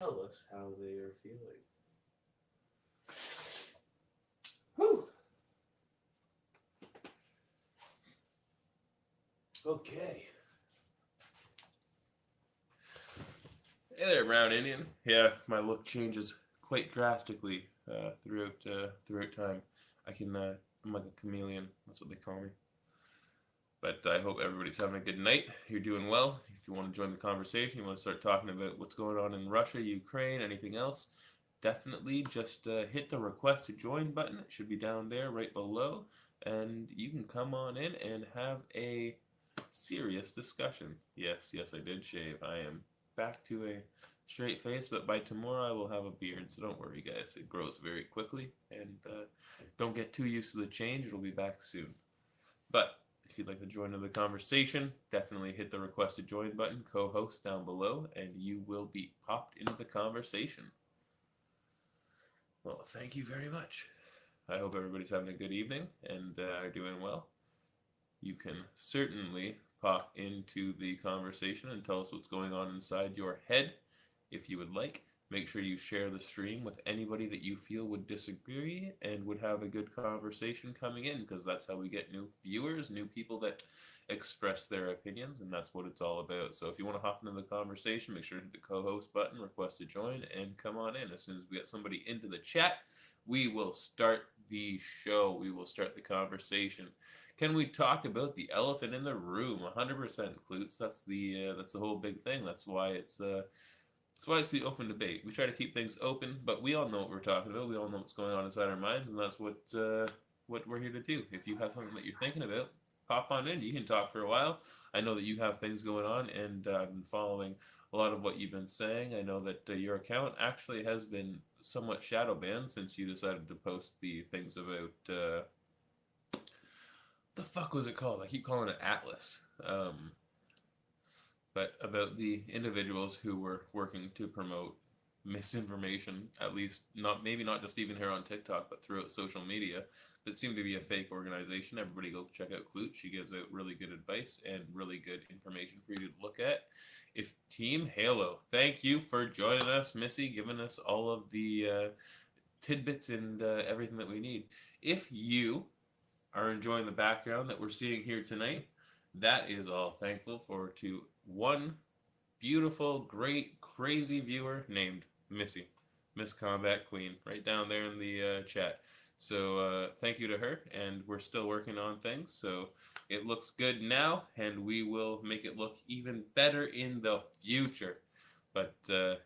tell us how they are feeling. Whew. Okay. Hey there, Brown Indian. Yeah, my look changes quite drastically throughout time. I'm like a chameleon. That's what they call me. But I hope everybody's having a good night. You're doing well. If you want to join the conversation, you want to start talking about what's going on in Russia, Ukraine, anything else, definitely just hit the request to join button. It should be down there right below. And you can come on in and have a serious discussion. Yes, yes, I did shave. I am back to a straight face, but by tomorrow I will have a beard. So don't worry, guys. It grows very quickly. And don't get too used to the change. It'll be back soon. But if you'd like to join in the conversation, definitely hit the request to join button, co-host down below, and you will be popped into the conversation. Well, thank you very much. I hope everybody's having a good evening and are doing well. You can certainly pop into the conversation and tell us what's going on inside your head if you would like. Make sure you share the stream with anybody that you feel would disagree and would have a good conversation coming in, because that's how we get new viewers, new people that express their opinions, and that's what it's all about. So if you want to hop into the conversation, make sure to hit the co-host button, request to join, and come on in. As soon as we get somebody into the chat, we will start the show. We will start the conversation. Can we talk about the elephant in the room? 100%, Klutz. That's the whole big thing. That's why it's the open debate. We try to keep things open, but we all know what we're talking about. We all know what's going on inside our minds, and that's what we're here to do. If you have something that you're thinking about, pop on in. You can talk for a while. I know that you have things going on, and I've been following a lot of what you've been saying. I know that your account actually has been somewhat shadow banned since you decided to post the things about the fuck was it called? I keep calling it Atlas. But about the individuals who were working to promote misinformation, at least not just even here on TikTok, but throughout social media, that seemed to be a fake organization. Everybody go check out Klutz. She gives out really good advice and really good information for you to look at. If Team Halo, thank you for joining us, Missy, giving us all of the tidbits and everything that we need. If you are enjoying the background that we're seeing here tonight, that is all thankful for to one beautiful, great, crazy viewer named Missy, Miss Combat Queen, right down there in the chat. So thank you to her, and we're still working on things, so it looks good now, and we will make it look even better in the future. But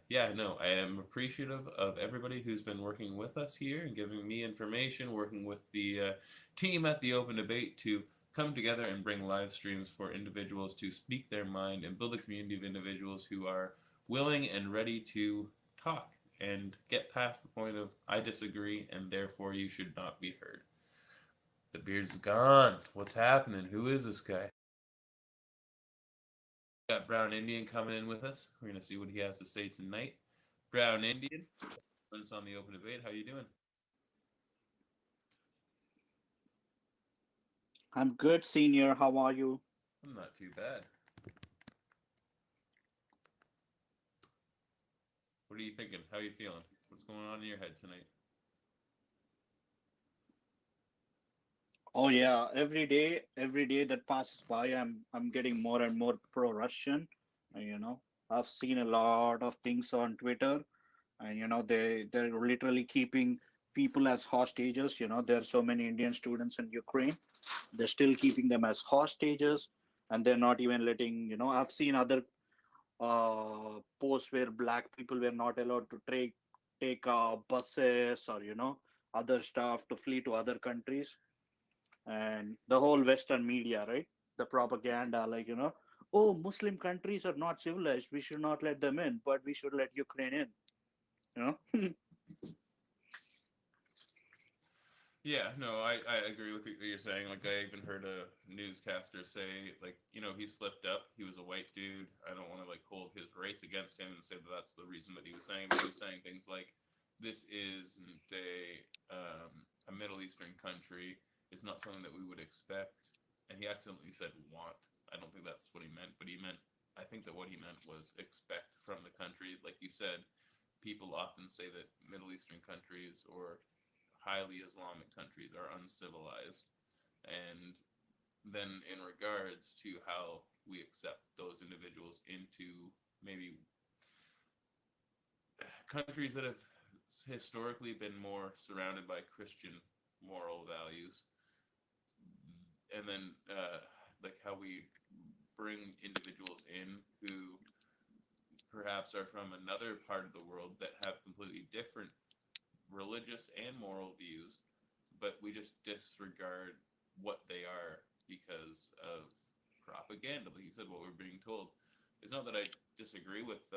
yeah, no, I am appreciative of everybody who's been working with us here and giving me information, working with the team at the Open Debate to come together and bring live streams for individuals to speak their mind and build a community of individuals who are willing and ready to talk and get past the point of I disagree and therefore you should not be heard. The beard's gone. What's happening? Who is this guy? Got Brown Indian coming in with us. We're gonna see what he has to say tonight. Brown Indian, us on the Open Debate. How you doing? I'm good, senior. How are you? I'm not too bad. What are you thinking? How are you feeling? What's going on in your head tonight? Oh yeah, every day that passes by, I'm getting more and more pro-Russian. You know, I've seen a lot of things on Twitter, and they're literally keeping people as hostages. There are so many Indian students in Ukraine. They're still keeping them as hostages, and they're not even letting. I've seen other posts where black people were not allowed to take buses or other stuff to flee to other countries, and the whole Western media, right? The propaganda, like oh, Muslim countries are not civilized. We should not let them in, but we should let Ukraine in. You know? Yeah, no, I agree with what you're saying. Like, I even heard a newscaster say, like, he slipped up. He was a white dude. I don't want to, like, hold his race against him and say that that's the reason that he was saying, but he was saying things like, this isn't a Middle Eastern country. It's not something that we would expect. And he accidentally said want. I don't think that's what he meant, but I think that what he meant was expect from the country. Like you said, people often say that Middle Eastern countries or highly Islamic countries are uncivilized, and then in regards to how we accept those individuals into maybe countries that have historically been more surrounded by Christian moral values, and then like how we bring individuals in who perhaps are from another part of the world that have completely different religious and moral views, but we just disregard what they are because of propaganda. Like you said, what we're being told. It's not that I disagree with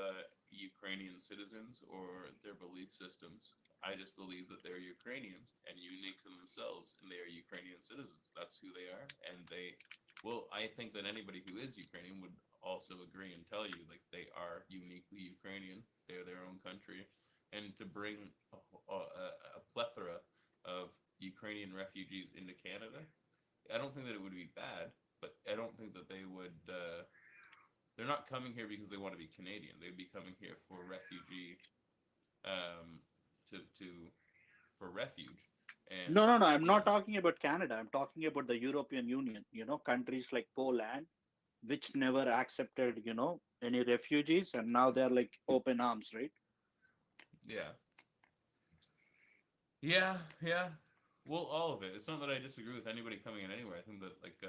Ukrainian citizens or their belief systems. I just believe that they're Ukrainian and unique to themselves, and they are Ukrainian citizens. That's who they are, and they. Well, I think that anybody who is Ukrainian would also agree and tell you like they are uniquely Ukrainian. They're their own country, and to bring a plethora of Ukrainian refugees into Canada, I don't think that it would be bad, but I don't think that they would. They're not coming here because they want to be Canadian. They'd be coming here for refugee, um, to for refuge, and No, no, no. I'm you not know, talking about Canada. I'm talking about the European Union. Countries like Poland, which never accepted, any refugees, and now they're like open arms, right? yeah, yeah, yeah. Well, all of it. It's not that I disagree with anybody coming in anywhere. I think that like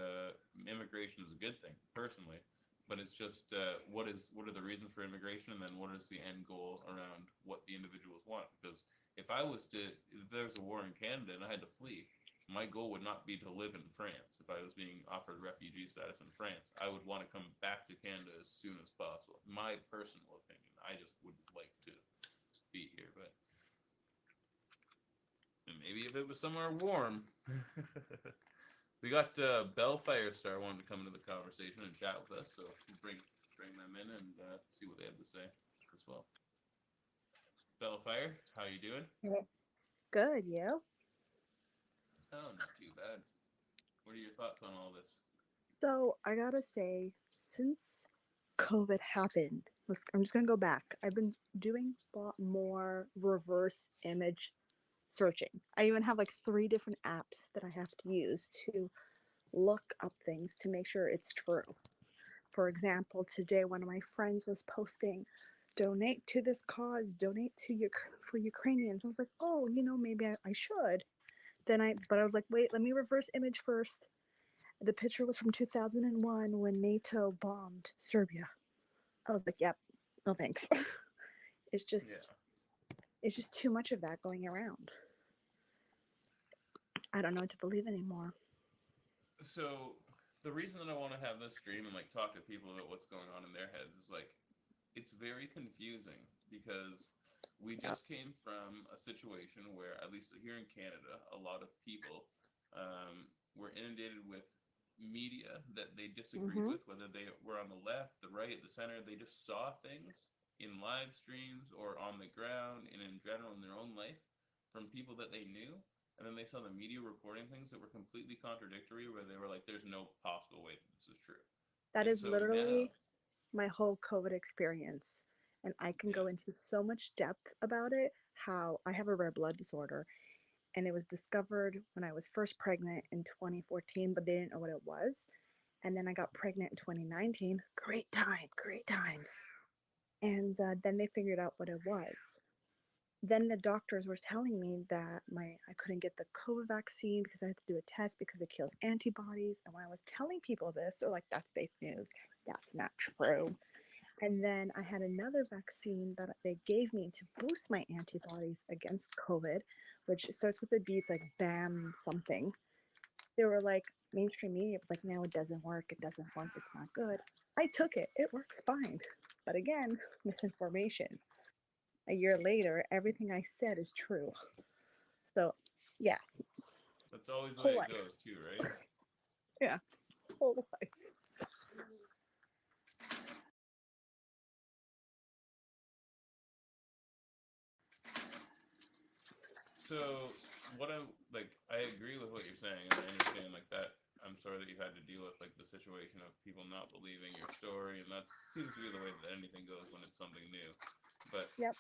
immigration is a good thing personally, but it's just what are the reasons for immigration, and then what is the end goal around what the individuals want? Because if there was a war in Canada and I had to flee, my goal would not be to live in France. If I was being offered refugee status in France, I would want to come back to Canada as soon as possible. My personal opinion. I just would like to be here, but maybe if it was somewhere warm. We got Bell Firestar wanting to come into the conversation and chat with us, so we'll bring them in and see what they have to say as well. Bellfire, how you doing? Yeah. Good, you? Oh, not too bad. What are your thoughts on all this? So I gotta say, since COVID happened, I'm just gonna go back. I've been doing a lot more reverse image searching. I even have like 3 different apps that I have to use to look up things to make sure it's true. For example, today one of my friends was posting, "Donate to this cause, donate to for Ukrainians." I was like, "Oh, maybe I should." But I was like, "Wait, let me reverse image first." The picture was from 2001 when NATO bombed Serbia. I was like, "Yep, no thanks." it's Yeah. just it's just too much of that going around. I don't know what to believe anymore. So the reason that I want to have this stream and like talk to people about what's going on in their heads is like it's very confusing because we Yep. just came from a situation where, at least here in Canada, a lot of people were inundated with media that they disagreed Mm-hmm. with, whether they were on the left, the right, the center. They just saw things in live streams or on the ground and in general in their own life from people that they knew. And then they saw the media reporting things that were completely contradictory, where they were like, there's no possible way that this is true. That And is so now, literally my whole COVID experience. And I can yeah, go into so much depth about it. How I have a rare blood disorder, and it was discovered when I was first pregnant in 2014, but they didn't know what it was. And then I got pregnant in 2019. Great time, great times. And then they figured out what it was. Then the doctors were telling me that I couldn't get the COVID vaccine because I had to do a test because it kills antibodies. And when I was telling people this, they're like, "That's fake news. That's not true." And then I had another vaccine that they gave me to boost my antibodies against COVID, which starts with a B. It's like BAM something. They were like, mainstream media was like, "No, it doesn't work. It doesn't work. It's not good." I took it. It works fine. But again, misinformation. A year later, everything I said is true. So, yeah, that's always the way whole it life. goes, too, right? Yeah, whole life. So what I like, I agree with what you're saying, and I understand like that. I'm sorry that you had to deal with like the situation of people not believing your story, and that seems to be the way that anything goes when it's something new. But Yep.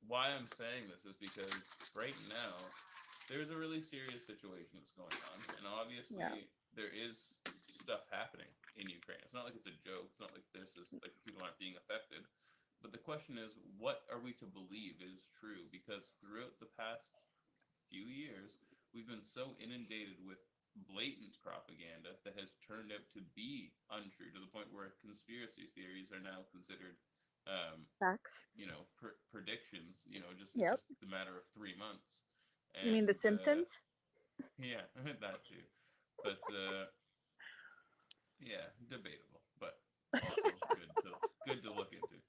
why I'm saying this is because right now there's a really serious situation that's going on, and Yeah. obviously there is stuff happening in Ukraine. It's not like it's a joke. It's not like there's this like people aren't being affected. But the question is, what are we to believe is true? Because throughout the past few years, we've been so inundated with blatant propaganda that has turned out to be untrue to the point where conspiracy theories are now considered Facts. predictions. Just it's Yep. just the matter of 3 months, You mean The and Simpsons? yeah, that too. But yeah, debatable, but also good to look into.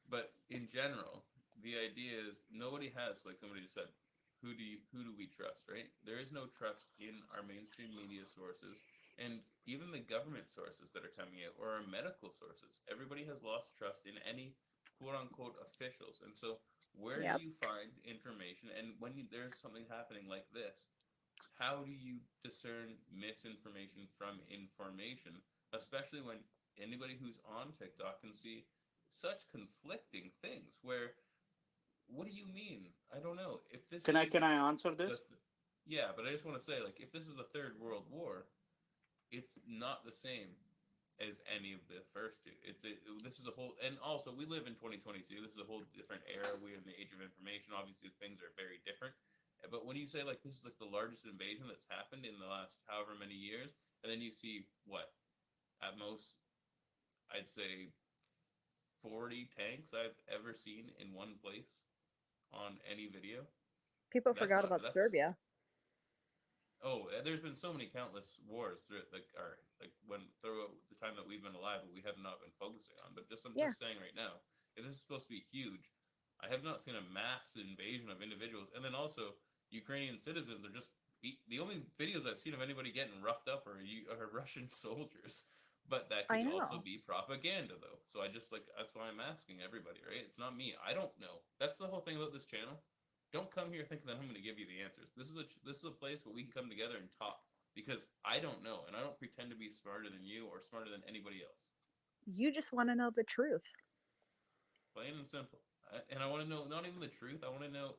But in general, the idea is nobody has, like somebody just said, who do we trust, right? There is no trust in our mainstream media sources and even the government sources that are coming out or our medical sources. Everybody has lost trust in any quote unquote officials. And so where do Yep. you find information? And when there's something happening like this, how do you discern misinformation from information, especially when anybody who's on TikTok can see such conflicting things where what do you mean? I don't know. If this Can is I answer the this? yeah, but I just want to say like if this is the third world war, it's not the same as any of the first two. This is a whole, and also we live in 2022. This is a whole different era. We're in the age of information. Obviously, things are very different. But when you say like this is like the largest invasion that's happened in the last however many years, and then you see what at most I'd say 40 tanks I've ever seen in one place on any video. People That's forgot not about that's Serbia. Oh, there's been so many countless wars through throughout the time that we've been alive, but we have not been focusing on. But I'm Yeah. just saying right now, if this is supposed to be huge, I have not seen a mass invasion of individuals, and then also Ukrainian citizens are just the only videos I've seen of anybody getting roughed up are Russian soldiers. But that I could also know. be propaganda, though. So I just that's why I'm asking everybody, right? It's not me. I don't know. That's the whole thing about this channel. Don't come here thinking that I'm going to give you the answers. This is a place where we can come together and talk because I don't know and I don't pretend to be smarter than you or smarter than anybody else. You just want to know the truth. Plain and simple. And I want to know not even the truth. I want to know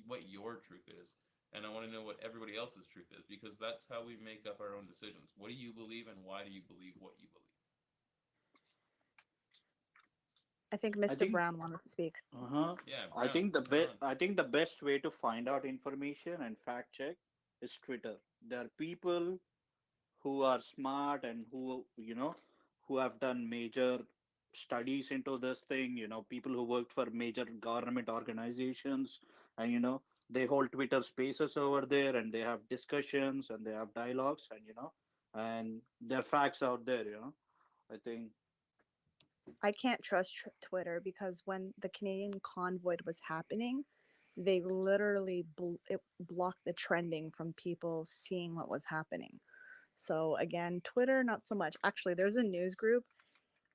what your truth is, and I want to know what everybody else's truth is because that's how we make up our own decisions. What do you believe and why do you believe what you believe? I think I Mr. think Brown wanted to speak. uh-huh. Yeah, Brown, come on. I think the best way to find out information and fact check is Twitter. There are people who are smart and who have done major studies into this thing, people who worked for major government organizations, and they hold Twitter spaces over there and they have discussions and they have dialogues, and there are facts out there, I think. I can't trust Twitter because when the Canadian convoy was happening, they literally it blocked the trending from people seeing what was happening. So again, Twitter not so much. Actually, there's a news group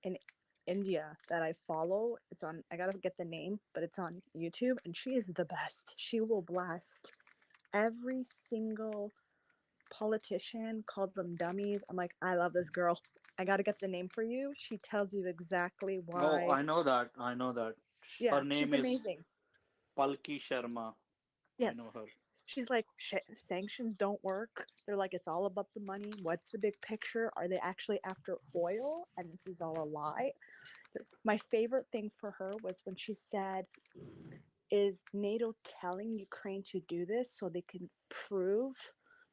in India that I follow. It's on, I gotta get the name, but it's on YouTube, and she is the best. She will blast every single politician, called them dummies. I'm like, I love this girl. I gotta get the name for you. She tells you exactly Oh, why. I know that. I know that. Her Yeah, she's name is amazing. Palki Sharma. I know Yes. her. She's like, sanctions don't work. They're like, it's all about the money. What's the big picture? Are they actually after oil? And this is all a lie. My favorite thing for her was when she said, is NATO telling Ukraine to do this so they can prove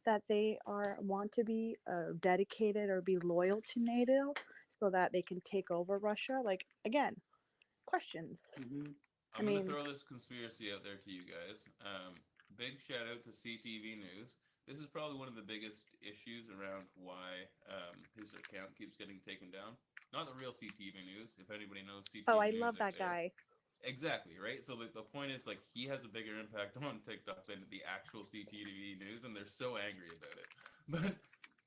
that they want to be dedicated or be loyal to NATO so that they can take over Russia? Like, again, questions. Hmm. I I'm gonna mean, throw this conspiracy out there to you guys. Big shout out to CTV News. This is probably one of the biggest issues around why his account keeps getting taken down. Not the real CTV News. If anybody knows oh, CTV I News love out that there, guy. exactly right. So the point is like he has a bigger impact on TikTok than the actual CTV News, and they're so angry about it. But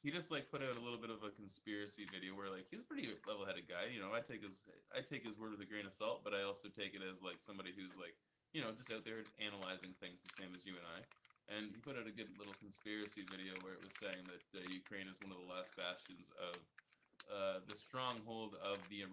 he just like put out a little bit of a conspiracy video where like he's a pretty level-headed guy. I take his word with a grain of salt, but I also take it as like somebody who's like just out there analyzing things the same as you and I. And he put out a good little conspiracy video where it was saying that Ukraine is one of the last bastions of the stronghold of the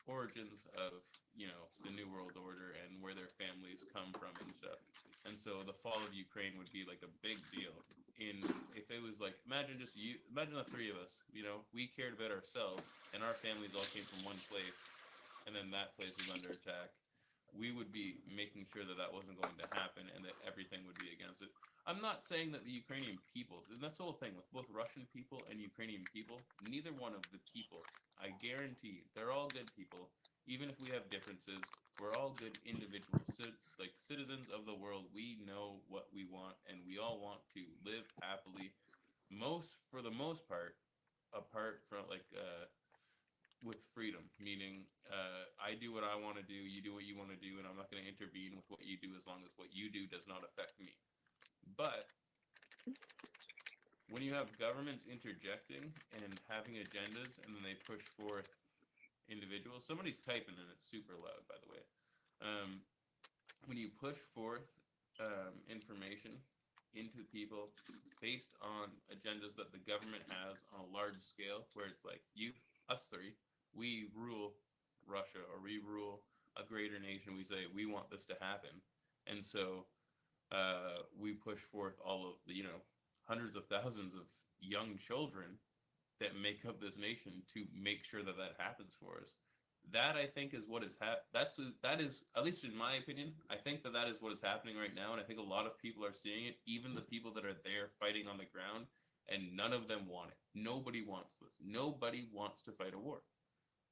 origins of, you know, the New World Order and where their families come from and stuff. And so the fall of Ukraine would be like a big deal. In if it was like, imagine the three of us, you know, we cared about ourselves and our families all came from one place, and then that place was under attack. We would be making sure that that wasn't going to happen and that everything would be against it. I'm not saying that the Ukrainian people, and that's the whole thing with both Russian people and Ukrainian people, neither one of the people, I guarantee, they're all good people. Even if we have differences, we're all good individuals. Like citizens of the world, we know what we want and we all want to live happily, for the most part, apart from like with freedom, meaning I do what I want to do, you do what you want to do, and I'm not going to intervene with what you do as long as what you do does not affect me. But when you have governments interjecting and having agendas and then they push forth individuals, somebody's typing and it's super loud, by the way. When you push forth information into people based on agendas that the government has on a large scale, where it's like us three, we rule Russia or we rule a greater nation. We say we want this to happen, and so we push forth all of the, you know, hundreds of thousands of young children that make up this nation to make sure that that happens for us. That I think is what is that is, at least in my opinion, I think that that is what is happening right now, and I think a lot of people are seeing it, even the people that are there fighting on the ground, and none of them want it. Nobody wants this. Nobody wants to fight a war.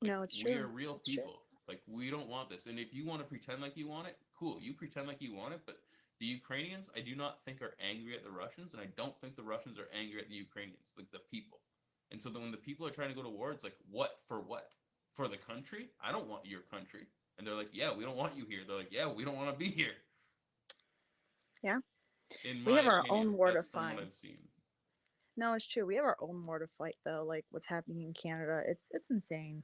Like, No, it's we are true. real It's true. people. Like, we don't want this. And if you want to pretend like you want it, cool. You pretend like you want it. But the Ukrainians, I do not think are angry at the Russians, and I don't think the Russians are angry at the Ukrainians, like the people. And so then when the people are trying to go to war, it's like, what for what? For the country? I don't want your country. And they're like, yeah, we don't want you here. They're like, yeah, we don't want to be here. Yeah. In We my have our opinion, own war to that's from what fight. I've seen. No, it's true. We have our own war to fight though. Like what's happening in Canada, it's insane.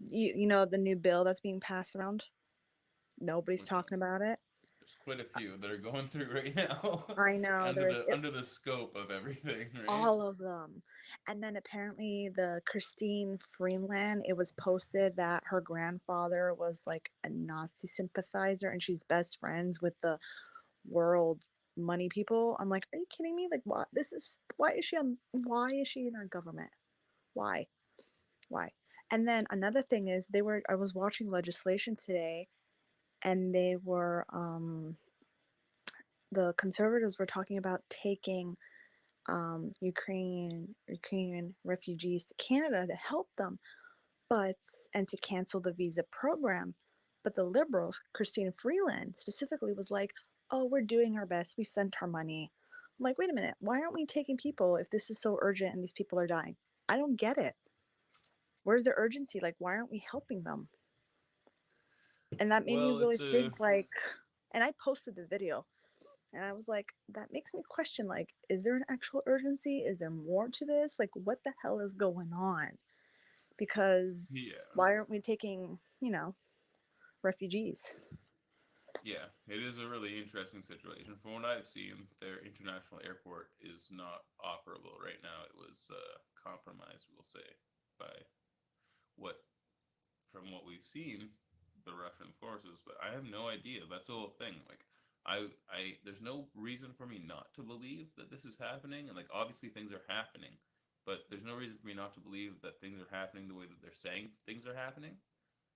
You know the new bill that's being passed around. Nobody's Which one? talking about it. There's quite a few that are going through right now. I know under there is the under the scope of everything, right? all of them, and then apparently the Christine Freeland. It was posted that her grandfather was like a Nazi sympathizer, and she's best friends with the world money people. I'm like, are you kidding me? Like, what? Why is she in our government? Why? Why? And then another thing is I was watching legislation today, and the conservatives were talking about taking Ukrainian refugees to Canada to help them, and to cancel the visa program. But the liberals, Christine Freeland specifically, was like, "Oh, we're doing our best. We've sent our money." I'm like, "Wait a minute. Why aren't we taking people if this is so urgent and these people are dying? I don't get it. Where's the urgency? Like, why aren't we helping them?" And that made me Well, really it's a think, like, and I posted the video, and I was like, that makes me question, like, is there an actual urgency? Is there more to this? Like, what the hell is going on? Because yeah. why aren't we taking, refugees? Yeah, it is a really interesting situation. From what I've seen, their international airport is not operable right now. It was compromised, we'll say, by what, from what we've seen, the Russian forces. But I have no idea. That's the whole thing. Like, there's no reason for me not to believe that this is happening. And like, obviously, things are happening, but there's no reason for me not to believe that things are happening the way that they're saying things are happening.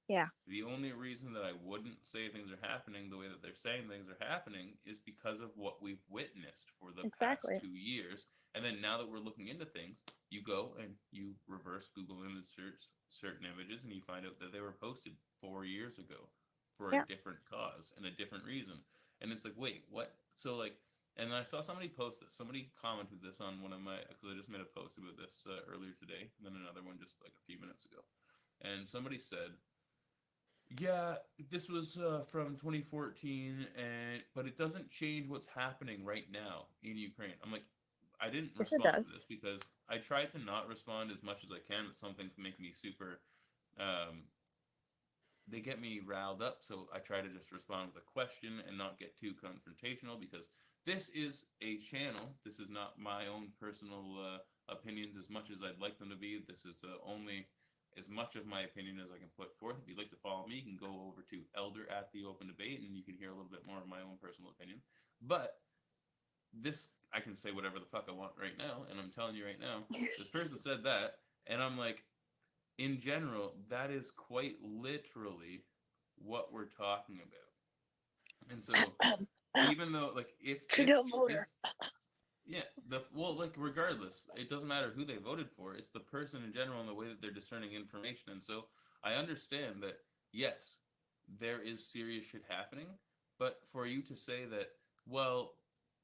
Yeah, The only reason that I wouldn't say things are happening the way that they're saying things are happening is because of what we've witnessed for the past exactly. 2 years. And then now that we're looking into things, you go and you reverse Google image search certain images and you find out that they were posted 4 years ago for a Yeah. different cause and a different reason. And it's like, wait, what? So like, and I saw somebody post this. Somebody commented this on one of my, because I just made a post about this earlier today, and then another one just like a few minutes ago. And somebody said, yeah, this was from 2014, but it doesn't change what's happening right now in Ukraine. I'm like, I didn't Yes, it respond to does. this because I try to not respond as much as I can, but some things make me super um, they get me riled up, so I try to just respond with a question and not get too confrontational, because this is a channel. This is not my own personal opinions as much as I'd like them to be. This is only as much of my opinion as I can put forth. If you'd like to follow me, you can go over to Elder at the Open Debate, and you can hear a little bit more of my own personal opinion. But this, I can say whatever the fuck I want right now, and I'm telling you right now, this person said that, and I'm like, in general, that is quite literally what we're talking about. And so, even though, like, if yeah, like, regardless, it doesn't matter who they voted for. It's the person in general and the way that they're discerning information. And so, I understand that, yes, there is serious shit happening, but for you to say that, well,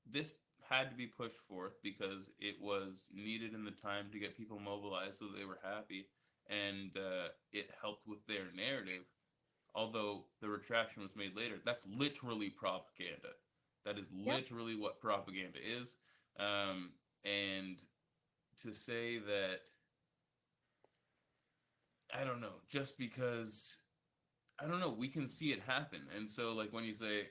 this had to be pushed forth because it was needed in the time to get people mobilized so that they were happy, and it helped with their narrative, although the retraction was made later, that's literally propaganda. That is Yep. literally what propaganda is. And to say that, I don't know, just because, I don't know, we can see it happen. And so, like, when you say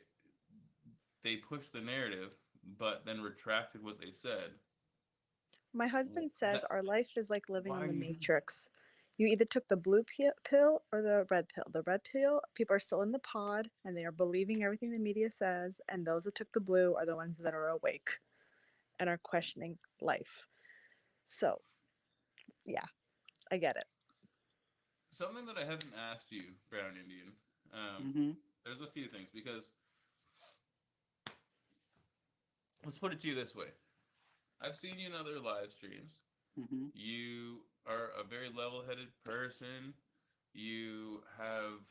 they pushed the narrative, but then retracted what they said, My husband says that, our life is like living why in are the you doing Matrix. You either took the blue pill or the red pill. The red pill, people are still in the pod and they are believing everything the media says, and those that took the blue are the ones that are awake and are questioning life. So, yeah, I get it. something that I haven't asked you, Brown Indian? Mm-hmm. There's a few things, because let's put it to you this way. I've seen you in other live streams. Mm-hmm. You are a very level-headed person. You have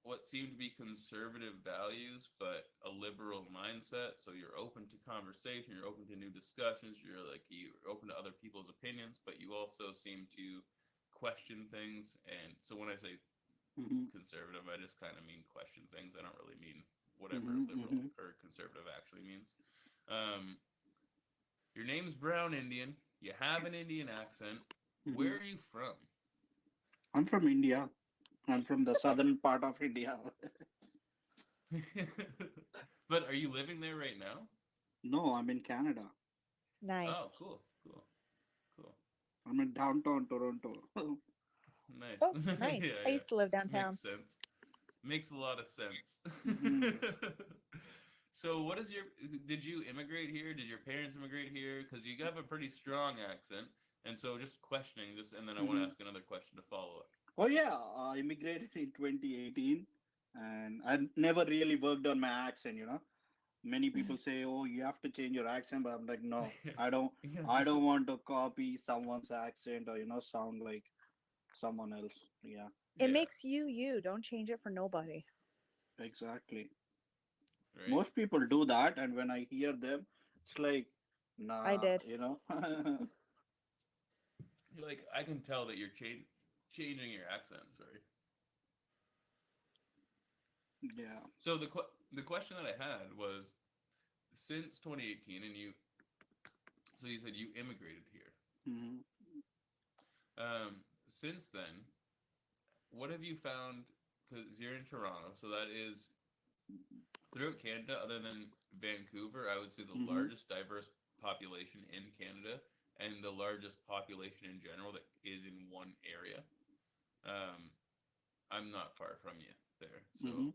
what seem to be conservative values, but a liberal mindset. So you're open to conversation. You're open to new discussions. You're open to other people's opinions, but you also seem to question things. And so when I say Mm-hmm. conservative, I just kind of mean question things. I don't really mean whatever Mm-hmm. liberal Mm-hmm. or conservative actually means. Your name's Brown Indian. You have an Indian accent. Mm-hmm. Where are you from? I'm from India. I'm from the southern part of India. But are you living there right now? No, I'm in Canada. Nice. Oh, cool, cool, cool. I'm in downtown Toronto. Nice. Oh, nice. Yeah, I yeah. used to live downtown. Makes sense. Makes a lot of sense. Mm-hmm. So, did you immigrate here? Did your parents immigrate here? Because you have a pretty strong accent. And so, just questioning, and then I want to Mm-hmm. ask another question to follow up. Oh yeah, I immigrated in 2018, and I never really worked on my accent. Many people say, "Oh, you have to change your accent," but I'm like, no, I don't. Yeah, I don't want to copy someone's accent or sound like someone else. Yeah, It yeah, makes you you. Don't change it for nobody. exactly. right. Most people do that, and when I hear them, it's like, I nah, did. You're like, I can tell that you're changing your accent. Sorry. Yeah. So the question that I had was, since 2018, and so you said you immigrated here. Hmm. Since then, what have you found? Because you're in Toronto, so that is throughout Canada, other than Vancouver, I would say the Hmm. largest diverse population in Canada, and the largest population in general that is in one area. Um, I'm not far from you there, so Hmm.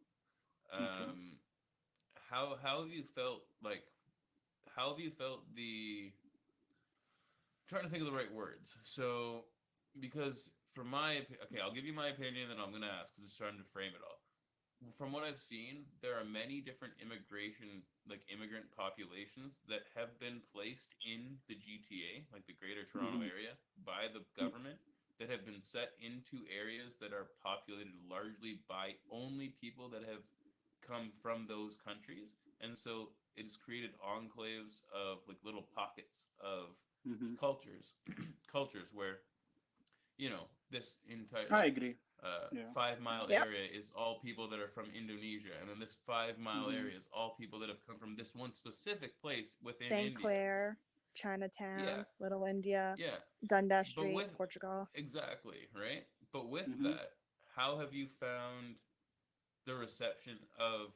Okay. um, how have you felt, like, how have you felt the, I'm trying to think of the right words. So, because from okay, I'll give you my opinion, then I'm gonna ask because it's trying to frame it all. From what I've seen, there are many different immigrant populations that have been placed in the GTA, like the Greater Toronto Hmm. Area, by the government, that have been set into areas that are populated largely by only people that have come from those countries. And so it has created enclaves of, like, little pockets of Hmm. cultures, cultures where, this entire, I like, agree. Yeah. 5 mile Yep. area is all people that are from Indonesia, and then this 5 mile Hmm. area is all people that have come from this one specific place within St. India. Clair, Yeah, Chinatown, Little India, yeah, Dundas but Street, with Portugal. exactly, right. But with Hmm. that, how have you found the reception of,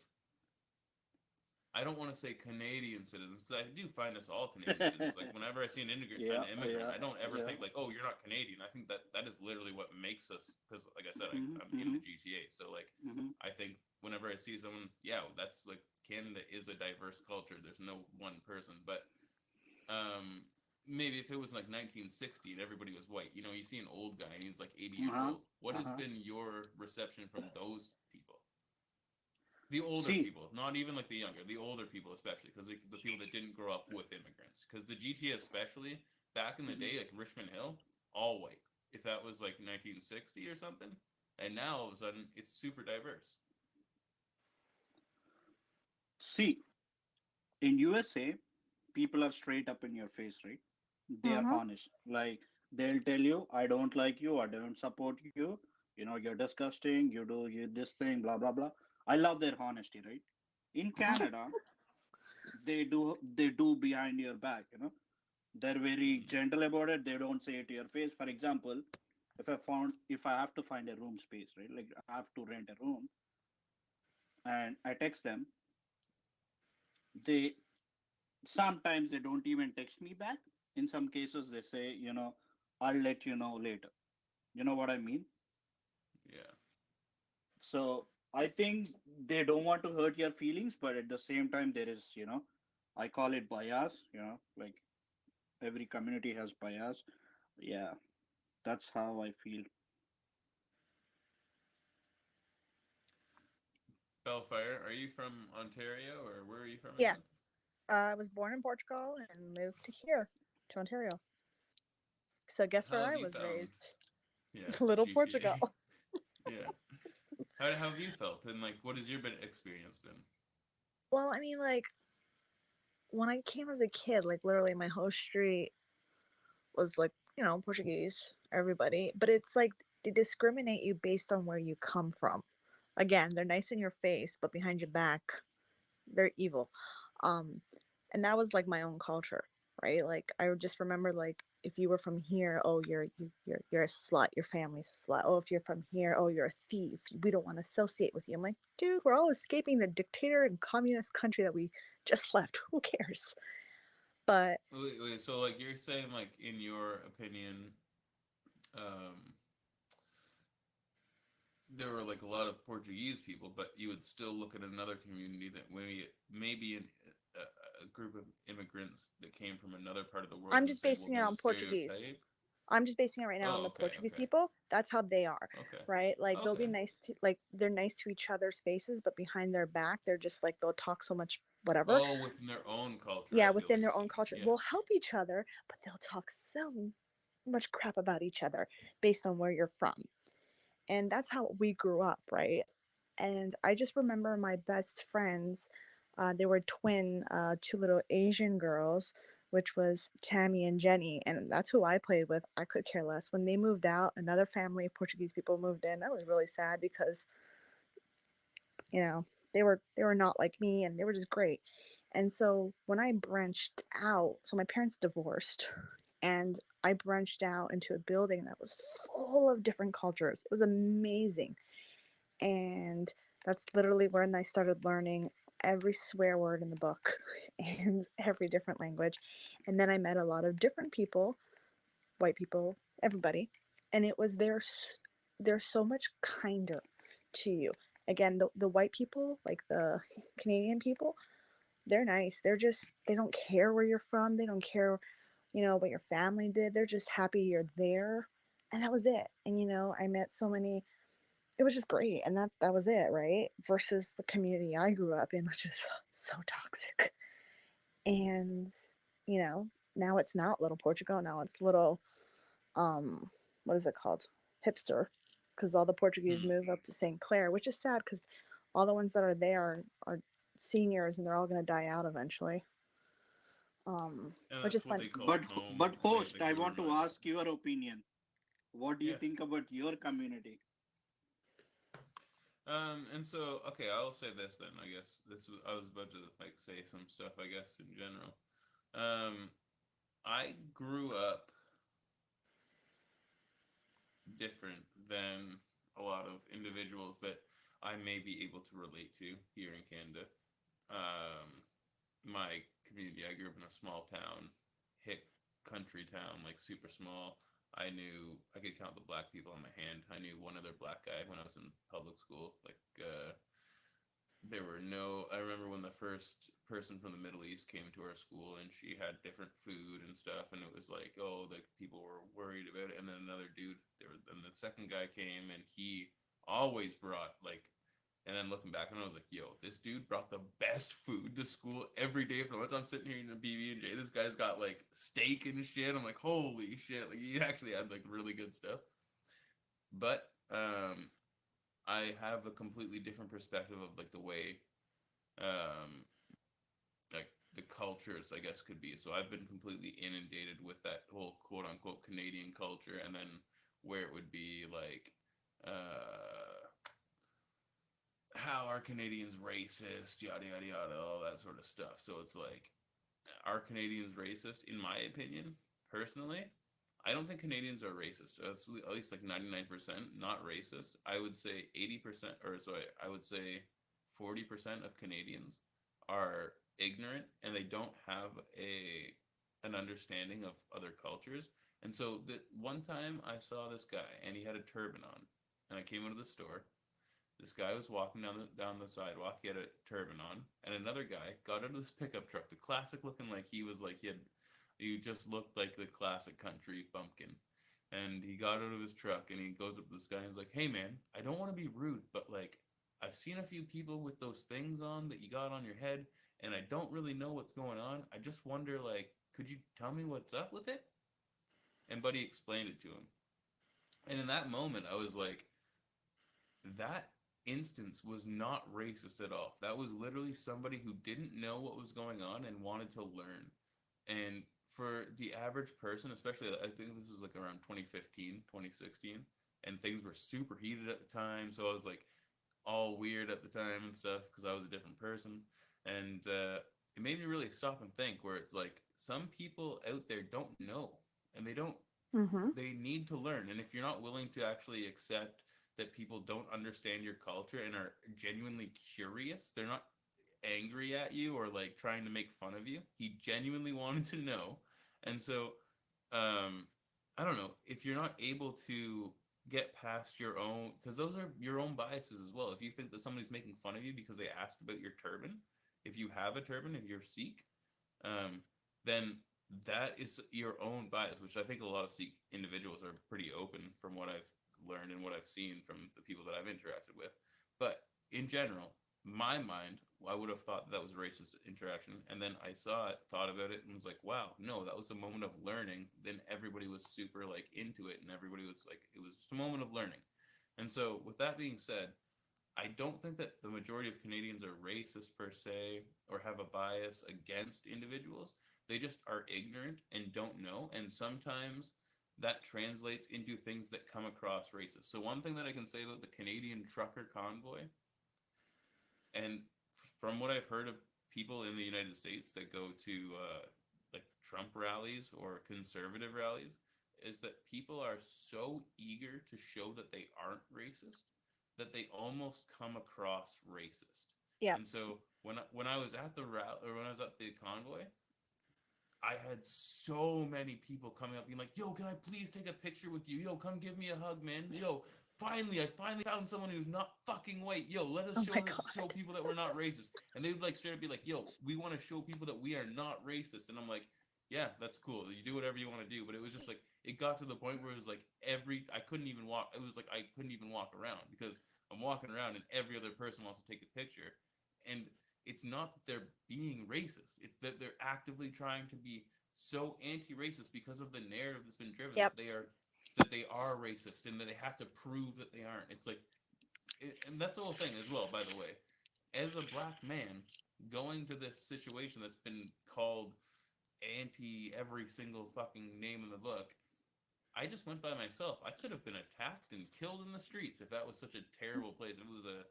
I don't want to say Canadian citizens, because I do find us all Canadian citizens. Like whenever I see an Yeah, immigrant, yeah, I don't ever yeah. think like, oh, you're not Canadian. I think that that is literally what makes us. Because like I said, Hmm, I'm in hmm, the GTA, so like hmm. I think whenever I see someone, yeah, that's like Canada is a diverse culture. There's no one person, but um, maybe if it was like 1960 and everybody was white, you know, you see an old guy and he's like 80 years Uh-huh, old. What has uh-huh. been your reception from those people? The older See, people, not even like the younger, the older people especially, because like the people that didn't grow up with immigrants. Because the GTA especially back in the mhm. day, like Richmond Hill, all white. If that was like 1960 or something, and now all of a sudden it's super diverse. See, in USA, people are straight up in your face, right? They are Mm-hmm. honest. Like they'll tell you, I don't like you, I don't support you, you're disgusting, you this thing, blah blah blah. I love their honesty, right? In Canada, they do behind your back, they're very Mm, gentle about it. They don't say it to your face. For example, if I have to find a room space, right? Like I have to rent a room and I text them, they sometimes they don't even text me back. In some cases they say, I'll let you know later. You know what I mean? yeah. So I think they don't want to hurt your feelings, but at the same time there is, I call it bias, like every community has bias. Yeah, that's how I feel. Bellfire, are you from Ontario or where are you from Yeah. again? I was born in Portugal and moved to here, to Ontario. So guess How where have I you was found, raised? yeah, Little Portugal. GTA? Yeah. How have you felt and like what has your experience been? Well, I mean, like when I came as a kid, like literally my whole street was like, Portuguese, everybody. But it's like they discriminate you based on where you come from. Again, they're nice in your face, but behind your back, they're evil. Um, and that was like my own culture, right? Like I would just remember like if you were from here, oh you're a slut, your family's a slut. Oh, if you're from here, oh you're a thief. We don't want to associate with you. I'm like, dude, we're all escaping the dictator and communist country that we just left. Who cares? But Wait, so like you're saying like in your opinion, um, there were like a lot of Portuguese people, but you would still look at another community that maybe a group of immigrants that came from another part of the world I'm and just say, well, basing it there's a on Portuguese. stereotype. I'm just basing it right now on Oh, the okay, Portuguese okay, people. That's how they are, okay, right? Like they'll be okay. nice to like they're nice to each other's faces, but behind their back, they're just like they'll talk so much whatever. Oh, within their own culture, I Yeah, feel what within you're their own saying. culture. Yeah. We'll help each other, but they'll talk so much crap about each other based on where you're from. And that's how we grew up, right? And I just remember my best friends, they were twin, two little Asian girls, which was Tammy and Jenny, and that's who I played with. I could care less. When they moved out, another family of Portuguese people moved in. I was really sad because you know they were not like me, and they were just great. And so when I branched out, so my parents divorced, and I branched out into a building that was full of different cultures. It was amazing. And that's literally when I started learning every swear word in the book and every different language. And then I met a lot of different people, white people, everybody, and it was they're so much kinder to you. Again, the white people, like the Canadian people, they're nice. They don't care where you're from. They don't care, what your family did. They're just happy you're there. And that was it. And I met so many, it was just great, and that was it, right? Versus the community I grew up in, which is so toxic. And now it's not little Portugal. Now it's little what is it called? Hipster, because all the Portuguese Hmm. move up to St. Clair, which is sad because all the ones that are there are seniors and they're all going to die out eventually. And Which that's is what fun. they call But home. but They host, like I we were want to reminded of. ask your opinion. What do you Yeah. think about your community? And so okay, I'll say this then. I guess I was about to like say some stuff. I guess in general. Um, I grew up different than a lot of individuals that I may be able to relate to here in Canada. My community, I grew up in a small town, hick country town, like super small. I could count the black people on my hand. I knew one other black guy when I was in public school. There were no, I remember when the first person from the Middle East came to our school and she had different food and stuff, and it was like, oh, the people were worried about it. And then another dude, and the second guy came and he always brought like, and then looking back, and I was like, yo, this dude brought the best food to school every day for lunch. I'm sitting here eating a BB&J. This guy's got like steak and shit. I'm like, holy shit. Like, he actually had like really good stuff. But I have a completely different perspective of like the way um, like the cultures, I guess, could be. So I've been completely inundated with that whole quote unquote Canadian culture, and then where it would be like, how are Canadians racist, yada yada yada, all that sort of stuff. So it's like, are Canadians racist? In my opinion, personally, I don't think Canadians are racist. That's at least like 99% not racist. I would say 80%, or sorry, I would say 40% of Canadians are ignorant and they don't have an understanding of other cultures. And so the one time I saw this guy and he had a turban on, and I came into the store. This guy was walking down the sidewalk. He had a turban on, and another guy got out of this pickup truck, the classic looking, like he just looked like the classic country bumpkin. And he got out of his truck and he goes up to this guy and he's like, "Hey man, I don't want to be rude, but like I've seen a few people with those things on that you got on your head, and I don't really know what's going on. I just wonder, like, could you tell me what's up with it?" And Buddy explained it to him. And in that moment, I was like, that instance was not racist at all. That was literally somebody who didn't know what was going on and wanted to learn. And for the average person, especially, I think this was like around 2015, 2016, and things were super heated at the time. So I was like all weird at the time and stuff because I was a different person. And it made me really stop and think, where it's like some people out there don't know, and Mm-hmm. they need to learn. And if you're not willing to actually accept that people don't understand your culture and are genuinely curious, they're not angry at you or like trying to make fun of you. He genuinely wanted to know. And so I don't know, if you're not able to get past your own, because those are your own biases as well. If you think that somebody's making fun of you because they asked about your turban, if you have a turban, if you're Sikh, then that is your own bias, which I think a lot of Sikh individuals are pretty open from what I've learned and what I've seen from the people that I've interacted with. But in general, my mind, I would have thought that was racist interaction. And then I saw it, thought about it, and was like, wow, no, that was a moment of learning. Then everybody was super like into it, and everybody was like, it was just a moment of learning. And so, with that being said, I don't think that the majority of Canadians are racist per se or have a bias against individuals. They just are ignorant and don't know. And sometimes that translates into things that come across racist. So, one thing that I can say about the Canadian trucker convoy, and from what I've heard of people in the United States that go to like Trump rallies or conservative rallies, is that people are so eager to show that they aren't racist that they almost come across racist. Yep. And so when I was at the rally, or when I was at the convoy, I had so many people coming up being like, "Yo, can I please take a picture with you? Yo, come give me a hug, man. Yo, I finally found someone who's not fucking white. Yo, let us Oh my show God. people that we're not racist." And they would like straight up be like, "Yo, we want to show people that we are not racist." And I'm like, "Yeah, that's cool. You do whatever you want to do." But it was just like, it got to the point where it was like I couldn't even walk. It was like I couldn't even walk around because I'm walking around and every other person wants to take a picture. And it's not that they're being racist. It's that they're actively trying to be so anti-racist because of the narrative that's been driven Yep. that they are racist and that they have to prove that they aren't. It's like, and that's the whole thing as well, by the way. As a black man going to this situation that's been called anti every single fucking name in the book, I just went by myself. I could have been attacked and killed in the streets if that was such a terrible place. If it was a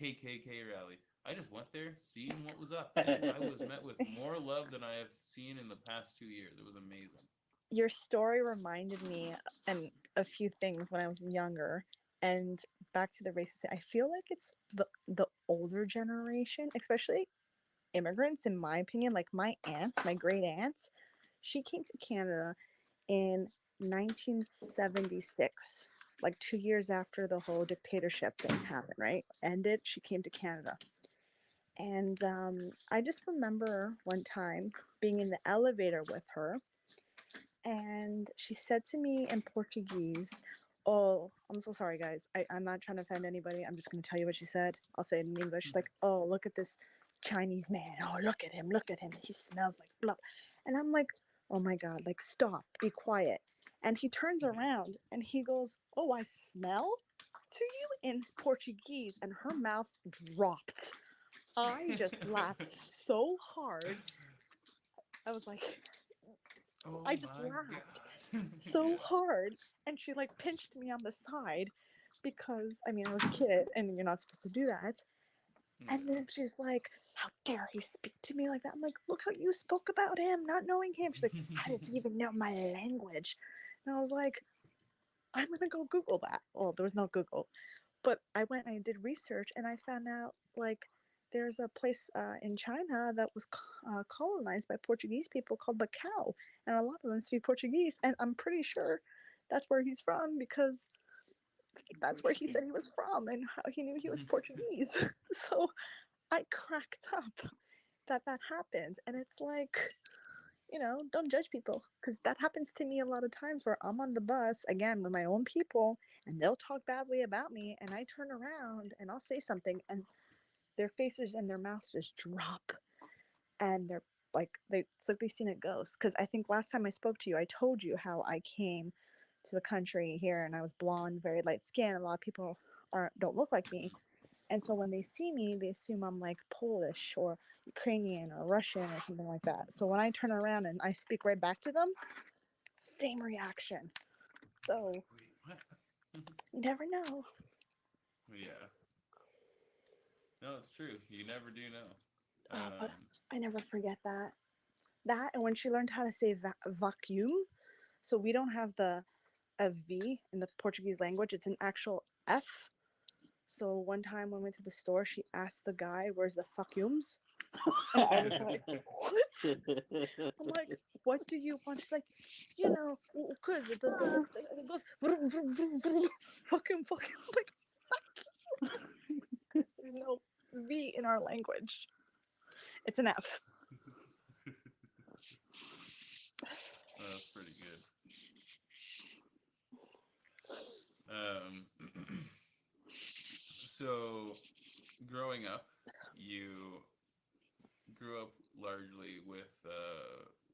KKK rally. I just went there, seeing what was up, and I was met with more love than I have seen in the past 2 years. It was amazing. Your story reminded me and a few things when I was younger. And back to the racist thing, I feel like it's the older generation, especially immigrants, in my opinion. Like my aunts, my great aunts, she came to Canada in 1976, like 2 years after the whole dictatorship thing happened, right? Ended. She came to Canada. And I just remember one time being in the elevator with her, and she said to me in Portuguese, "Oh, I'm so sorry, guys. I'm not trying to offend anybody. I'm just going to tell you what she said. I'll say it in English. Like, oh, look at this Chinese man. Oh, look at him. Look at him. He smells like blah." And I'm like, oh my God, like, stop, be quiet. And he turns around and he goes, "Oh, I smell to you," in Portuguese. And her mouth dropped. I just laughed so hard. I was like, Oh I just my laughed god. so Yeah. hard. And she like pinched me on the side because I mean I was a kid and you're not supposed to do that. And then she's like, "How dare he speak to me like that?" I'm like, "Look how you spoke about him, not knowing him." She's like, "How does he even know my language?" And I was like, I'm gonna go Google that. Well, there was no Google, but I went and I did research and I found out like there's a place in China that was colonized by Portuguese people called Macau, and a lot of them speak Portuguese, and I'm pretty sure that's where he's from because that's where he said he was from and how he knew he was Portuguese. So I cracked up that that happened, and it's like, don't judge people because that happens to me a lot of times where I'm on the bus again with my own people and they'll talk badly about me and I turn around and I'll say something and their faces and their mouths just drop and they're like it's like they've seen a ghost. Because I think last time I spoke to you I told you how I came to the country here and I was blonde, very light skin. A lot of people don't look like me, and so when they see me they assume I'm like Polish or Ukrainian or Russian or something like that. So when I turn around and I speak right back to them, same reaction. So Wait, what? you never know. Yeah. No, it's true. You never do know. But I never forget that. That and when she learned how to say vacuum, so we don't have the a V in the Portuguese language. It's an actual F. So one time when we went to the store, she asked the guy, "Where's the vacuums?" And I was like, "What?" I'm like, "What do you want?" She's like, "Cause it goes vroom, vroom, vroom, vroom, vacuum, vacuum." I'm like, "Fuck you," because there's no V in our language. It's an F. Oh, that's pretty good. Um, so growing up, you grew up largely with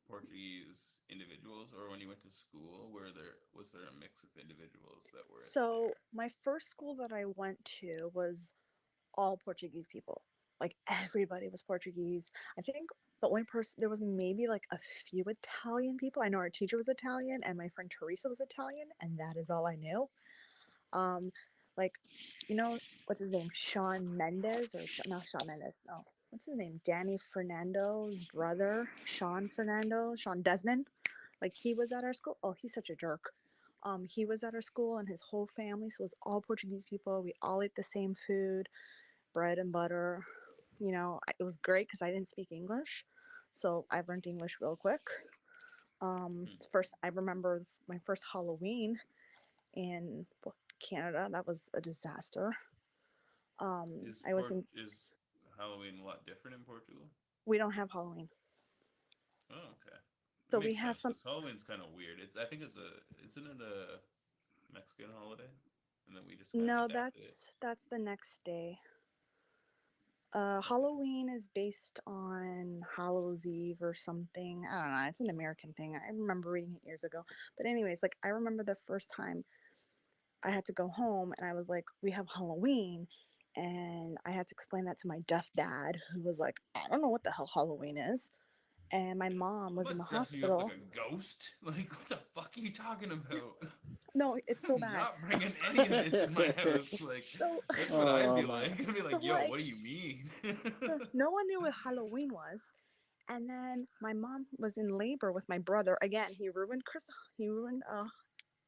Portuguese individuals, or when you went to school, was there a mix of individuals that were So there? my first school that I went to was all Portuguese people. Like everybody was Portuguese. I think the only person there was maybe like a few Italian people. I know our teacher was Italian and my friend Teresa was Italian, and that is all I knew. Um, like, what's his name? Sean Mendes or not Sean Mendes? No, what's his name? Danny Fernando's brother, Sean Desmond. Like he was at our school. Oh, he's such a jerk. He was at our school and his whole family. So it was all Portuguese people. We all ate the same food, bread and butter. It was great because I didn't speak English, so I learned English real quick. Hmm. First, I remember my first Halloween in Canada. That was a disaster. I was in. Is Halloween a lot different in Portugal? We don't have Halloween, Oh, okay. It so we makes have sense some. because Halloween's kind of weird. I think isn't it a Mexican holiday? And then we just kind of No, adapted it. that's the next day. Okay. Halloween is based on Hallows Eve or something. I don't know. It's an American thing. I remember reading it years ago. But anyways, like I remember the first time I had to go home and I was like, "We have Halloween." And I had to explain that to my deaf dad, who was like, "I don't know what the hell Halloween is." And my mom I'm was in the not dressing you up like hospital. a ghost. Like, what the fuck are you talking about? No, it's so I'm bad. not bringing any of this in my house. Like, So, that's what I'd Oh be my. like. I'd be so like, yo, like, what do you mean? no one knew what Halloween was. And then my mom was in labor with my brother. Again, he ruined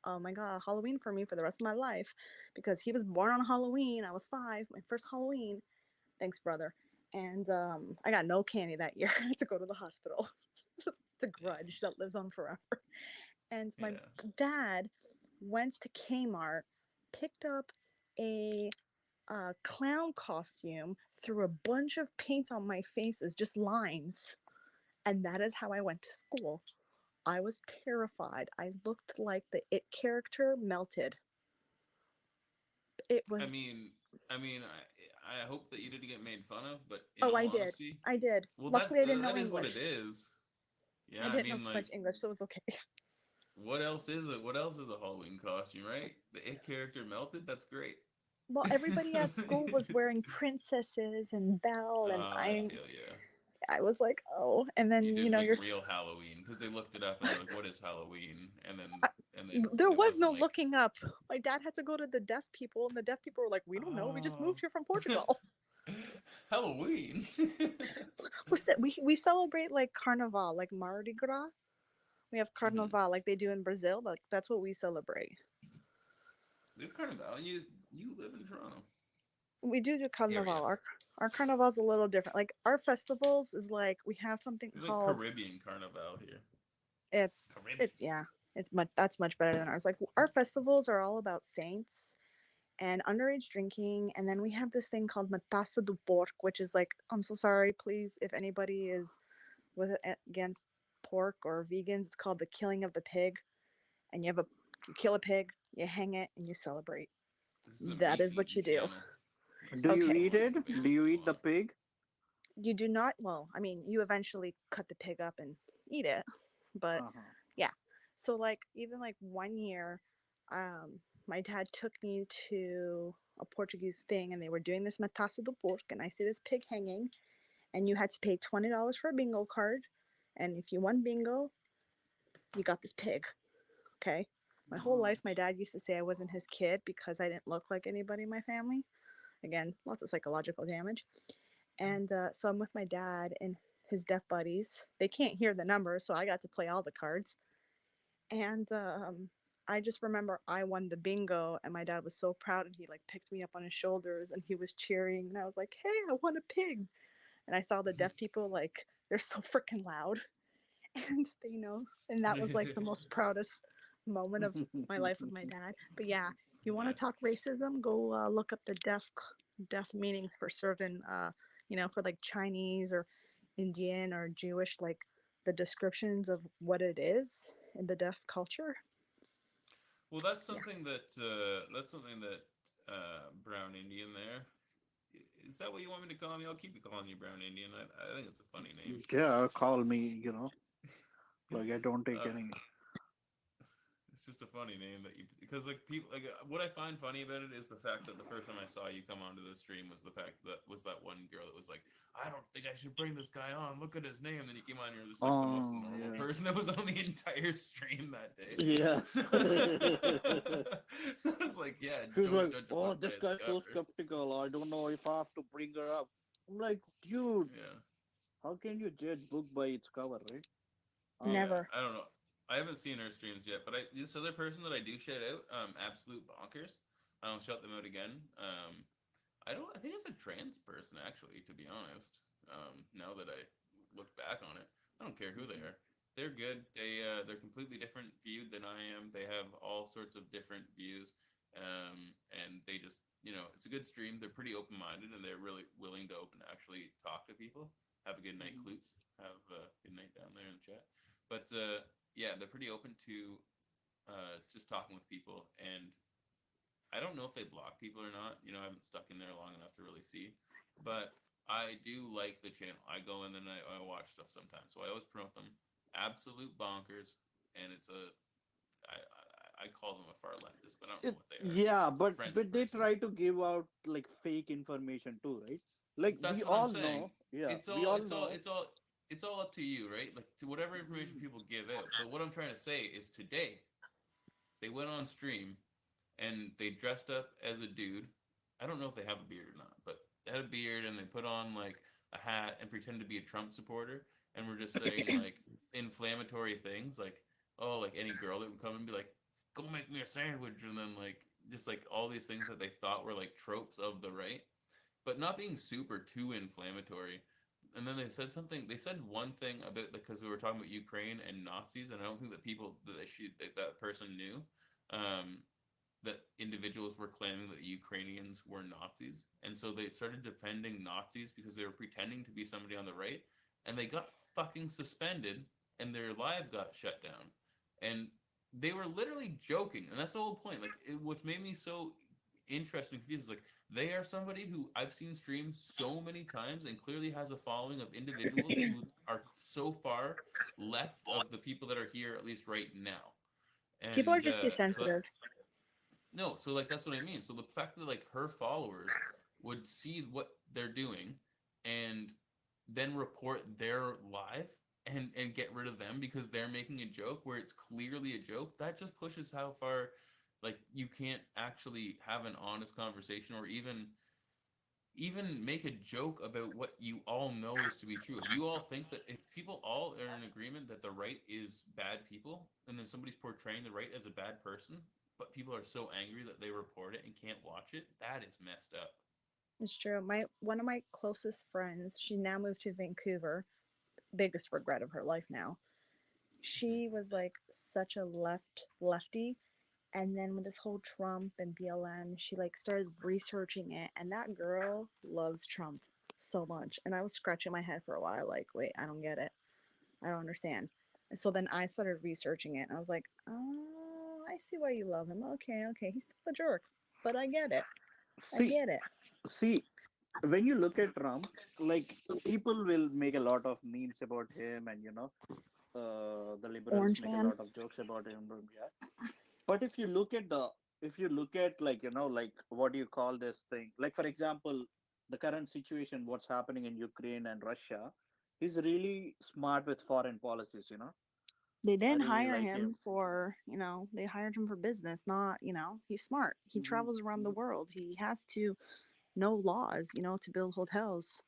oh my god, Halloween for me for the rest of my life because he was born on Halloween. I was 5, my first Halloween. Thanks, brother. And I got no candy that year. I had to go to the hospital. It's a grudge that lives on forever. And my Yeah. dad went to Kmart, picked up a clown costume, threw a bunch of paint on my faces, just lines. And that is how I went to school. I was terrified. I looked like the It character melted. It I was, mean, I hope that you didn't get made fun of, but in oh, all I did. honesty, I did. well, Luckily, I didn't know that is what it English. is. I Yeah, I didn't know mean, too like, much English, so it was okay. what else is it? What else is a Halloween costume, right? The It character melted. That's great. Well, everybody at school was wearing princesses and Belle, and I feel you. I was like, oh. And You then, did like you're real Halloween because they looked it up and they're like, "What is Halloween?" And then I, there it was no wasn't like, looking up. My dad had to go to the deaf people, and the deaf people were like, we don't know. We just "Oh, moved here from Portugal. Halloween." What's that? We celebrate like Carnival, like Mardi Gras. We have Mhm. Carnival like they do in Brazil. Like that's what we celebrate. It's Carnival. You live in Toronto We do Carnival. area. Our Carnival's a little different. Like our festivals is like we have something We like called Caribbean Carnival here. it's Caribbean. yeah, it's much that's much better than ours. Like our festivals are all about saints and underage drinking, and then we have this thing called Matassa do Porco, which is like, I'm so sorry, please, if anybody is against pork or vegans, it's called the killing of the pig. And you kill a pig, you hang it, and you celebrate. This is a That meat is what eating you do. channel. Let's Do not you Okay. eat go it? on debate Do if you we eat the want. pig? You do not, well, I mean, you eventually cut the pig up and eat it, but Uh-huh. yeah. So like even like one year, my dad took me to a Portuguese thing, and they were doing this matassa do porco, and I see this pig hanging, and you had to pay $20 for a bingo card, and if you won bingo, you got this pig. Okay. My whole Uh-huh. life, my dad used to say I wasn't his kid because I didn't look like anybody in my family. Again, lots of psychological damage. And so I'm with my dad and his deaf buddies. They can't hear the numbers, so I got to play all the cards. And I just remember I won the bingo, and my dad was so proud, and he like picked me up on his shoulders, and he was cheering, and I was like, "Hey, I won a pig!" And I saw the deaf people like they're so freaking loud, and they know, and that was like the most proudest moment of my life with my dad. But yeah, if you want to Yeah. talk racism, go look up the deaf meanings for certain, for like Chinese or Indian or Jewish, like the descriptions of what it is in the deaf culture. Well, Yeah, that's something that Brown Indian there. Is that what you want me to call me? I'll keep calling you Brown Indian. I think it's a funny name. Yeah, call me, like I don't take Uh, any. It's just a funny name that you because like people like what I find funny about it is the fact that the first time I saw you come onto the stream was the fact that was that one girl that was like, I don't think I should bring this guy on. Look at his name. Then you came on, you're just like the most Oh, normal yeah. person that was on the entire stream that day. Yes. So I was like, yeah, She's don't like, judge a oh, book by this its guy's so cover. skeptical. I don't know if I have to bring her up. I'm like, dude, Yeah. how can you judge book by its cover, right? Yeah, never. I don't know. I haven't seen her streams yet, but this other person that I do shout out, Absolute Bonkers. I'll shout them out again. I don't. I think it's a trans person actually, to be honest. Now that I look back on it, I don't care who they are. They're good. They're completely different viewed than I am. They have all sorts of different views, and they just it's a good stream. They're pretty open minded and they're really willing to actually talk to people. Have a good night, Mhm. Klutz. Have a good night down there in the chat. But yeah, they're pretty open to just talking with people, and I don't know if they block people or not. I haven't stuck in there long enough to really see, but I do like the channel. I go in and I watch stuff sometimes, so I always promote them. Absolute Bonkers, and it's a I call them a far leftist, but I don't know what they are. Yeah, It's a but French they person. try to give out like fake information too, right? Like we That's what I'm all saying. know, yeah, It's we all all it's all know. it's all it's all up to you, right? Like to whatever information people give out. But what I'm trying to say is today they went on stream and they dressed up as a dude. I don't know if they have a beard or not, but they had a beard and they put on like a hat and pretended to be a Trump supporter and were just saying like inflammatory things like, oh, like any girl that would come and be like, go make me a sandwich, and then like just like all these things that they thought were like tropes of the right, but not being super too inflammatory. And then they said something. They said one thing about, because we were talking about Ukraine and Nazis, and I don't think that people that person knew that individuals were claiming that Ukrainians were Nazis, and so they started defending Nazis because they were pretending to be somebody on the right, and they got fucking suspended, and their live got shut down, and they were literally joking, and that's the whole point. Like, what made me so interested and confused is like they are somebody who I've seen stream so many times and clearly has a following of individuals who are so far left of the people that are here at least right now, People are and just too so sensitive. no, so like that's what I mean. So the fact that like her followers would see what they're doing and then report their live and get rid of them because they're making a joke where it's clearly a joke, that just pushes how far like you can't actually have an honest conversation or even make a joke about what you all know is to be true. If you all think that, if people all are in agreement that the right is bad people, and then somebody's portraying the right as a bad person, but people are so angry that they report it and can't watch it, that is messed up. It's true. My one of my closest friends, she now moved to Vancouver. Biggest regret of her life now. She was like such a lefty, and then with this whole Trump and BLM, she like started researching it, and that girl loves Trump so much. And I was scratching my head for a while, like, wait, I don't get it. I don't understand. And so then I started researching it, and I was like, oh, I see why you love him. Okay, okay, he's still a jerk, but I get it. I See, get it. see, when you look at Trump, like people will make a lot of memes about him, and the liberals Orange make a man. lot of jokes about him. Yeah. But if you look at like like what do you call this thing? Like for example, the current situation, what's happening in Ukraine and Russia, he's really smart with foreign policies. They I didn't really hire like him him. for, they hired him for business, not, he's smart. He Mhm. travels around the world. He has to know laws, to build hotels.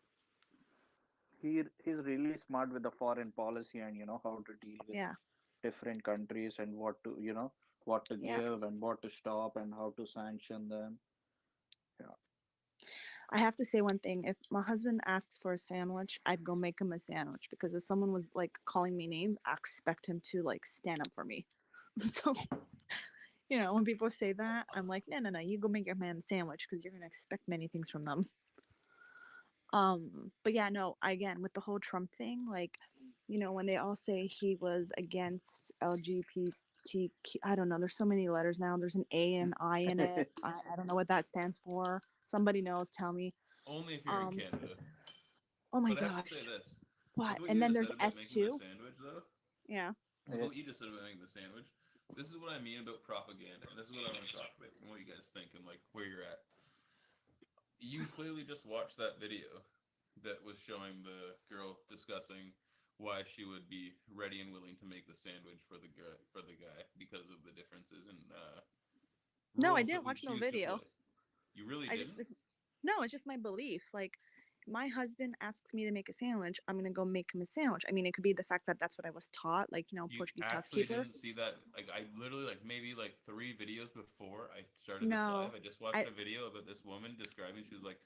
He's really smart with the foreign policy, and how to deal with Yeah. different countries, and what to Yeah. give and what to stop and how to sanction them. Yeah. I have to say one thing. If my husband asks for a sandwich, I'd go make him a sandwich because if someone was like calling me names, I expect him to like stand up for me. So, when people say that, I'm like, no, no, no, you go make your man a sandwich because you're going to expect many things from them. But yeah, no, again, with the whole Trump thing, like, when they all say he was against LGBTQ, I don't know, there's so many letters now. There's an A and an I in it. I don't know what that stands for. Somebody knows, tell me. Only if you're in Um, Canada. oh my But I have to say gosh. this. What? With what And you then just there's said about making the S2. sandwich, though, Yeah. with Yeah. what you just said about making the sandwich, this is what I mean about propaganda, and this is what I want to talk about, and what you guys think, and like where you're at. You clearly just watched that video that was showing the girl discussing why she would be ready and willing to make the sandwich for the guy because of the differences in No, I roles that didn't we watch no choose to video. play. You really I just didn't? no, it's just my belief. Like my husband asks me to make a sandwich, I'm gonna go make him a sandwich. I mean, it could be the fact that that's what I was taught, like You Portuguese actually housekeeper. didn't see that? Like I literally like maybe like 3 videos before I started this live, No, I just watched I a video about this woman describing. She's like,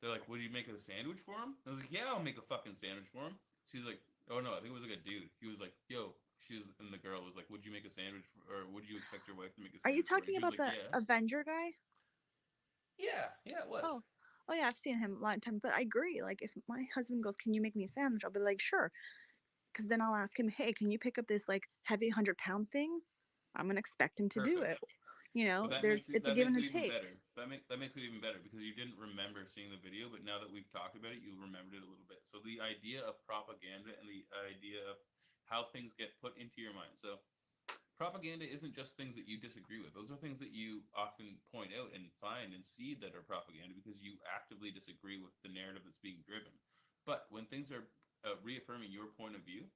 they're like, would you make a sandwich for him? I was like, yeah, I'll make a fucking sandwich for him. She's like, oh no, I think it was like a dude. He was like, yo, and the girl was like, would you make a sandwich or would you expect your wife to make a are you sandwich for her? And talking she was about like, the yeah, Avenger guy? yeah, it Oh, was. oh yeah, I've seen him a lot of times. But I agree. Like if my husband goes, "Can you make me a sandwich?" I'll be like, "Sure." Because then I'll ask him, "Hey, can you pick up this like heavy 100-pound thing?" I'm gonna expect him to do Perfect. it. But that There's makes it it's a that give makes and it a even take. better. That makes it even better because you didn't remember seeing the video, but now that we've talked about it, you remembered it a little bit. So the idea of propaganda and the idea of how things get put into your mind. So propaganda isn't just things that you disagree with. Those are things that you often point out and find and see that are propaganda because you actively disagree with the narrative that's being driven. But when things are reaffirming your point of view,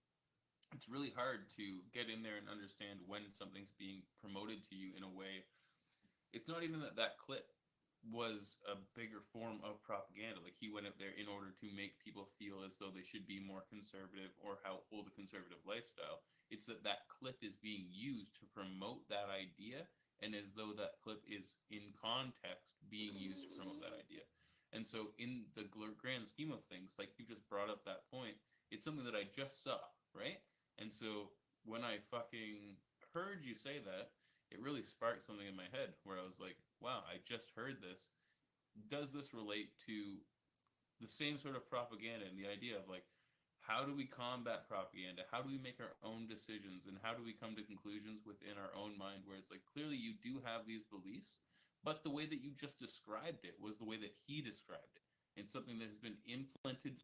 it's really hard to get in there and understand when something's being promoted to you in a way. It's not even that clip was a bigger form of propaganda. Like he went out there in order to make people feel as though they should be more conservative or hold a conservative lifestyle. It's that that clip is being used to promote that idea, and as though that clip is in context being used to promote that idea. And so, in the grand scheme of things, like you just brought up that point, it's something that I just saw, right? And so, when I fucking heard you say that, it really sparked something in my head where I was like, wow, I just heard this. Does this relate to the same sort of propaganda and the idea of like, how do we combat propaganda? How do we make our own decisions? And how do we come to conclusions within our own mind where it's like, clearly you do have these beliefs, but the way that you just described it was the way that he described it. It's something that has been implanted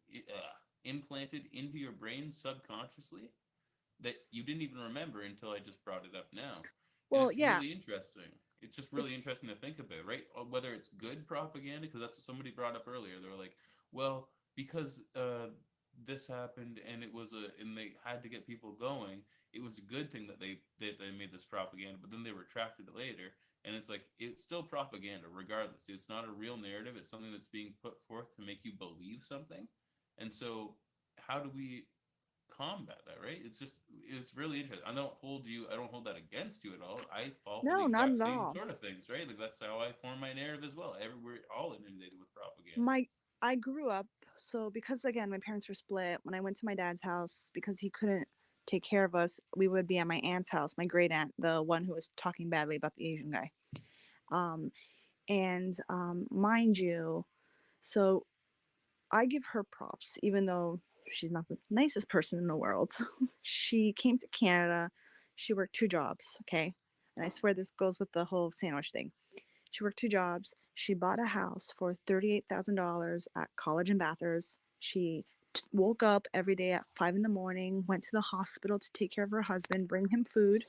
into your brain subconsciously that you didn't even remember until I just brought it up now. And Well, it's yeah, really interesting. It's just really it's interesting to think about, right? Whether it's good propaganda, because that's what somebody brought up earlier. They were like, well, because this happened and it was and they had to get people going, it was a good thing that they made this propaganda, but then they retracted it later. And it's like, it's still propaganda regardless. It's not a real narrative. It's something that's being put forth to make you believe something. And so how do we combat that, right? It's really interesting. I don't hold that against you at all. I fall for the no, not exact at same all. sort of things, right? Like that's how I form my narrative as well. We're all inundated with propaganda. My I grew up, so because again my parents were split. When I went to my dad's house, because he couldn't take care of us, we would be at my aunt's house, my great aunt, the one who was talking badly about the Asian guy. Um, and mind you, so I give her props, even though she's not the nicest person in the world. She came to Canada. She worked two jobs, okay? And I swear this goes with the whole sandwich thing. She worked two jobs. She bought a house for $38,000 at college in Bathurst. She woke up every day at 5 in the morning, went to the hospital to take care of her husband, bring him food,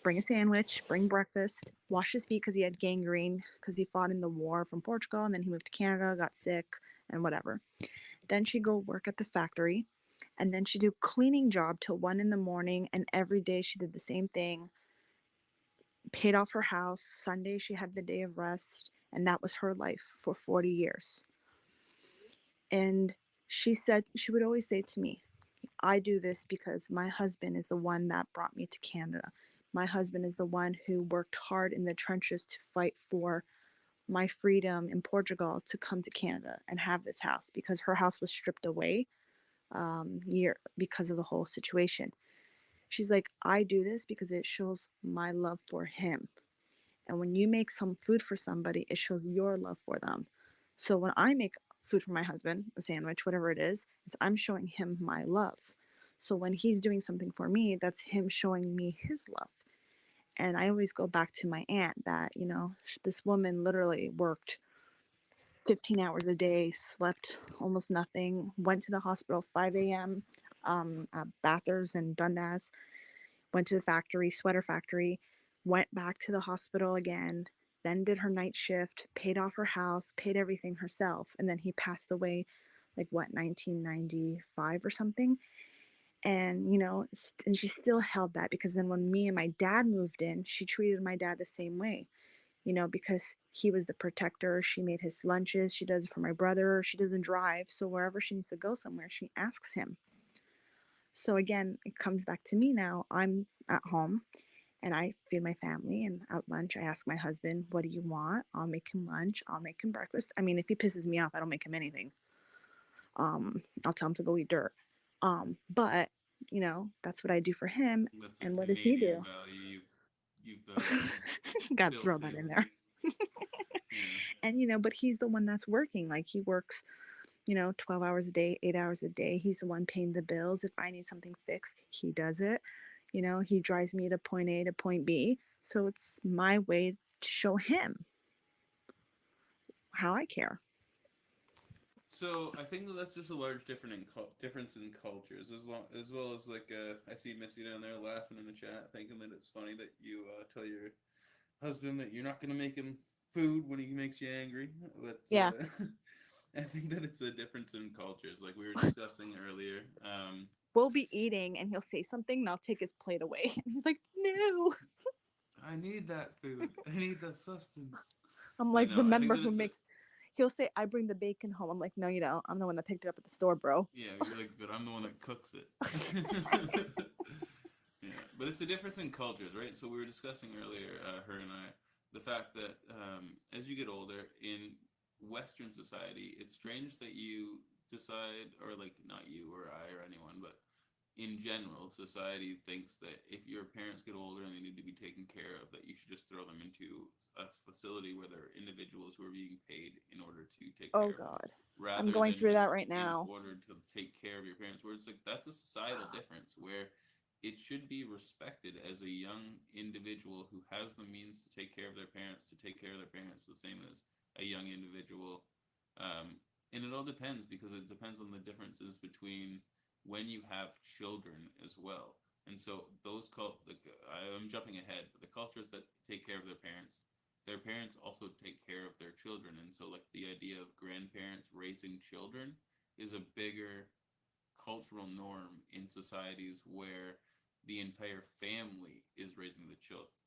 bring a sandwich, bring breakfast, wash his feet because he had gangrene because he fought in the war from Portugal, and then he moved to Canada, got sick, and whatever. Then she'd go work at the factory, and then she'd do cleaning job till 1 in the morning, and every day she did the same thing. Paid off her house. Sunday she had the day of rest, and that was her life for 40 years. And she said she would always say to me, I do this because my husband is the one that brought me to Canada. My husband is the one who worked hard in the trenches to fight for my freedom in Portugal to come to Canada and have this house because her house was stripped away year because of the whole situation. She's like, I do this because it shows my love for him. And when you make some food for somebody, it shows your love for them. So when I make food for my husband, a sandwich, whatever it is, it's I'm showing him my love. So when he's doing something for me, that's him showing me his love. And I always go back to my aunt that, this woman literally worked 15 hours a day, slept almost nothing, went to the hospital 5 a.m. At Bathurst and Dundas, went to the factory, sweater factory, went back to the hospital again, then did her night shift, paid off her house, paid everything herself. And then he passed away, like what, 1995 or something. And, and she still held that because then when me and my dad moved in, she treated my dad the same way, because he was the protector. She made his lunches. She does it for my brother. She doesn't drive. So wherever she needs to go somewhere, she asks him. So again, it comes back to me now. I'm at home and I feed my family. And at lunch, I ask my husband, what do you want? I'll make him lunch. I'll make him breakfast. I mean, if he pisses me off, I don't make him anything. I'll tell him to go eat dirt. But that's what I do for him. That's a And what does he do? Canadian value you've Got to built throw that in, in there. right? Yeah. And but he's the one that's working. Like he works, 12 hours a day, 8 hours a day. He's the one paying the bills. If I need something fixed, he does it. He drives me to point A to point B. So it's my way to show him how I care. So I think that that's just a large difference in cultures, as well as like I see Missy down there laughing in the chat, thinking that it's funny that you tell your husband that you're not gonna make him food when he makes you angry. But Yeah. I think that it's a difference in cultures, like we were discussing earlier. We'll be eating and he'll say something and I'll take his plate away. And he's like, no. I need that food. I need that sustenance. I'm I like, know. I think remember that who it's a, makes. He'll say, I bring the bacon home. I'm like, no, you don't. I'm the one that picked it up at the store, bro. yeah. He's like, but I'm the one that cooks it. Yeah, but it's a difference in cultures, right? So we were discussing earlier, her and I, the fact that as you get older in Western society, it's strange that you decide, or like not you or I or anyone, but in general, society thinks that if your parents get older and they need to be taken care of, that you should just throw them into a facility where there are individuals who are being paid in order to take Oh, care of them, God. I'm rather going than through that just right in now. order to take care of your parents. Where it's like that's a societal difference where it should be respected as a young individual who has the means to take care of their parents, to take care of their parents the same as a young individual. Um, and it all depends because it depends on the differences between when you have children as well. And so I'm jumping ahead, but the cultures that take care of their parents also take care of their children. And so like the idea of grandparents raising children is a bigger cultural norm in societies where the entire family is raising the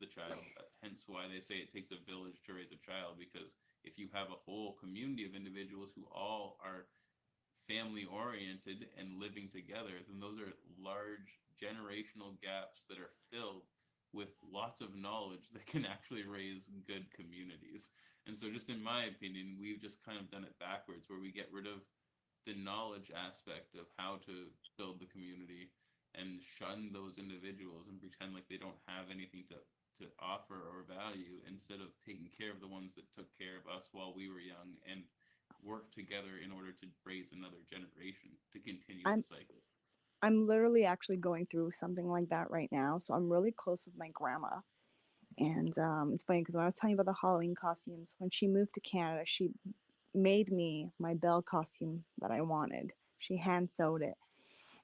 child. Hence why they say it takes a village to raise a child, because if you have a whole community of individuals who all are family oriented and living together, then those are large generational gaps that are filled with lots of knowledge that can actually raise good communities. And so, just in my opinion, we've just kind of done it backwards, where we get rid of the knowledge aspect of how to build the community and shun those individuals and pretend like they don't have anything to offer or value, instead of taking care of the ones that took care of us while we were young and work together in order to raise another generation to continue the I'm cycle. I'm literally actually going through something like that right now. So I'm really close with my grandma. And it's funny because when I was telling you about the Halloween costumes, when she moved to Canada, she made me my Belle costume that I wanted. She hand sewed it.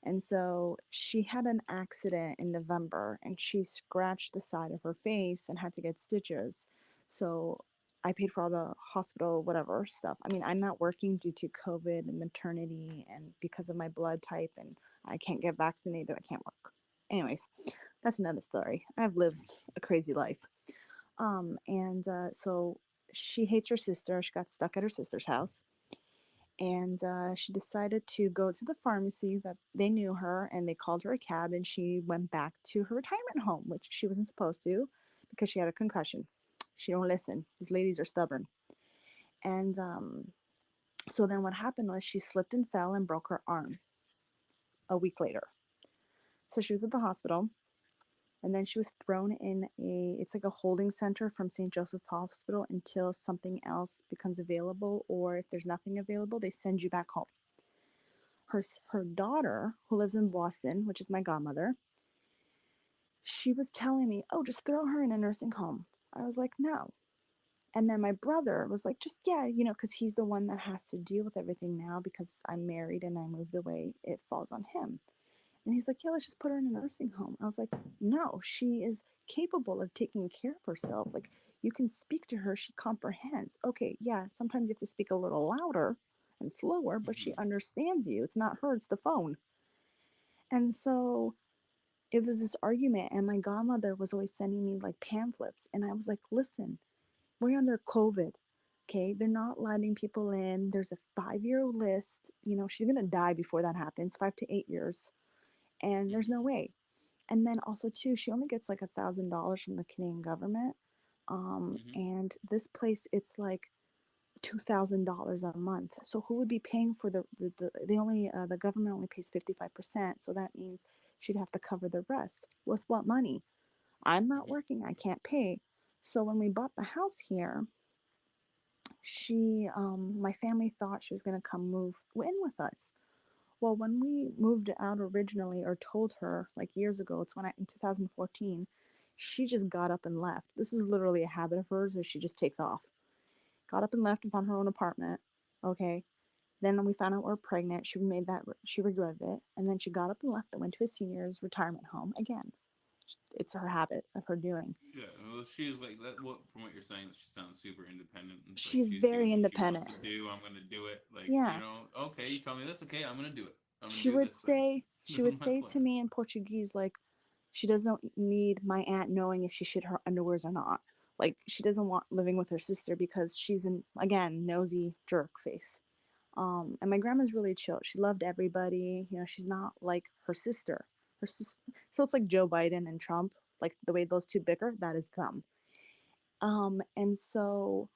And so she had an accident in November and she scratched the side of her face and had to get stitches. So I paid for all the hospital, whatever stuff. I mean, I'm not working due to COVID and maternity and because of my blood type, and I can't get vaccinated. I can't work. Anyways, that's another story. I've lived a crazy life. So she hates her sister. She got stuck at her sister's house and she decided to go to the pharmacy that they knew her and they called her a cab and she went back to her retirement home, which she wasn't supposed to because she had a concussion. She don't listen. These ladies are stubborn. And so then what happened was she slipped and fell and broke her arm a week later. So she was at the hospital and then she was thrown in it's like a holding center from St. Joseph's Hospital until something else becomes available, or if there's nothing available, they send you back home. Her daughter, who lives in Boston, which is my godmother, she was telling me, "Oh, just throw her in a nursing home." I was like, "No." And then my brother was like, "Just yeah, because he's the one that has to deal with everything now because I'm married and I moved away. It falls on him." And he's like, "Yeah, let's just put her in a nursing home." I was like, "No, she is capable of taking care of herself. Like, you can speak to her, she comprehends. Okay, yeah, sometimes you have to speak a little louder and slower, but she Mm-hmm. understands you. It's not her, it's the phone." And so it was this argument, and my godmother was always sending me like pamphlets. And I was like, "Listen, we're under COVID. Okay, they're not letting people in. There's a 5-year list. She's gonna die before that happens, 5 to 8 years. And there's no Mm-hmm. way." And then also too, she only gets like $1,000 from the Canadian government. Mm-hmm. And this place, it's like $2,000 a month. So who would be paying for the government only pays 55%. So that means she'd have to cover the rest. With what money? I'm not Mm-hmm. working. I can't pay. So when we bought the house here, my family thought she was going to come move in with us. Well, when we moved out originally, or told her like years ago, it's in 2014, she just got up and left. This is literally a habit of hers, where she just takes off. Got up and left and found her own apartment. Okay. Then we found out we were pregnant. She regretted it. And then she got up and left and went to a senior's retirement home. Again, it's her habit of her doing. Yeah, well, she's like that. What from what you're saying, she sounds super independent. It's like She's she's doing very what she wants independent. to do. I'm gonna do it. Like Yeah. okay, you tell me this. Okay, I'm gonna do it. I'm gonna she do would this then. say she This is would my say plan. to me in Portuguese, like, she doesn't need my aunt knowing if she shit her underwears or not. Like she doesn't want living with her sister because she's an again nosy jerk face. And my grandma's really chill. She loved everybody. You know, she's not like her sister. Her sister. So it's like Joe Biden and Trump. Like the way those two bicker, that is them. And so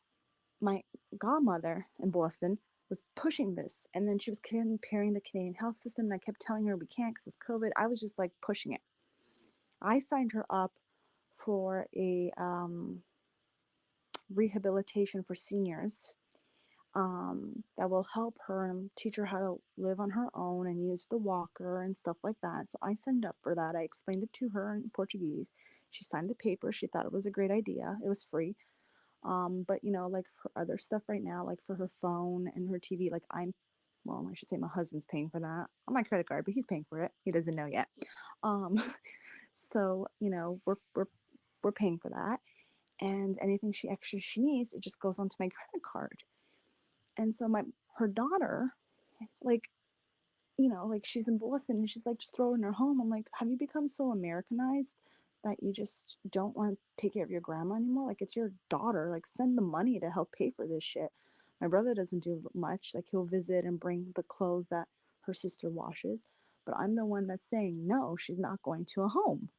my godmother in Boston was pushing this, and then she was comparing the Canadian health system. And I kept telling her we can't because of COVID. I was just like pushing it. I signed her up for a rehabilitation for seniors that will help her and teach her how to live on her own and use the walker and stuff like that. So I signed up for that. I explained it to her in Portuguese. She signed the paper. She thought it was a great idea. It was free. But you know, like for other stuff right now, like for her phone and her TV, like well, I should say my husband's paying for that on my credit card, but he's paying for it. He doesn't know yet. Um, so you know, we're paying for that, and anything she needs, it just goes onto my credit card. And so her daughter, like, you know, like she's in Boston and she's like just throwing her home. I'm like, have you become so Americanized that you just don't want to take care of your grandma anymore? Like it's your daughter. Like send the money to help pay for this shit. My brother doesn't do much. Like he'll visit and bring the clothes that her sister washes. But I'm the one that's saying no, she's not going to a home.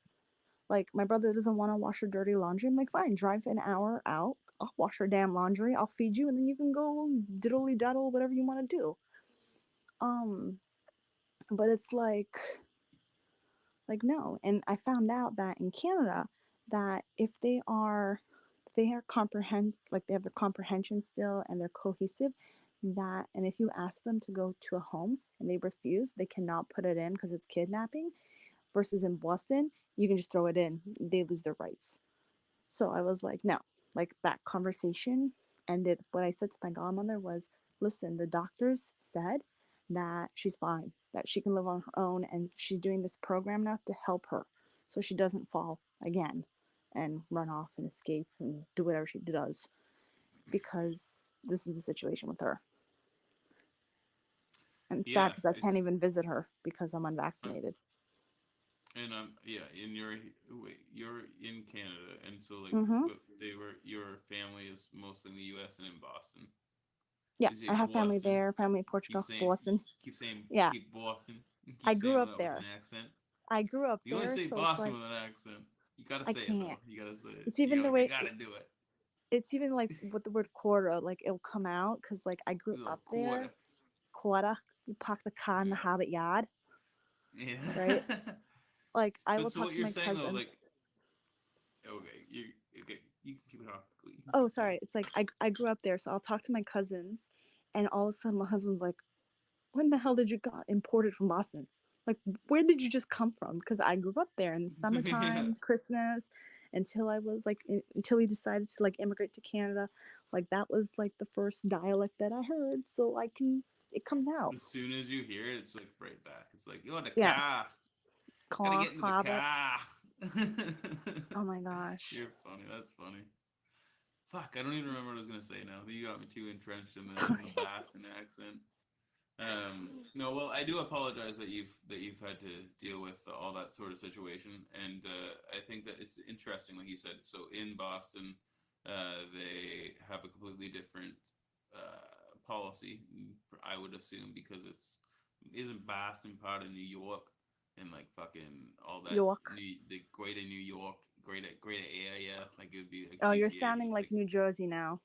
Like my brother doesn't want to wash her dirty laundry. I'm like, fine, drive an hour out. I'll wash her damn laundry. I'll feed you, and then you can go diddly daddle whatever you want to do. Um, but it's like no. And I found out that in Canada, that if they are comprehend like they have their comprehension still and they're cohesive, that and if you ask them to go to a home and they refuse, they cannot put it in because it's kidnapping. Versus in Boston, you can just throw it in. They lose their rights. So I was like, no, like that conversation ended. What I said to my godmother was, listen, the doctors said that she's fine, that she can live on her own, and she's doing this program now to help her so she doesn't fall again and run off and escape and do whatever she does because this is the situation with her. And it's sad Yeah, because I can't it's even visit her because I'm um, unvaccinated. and yeah, in your wait, you're in Canada, and so like, Mm-hmm. but your family is mostly in the U.S. and in Boston. Yeah, You say I have family Boston. there, family in Keep Portugal, saying, Boston. Yeah, keep Boston. I Keep grew saying up that with an there. accent. I grew up You only there, say so it's Boston like with an accent. You gotta I say it though. can't. You gotta say it. It's even the You way gotta do it. it's even like with the word quarter, like it'll come out because like I grew You little up there. quarter. Quarter, you park the car in the Yeah. Hobbit yard, Yeah. right? Like I will But so talk what to you're my saying though, cousins. like, okay, you can keep it on. You can Oh, keep going. sorry. It's like I grew up there, so I'll talk to my cousins, and all of a sudden my husband's like, "When the hell did you got imported from Boston? Like, where did you just come from?" Because I grew up there in the Yeah. summertime, Christmas, until I was like, until we decided to like immigrate to Canada. Like that was like the first dialect that I heard, so I can. It comes out. As soon as you hear it, it's like right back. It's like, yo, the Yeah, car. Gotta car, get into the hobbit. car. Oh my gosh. You're funny. That's funny. Fuck, I don't even remember what I was gonna say now. You got me too entrenched in the Sorry. Boston accent. No, well, I do apologize that you've had to deal with all that sort of situation, and I think that it's interesting, like you said. So in Boston, they have a completely different policy. I would assume because isn't Boston part of New York and like fucking all that York. the greater New York, greater area, like it would be like Oh, you're GTA, sounding just like like New Jersey now.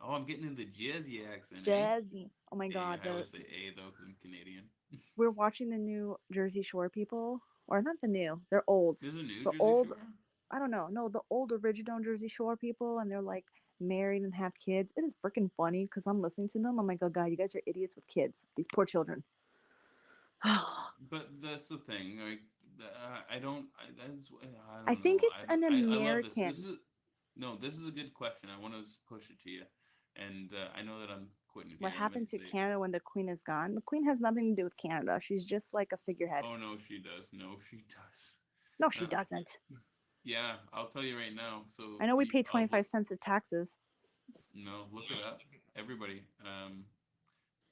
oh, I'm getting in the Jersey accent, eh? Jersey. Oh my Yeah, God. I always say A though because I'm Canadian. We're watching the new Jersey Shore people, or not the new. They're old. There's a New The Jersey old. Shore. I don't know. No, the old original Jersey Shore people, and they're like married and have kids. It is freaking funny because I'm listening to them. I'm like, oh God, you guys are idiots with kids. These poor children. I But that's the thing. Like, I don't. I don't think know. it's an I love this. This American. is no. This is a good question. I want to push it to you, and I know that I'm quitting What here. I'm going happened to to say, Canada when the Queen is gone? The Queen has nothing to do with Canada. She's just like a figurehead. oh no, she does. No, she does. No, she Uh, doesn't. yeah, I'll tell you right now. So I know we you, pay I'll look. 25 cents of taxes. No, look it up. Everybody.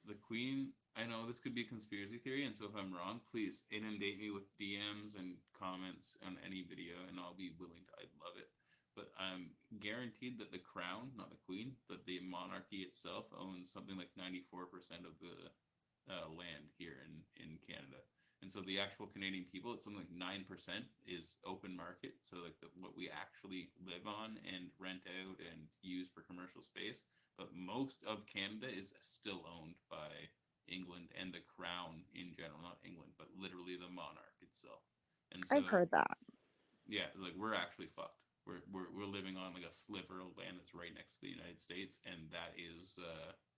The Queen. I know this could be a conspiracy theory, and so if I'm wrong, please inundate me with DMs and comments on any video, and I'd love it. but I'm guaranteed that the crown, not the queen, that the monarchy itself owns something like 94% of the land here in Canada. And so the actual Canadian people, it's something like 9% is open market. So like what we actually live on and rent out and use for commercial space. But most of Canada is still owned by England and the crown in general, not England, but literally the monarch itself. And so I've heard that. yeah, like we're actually fucked. We're living on like a sliver of land that's right next to the United States, and that is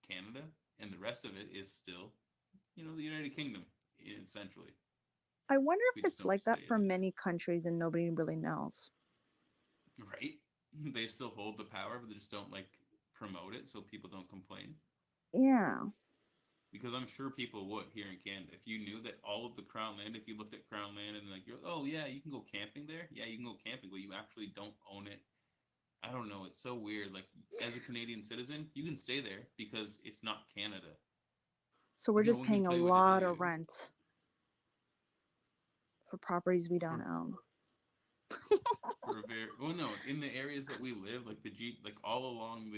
Canada, and the rest of it is still, the United Kingdom, essentially. I wonder We if just it's don't like that say for it, many countries and nobody really knows. right? They still hold the power, but they just don't like promote it, so people don't complain. Yeah. Because I'm sure people would here in Canada if you knew that all of the Crown land. If you looked at Crown land and like oh yeah, you can go camping there. Yeah, you can go camping, but you actually don't own it. I don't know. It's so weird. Like as a Canadian citizen, you can stay there because it's not Canada. So we're No just one can paying a tell you what to lot do. of rent for properties we don't For own. for a very well, no, in the areas that we live, like the Jeep, like all along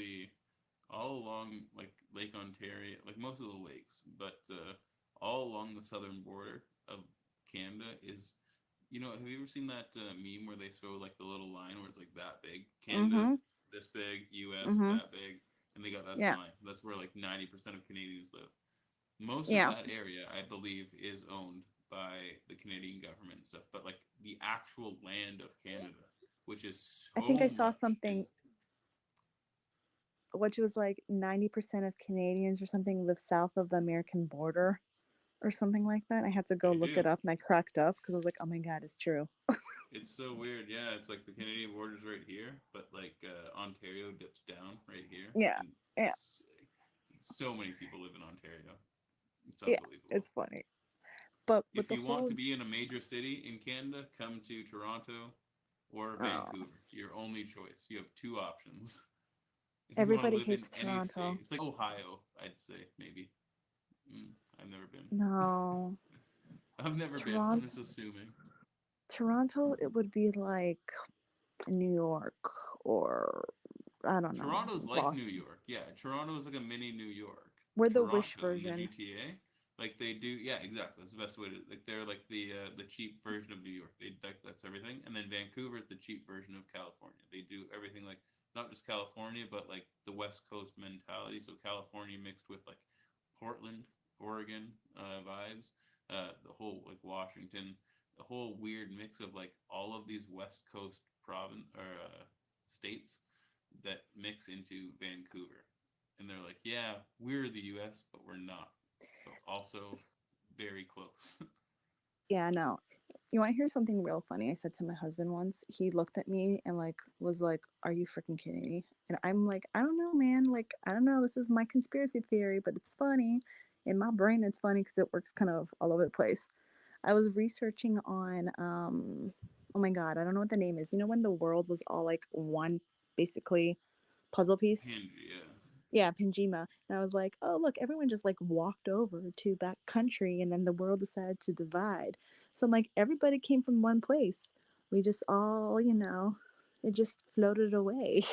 like Lake Ontario, like most of the lakes, but all along the southern border of Canada is, have you ever seen that meme where they throw like the little line where it's like that big, Canada Mm-hmm. this big, U.S. Mm-hmm. that big, and they got that Yeah. sign. That's where like 90% of Canadians live. Most of Yeah. that area, I believe, is owned by the Canadian government and stuff, but like the actual land of Canada, which is I think I so saw much, something which was like 90% of Canadians or something live south of the American border or something like that. I had to go they look do. it up and I cracked up because I was like, oh my God, it's true. It's so weird. Yeah, it's like the Canadian border's right here, but like Ontario dips down right here, Yeah. and Yeah. so many people live in Ontario. It's Yeah. unbelievable. It's funny. But with If the you want whole, to be in a major city in Canada, come to Toronto or oh, Vancouver. Your only choice. You have two options. If you want to everybody live in hates any state, Toronto. it's like Ohio, I'd say, maybe. I've never been. No. I've never been. I'm Toronto, just assuming. Toronto, it would be like New York or I don't know, Toronto's like New Boston. York. Yeah, Toronto is like a mini New York. We're the Wish Toronto in the version. GTA, like they do. Yeah, exactly. That's the best way to like. They're like the cheap version of New York. That's everything. And then Vancouver is the cheap version of California. They do everything like not just California, but like the West Coast mentality. So California mixed with like Portland, Oregon vibes. The whole like Washington, the whole weird mix of like all of these West Coast province or states that mix into Vancouver. And they're like, yeah, we're the US, but we're not. But also very close. Yeah, no. You want to hear something real funny? I said to my husband once, he looked at me and like was like, "Are you freaking kidding me?" And I'm like, "I don't know, man. Like, I don't know. This is my conspiracy theory, but it's funny. In my brain, it's funny because it works kind of all over the place." I was researching on, oh my God, I don't know what the name is. You know, when the world was all like one, basically, puzzle piece? Pangea. Yeah, Panjima. And I was like, oh, look, everyone just like walked over to that country and then the world decided to divide. So I'm like, everybody came from one place. We just all, it just floated away.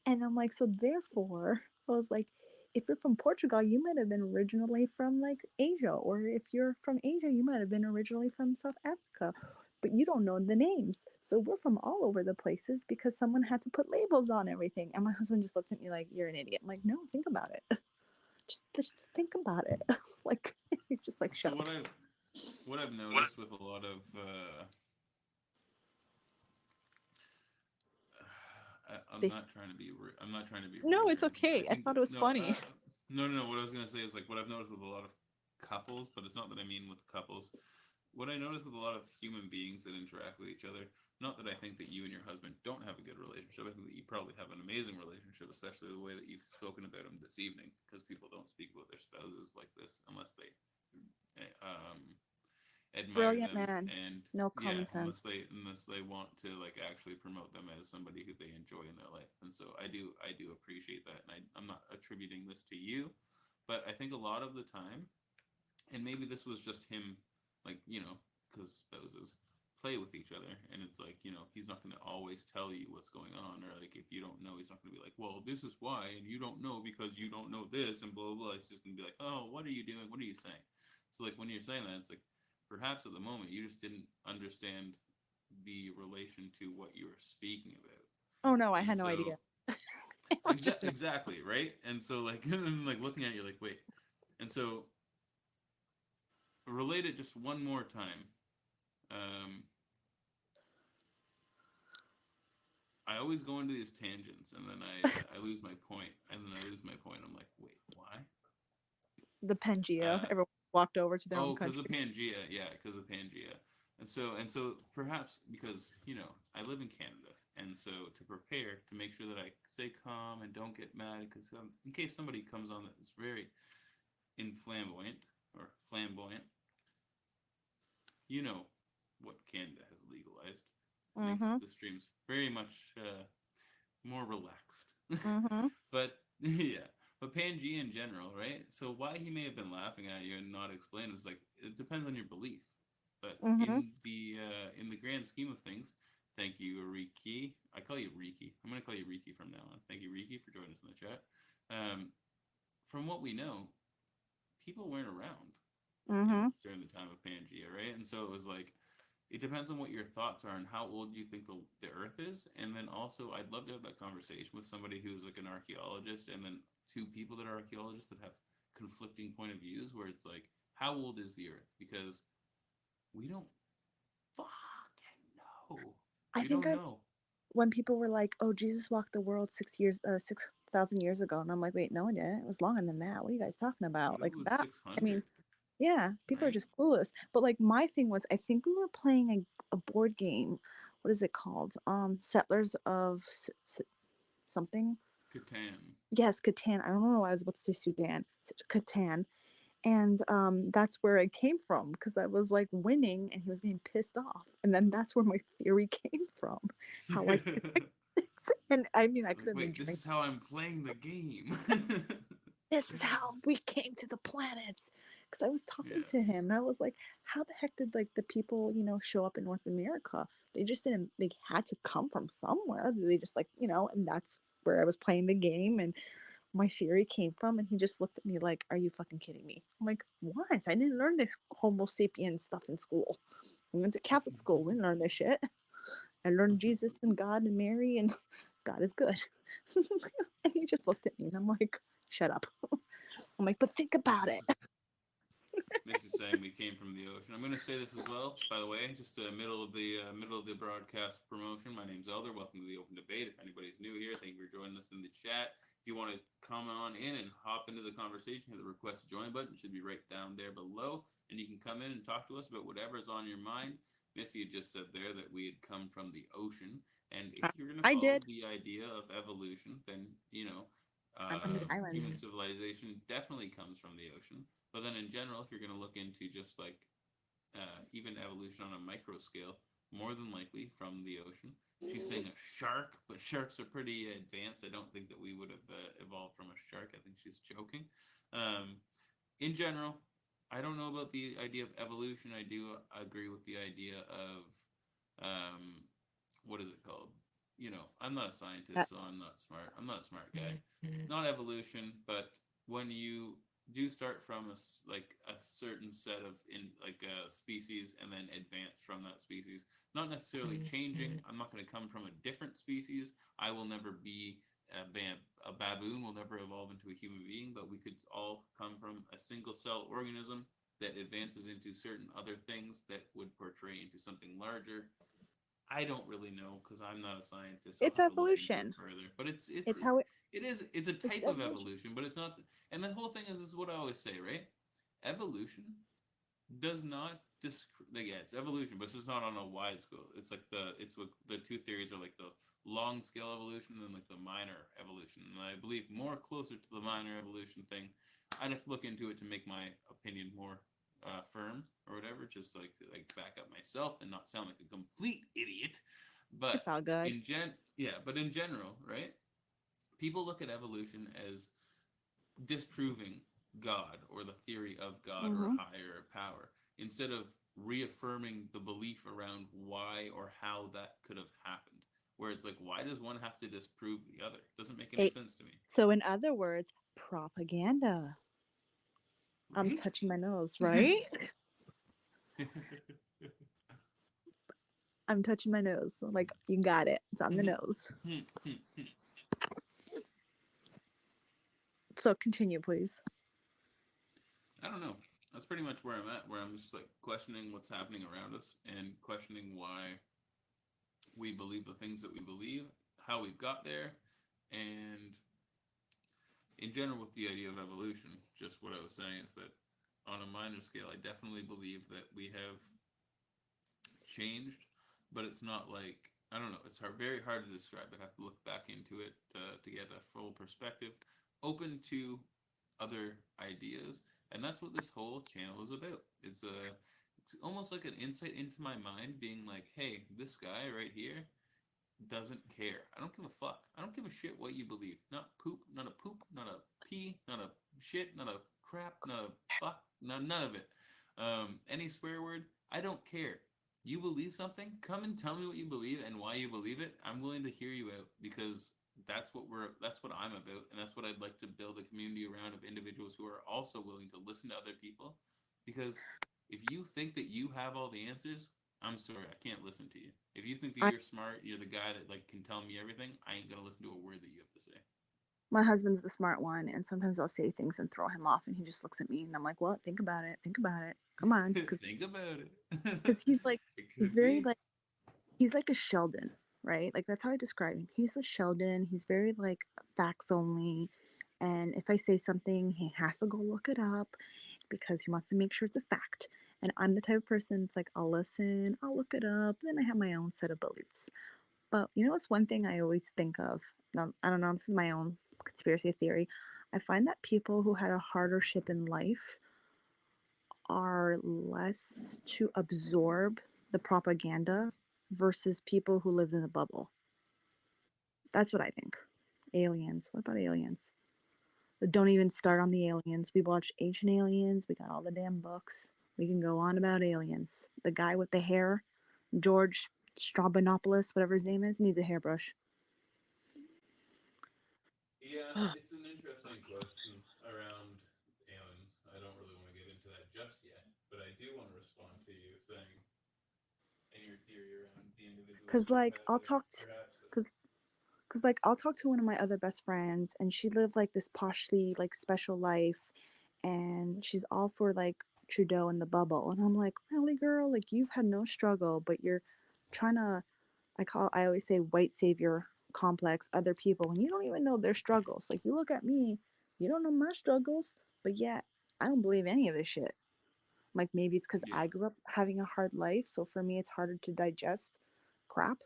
And I'm like, so therefore, I was like, if you're from Portugal, you might have been originally from like Asia, or if you're from Asia, you might have been originally from South Africa, but you don't know the names. So we're from all over the places because someone had to put labels on everything. And my husband just looked at me like, you're an idiot. I'm like, no, think about it. Just think about it. Like, he's just like, So shut up. what I've noticed with a lot of I'm They, not trying to be I'm not trying to be no, rude it's or anything, but I okay. I think thought it was no funny. no what I was gonna say is like what I've noticed with a lot of couples, but it's not that I mean with couples. What I notice with a lot of human beings that interact with each other, not that I think that you and your husband don't have a good relationship. I think that you probably have an amazing relationship, especially the way that you've spoken about him this evening, because people don't speak about their spouses like this unless they admire Brilliant them man. and No yeah, common sense. unless they want to like actually promote them as somebody who they enjoy in their life. And so I do appreciate that, and I'm not attributing this to you, but I think a lot of the time, and maybe this was just him, like because spouses, play with each other, and it's like, he's not going to always tell you what's going on, or like if you don't know, he's not going to be like, well, this is why, and you don't know because you don't know this, and blah blah blah. He's just going to be like, oh, what are you doing, what are you saying? So like when you're saying that, it's like perhaps at the moment you just didn't understand the relation to what you were speaking about. Oh no, I And had no so idea. It was just exactly, right? And so like and like looking at it, you're like, wait. And so relate it just one more time. um I always go into these tangents, and then I lose my point, and then I lose my point. I'm like, wait, why? the Pangea. Uh, Everyone walked over to their own oh, because country. of Pangea, yeah, because of Pangea, and so perhaps because I live in Canada, and so to prepare to make sure that I stay calm and don't get mad, because in case somebody comes on that's very inflamboyant or flamboyant, you know what Canada has legalized. Makes Mm-hmm. the streams very much more relaxed. Mm-hmm. But yeah, but Pangea in general, right? So why he may have been laughing at you and not explain was like it depends on your belief. But Mm-hmm. in the grand scheme of things, thank you, Riki. I call you Riki. I'm gonna call you Riki from now on. Thank you, Riki, for joining us in the chat. From what we know, people weren't around Mm-hmm. during the time of Pangea, right? And so it was like it depends on what your thoughts are and how old you think the Earth is. And then also, I'd love to have that conversation with somebody who's like an archaeologist, and then two people that are archaeologists that have conflicting point of views, where it's like, how old is the Earth? Because we don't fucking know. I We think don't know. when people were like, "Oh, Jesus walked the world 6 years, 6,000 years ago," and I'm like, "Wait, no, it didn't. It was longer than that. What are you guys talking about? What if Like it was that? I 600, mean, yeah, people are right? just clueless." But like my thing was, I think we were playing a board game. What is it called? Settlers of something. Catan. Yes, Catan. I don't know why I was about to say Sudan. Catan. And that's where it came from because I was like winning and he was getting pissed off. And then that's where my theory came from. How I and I mean I could Like, have been wait, this drinking. is how I'm playing the game. This is how we came to the planets. Because I was talking Yeah. to him and I was like, how the heck did like the people, show up in North America? They just didn't, they had to come from somewhere. They just like, and that's where I was playing the game and my theory came from. And he just looked at me like, are you fucking kidding me? I'm like, what? I didn't learn this Homo sapien stuff in school. We went to Catholic school. We didn't learn this shit. I learned Jesus and God and Mary and God is good. And he just looked at me and I'm like, shut up. I'm like, but think This about it. is This is saying we came from the ocean. I'm going to say this as well, by the way, just middle of the broadcast promotion. My name's Elder. Welcome to the open debate. If anybody's new here, thank you for joining us in the chat. If you want to come on in and hop into the conversation, hit the request to join button. It should be right down there below, and you can come in and talk to us about whatever's on your mind. Missy had just said there that we had come from the ocean, and if you're going to I follow did. the idea of evolution, then I'm from the human islands. civilization definitely comes from the ocean. But then in general, if you're going to look into just like even evolution on a micro scale, more than likely from the ocean. She's saying a shark, but sharks are pretty advanced. I don't think that we would have evolved from a shark. I think she's joking. In general, I don't know about the idea of evolution. I do agree with the idea of what is it called? I'm not a scientist, so I'm not smart. I'm not a smart guy. Not evolution, but when you do start from like a certain set of species and then advance from that species, not necessarily changing. I'm not going to come from a different species. I will never be a baboon will never evolve into a human being, but we could all come from a single cell organism that advances into certain other things that would portray into something larger. I don't really know because I'm not a scientist. I'll It's have to look into it evolution. further. But It's how it's a it's type of evolution. evolution, but it's not. And the whole thing is what I always say, right? Evolution does not yeah, it's evolution, but it's just not on a wide scale. It's like it's what the two theories are, like the long scale evolution and like the minor evolution. And I believe more closer to the minor evolution thing. I'd have to look into it to make my opinion more firm or whatever, just like back up myself and not sound like a complete idiot. But It's all good. but in general, right? People look at evolution as disproving God or the theory of God or Mm-hmm. a higher power. instead of reaffirming the belief around why or how that could have happened. Where it's like, why does one have to disprove the other? It doesn't make any It, sense to me. so, in other words, propaganda. I'm Right? touching my nose, right? I'm touching my nose. Like, you got it. It's on the nose. So, continue, please. I don't know. That's pretty much where I'm at, where I'm just like questioning what's happening around us and questioning why we believe the things that we believe, how we've got there, and in general with the idea of evolution. Just what I was saying is that on a minor scale, I definitely believe that we have changed, but it's not like, I don't know, it's very hard to describe. I'd have to look back into it to get a full perspective, open to other ideas, and that's what this whole channel is about. It's almost like an insight into my mind, being like, hey, this guy right here doesn't care. I don't give a fuck. I don't give a shit what you believe. Not poop, not a poop, not a pee, not a shit, not a crap, not a fuck, none of it. Any swear word, I don't care. You believe something? Come and tell me what you believe and why you believe it. I'm willing to hear you out because that's what I'm about, and that's what I'd like to build a community around of individuals who are also willing to listen to other people. Because if you think that you have all the answers, I'm sorry, I can't listen to you. If you think that I, you're smart, you're the guy that like can tell me everything, I ain't gonna listen to a word that you have to say. my husband's the smart one, and sometimes I'll say things and throw him off, and he just looks at me, and I'm like, "What? Think about it. Think about it. Come on," Think about it. because he's like, It he's could very be. like, he's like a Sheldon, right? Like that's how I describe him. He's a Sheldon. He's very like facts only, and if I say something, he has to go look it up because he wants to make sure it's a fact. And I'm the type of person it's like I'll listen, I'll look it up, then I have my own set of beliefs. But you know what's one thing I always think of? Now, I don't know, this is my own conspiracy theory. I find that people who had a harder ship in life are less to absorb the propaganda versus people who lived in a bubble. That's what I think. Aliens. What about aliens? Don't even start on the aliens. We watched Ancient Aliens. We got all the damn books. We can go on about aliens. The guy with the hair, George Strabonopoulos, whatever his name is, needs a hairbrush. Yeah, it's an interesting question around aliens. I don't really want to get into that just yet, but I do want to respond to you saying and your theory around the individuals Cause who like had I'll like talk, perhaps cause like I'll talk to one of my other best friends, and she lived like this poshly like special life, and she's all for like Trudeau and the bubble, and I'm like, really, girl, like you've had no struggle, but you're trying to I always say white savior complex other people when you don't even know their struggles. Like you look at me, you don't know my struggles, but yet I don't believe any of this shit. Like maybe it's because yeah. I grew up having a hard life, so for me it's harder to digest crap.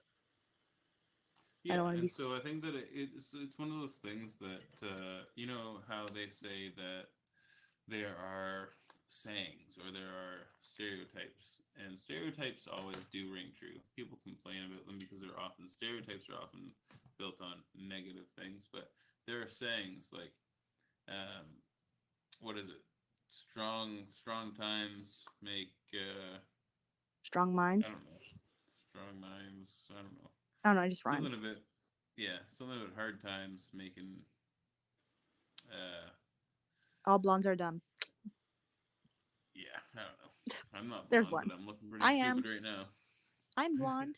I Yeah, don't want to and be. so I think that it's one of those things that you know how they say that there are sayings or there are stereotypes, and stereotypes always do ring true. People complain about them because they're often stereotypes are often built on negative things, but there are sayings like what is it? Strong times make Strong I minds. don't know. Strong minds. I don't know. I don't know, it just Something rhymes. about yeah, something about hard times making uh All blondes are dumb. yeah, I don't know. I'm not There's blonde, but one. I'm looking pretty I stupid am. right now. I'm blonde.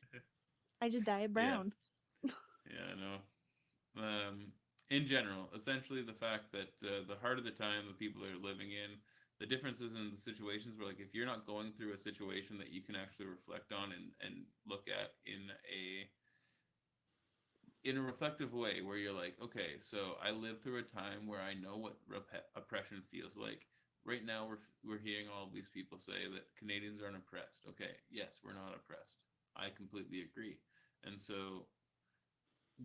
I just dye it Yeah, brown. yeah, I know. In general, essentially the fact that the harder the time the people are living in, the differences in the situations where like if you're not going through a situation that you can actually reflect on and look at in a reflective way where you're like, okay, so I lived through a time where I know what oppression feels like. Right now, we're hearing all of these people say that Canadians aren't oppressed. Okay, yes, we're not oppressed. I completely agree. And so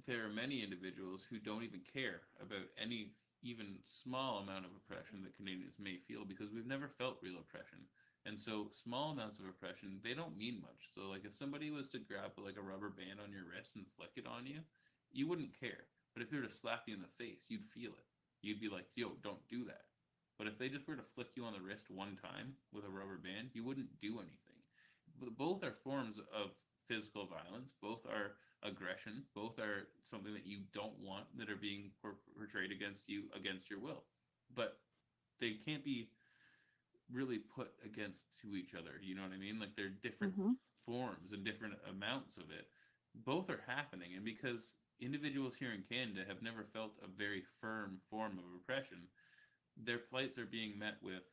there are many individuals who don't even care about any even small amount of oppression that Canadians may feel because we've never felt real oppression. And so small amounts of oppression, they don't mean much. So like if somebody was to grab like a rubber band on your wrist and flick it on you, you wouldn't care. But if they were to slap you in the face, you'd feel it. You'd be like, yo, don't do that. But if they just were to flick you on the wrist one time with a rubber band, you wouldn't do anything. Both are forms of physical violence. Both are aggression. Both are something that you don't want that are being portrayed against you against your will. But they can't be really put against to each other. You know what I mean? Like they're different Mm-hmm. forms and different amounts of it. Both are happening, and because individuals here in Canada have never felt a very firm form of oppression, their plights are being met with,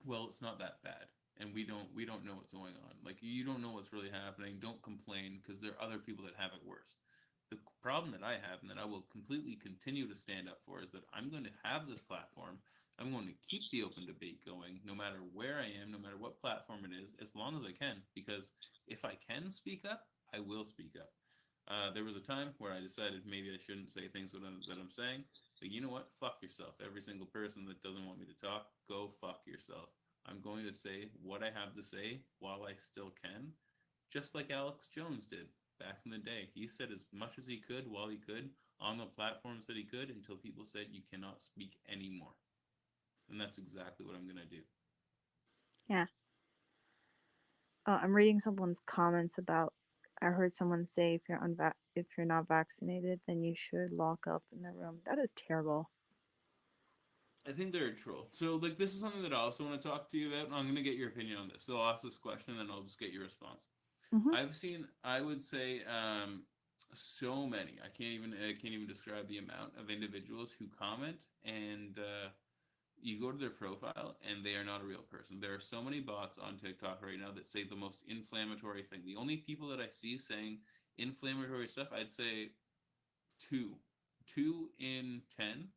well, it's not that bad, and we don't know what's going on. Like you don't know what's really happening. Don't complain because there are other people that have it worse. The problem that I have and that I will completely continue to stand up for is that I'm going to have this platform. I'm going to keep the open debate going no matter where I am, no matter what platform it is, as long as I can. Because if I can speak up, I will speak up. There was a time where I decided maybe I shouldn't say things that I'm saying. But you know what? Fuck yourself. Every single person that doesn't want me to talk, go fuck yourself. I'm going to say what I have to say while I still can, just like Alex Jones did back in the day. He said as much as he could while he could on the platforms that he could until people said you cannot speak anymore. And that's exactly what I'm going to do. Yeah. I'm reading someone's comments about. I heard someone say if you're not vaccinated, then you should lock up in the room. That is terrible. I think they're a troll. So, like, this is something that I also want to talk to you about, and I'm going to get your opinion on this. So, I'll ask this question, and then I'll just get your response. Mm-hmm. I've seen, I would say, so many. I can't even describe the amount of individuals who comment, and you go to their profile, and they are not a real person. There are so many bots on TikTok right now that say the most inflammatory thing. The only people that I see saying inflammatory stuff, I'd say two, 2 in 10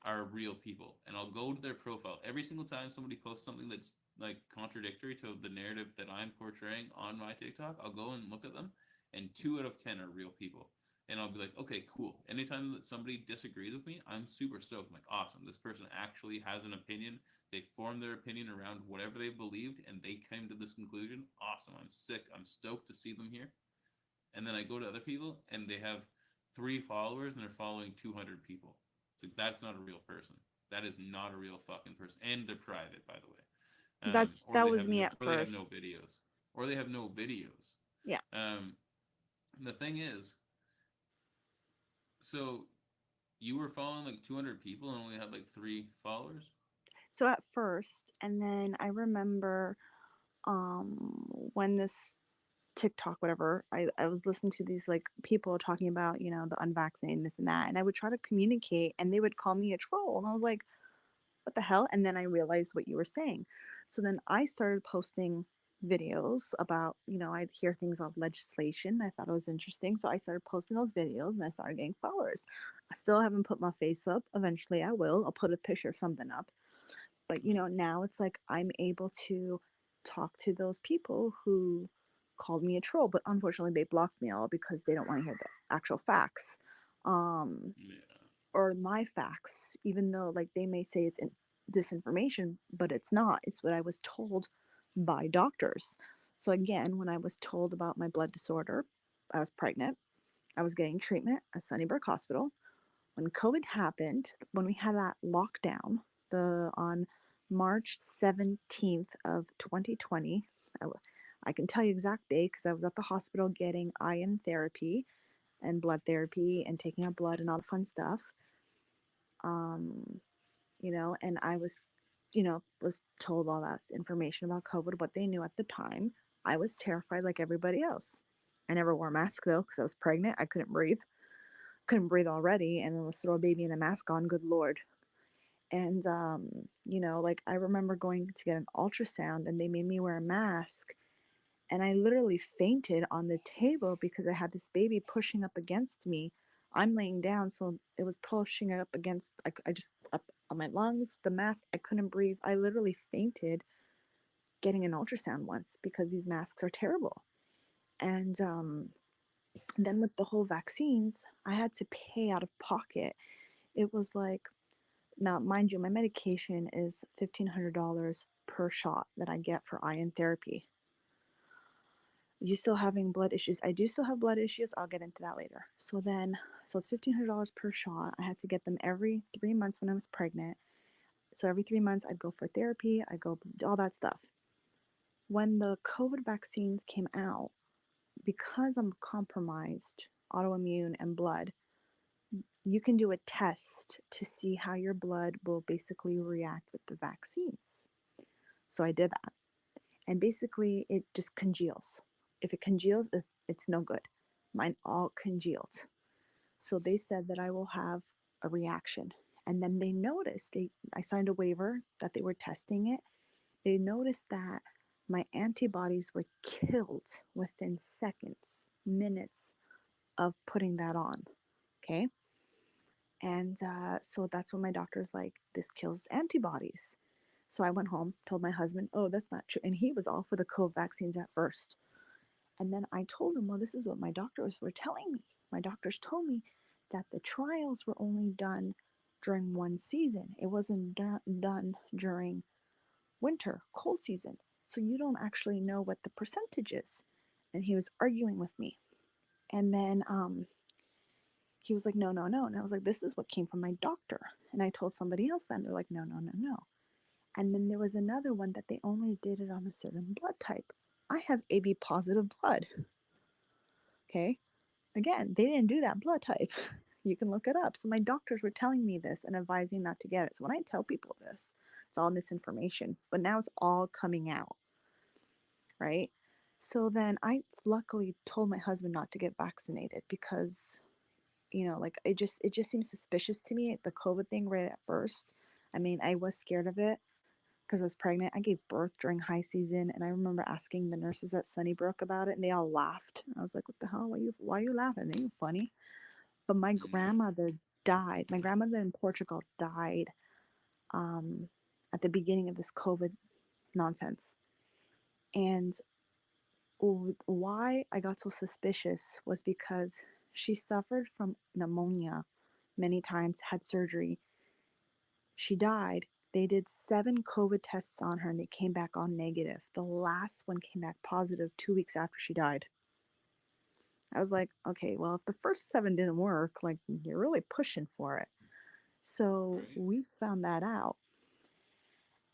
are real people, and I'll go to their profile every single time somebody posts something that's like contradictory to the narrative that I'm portraying on my TikTok. I'll go and look at them, and 2 out of 10 are real people, and I'll be like, okay, cool. Anytime that somebody disagrees with me, I'm super stoked. I'm like, awesome, this person actually has an opinion. They formed their opinion around whatever they believed, and they came to this conclusion. Awesome, I'm sick. I'm stoked to see them here. And then I go to other people, and they have 3 followers, and they're following 200 people. Like that's not a real person. That is not a real fucking person, and they're private, by the way. That was me at Or they have first. no videos, or they have no videos. Yeah. The thing is, so you were following like 200 people and only had like 3 followers. So at first, and then I remember when this TikTok, whatever, I was listening to these like people talking about, the unvaccinated, this and that, and I would try to communicate and they would call me a troll. And I was like, what the hell? And then I realized what you were saying. So then I started posting videos about, I'd hear things on legislation. I thought it was interesting. So I started posting those videos and I started getting followers. I still haven't put my face up. Eventually I will. I'll put a picture of something up. But, now it's like I'm able to talk to those people who called me a troll. But unfortunately, they blocked me all because they don't want to hear the actual facts. Yeah. Or my facts, even though like they may say it's disinformation, but it's not. It's what I was told by doctors. So again, when I was told about my blood disorder, I was pregnant. I was getting treatment at Sunnybrook Hospital. When COVID happened, when we had that lockdown, on March 17th of 2020, I can tell you exact date because I was at the hospital getting iron therapy and blood therapy and taking out blood and all the fun stuff. And I was told all that information about COVID, what they knew at the time. I was terrified like everybody else. I never wore a mask though because I was pregnant. I couldn't breathe already, and then let's throw a baby in a mask on. Good Lord. And like I remember going to get an ultrasound and they made me wear a mask, and I literally fainted on the table because I had this baby pushing up against me. I'm laying down, so it was pushing up against. I just up on my lungs, the mask. I couldn't breathe. I literally fainted getting an ultrasound once because these masks are terrible. And then with the whole vaccines, I had to pay out of pocket. It was like, now mind you, my medication is $1,500 per shot that I get for iron therapy. You still having blood issues? I do still have blood issues. I'll get into that later. So it's $1,500 per shot. I had to get them every 3 months when I was pregnant. So every 3 months, I'd go for therapy, I go all that stuff. When the COVID vaccines came out, because I'm compromised, autoimmune, and blood, you can do a test to see how your blood will basically react with the vaccines. So I did that. And basically, it just congeals. If it congeals, it's no good. Mine all congealed. So they said that I will have a reaction. And then they noticed, I signed a waiver that they were testing it. They noticed that my antibodies were killed within seconds, minutes of putting that on. Okay. And so that's when my doctor's like, this kills antibodies. So I went home, told my husband, oh, that's not true. And he was all for the COVID vaccines at first. And then I told him, well, this is what my doctors were telling me. My doctors told me that the trials were only done during one season, it wasn't done during winter, cold season. So you don't actually know what the percentage is. And he was arguing with me. And then he was like, no, no, no. And I was like, this is what came from my doctor. And I told somebody else then. They're like, no, no, no, no. And then there was another one that they only did it on a certain blood type. I have AB positive blood. Okay. Again, they didn't do that blood type. You can look it up. So my doctors were telling me this and advising not to get it. So when I tell people this, it's all misinformation. But now it's all coming out, right? So then I luckily told my husband not to get vaccinated because, like it just seems suspicious to me, the COVID thing right at first. I mean, I was scared of it because I was pregnant. I gave birth during high season, and I remember asking the nurses at Sunnybrook about it, and they all laughed. I was like, "What the hell? Why are you laughing? Ain't you funny?" But my grandmother died. My grandmother in Portugal died um, at the beginning of this COVID nonsense, and why I got so suspicious was because she suffered from pneumonia many times, had surgery. She died. They did 7 COVID tests on her and they came back on negative. The last one came back positive 2 weeks after she died. I was like, okay, well, if the first 7 didn't work, like you're really pushing for it. So Right. we found that out.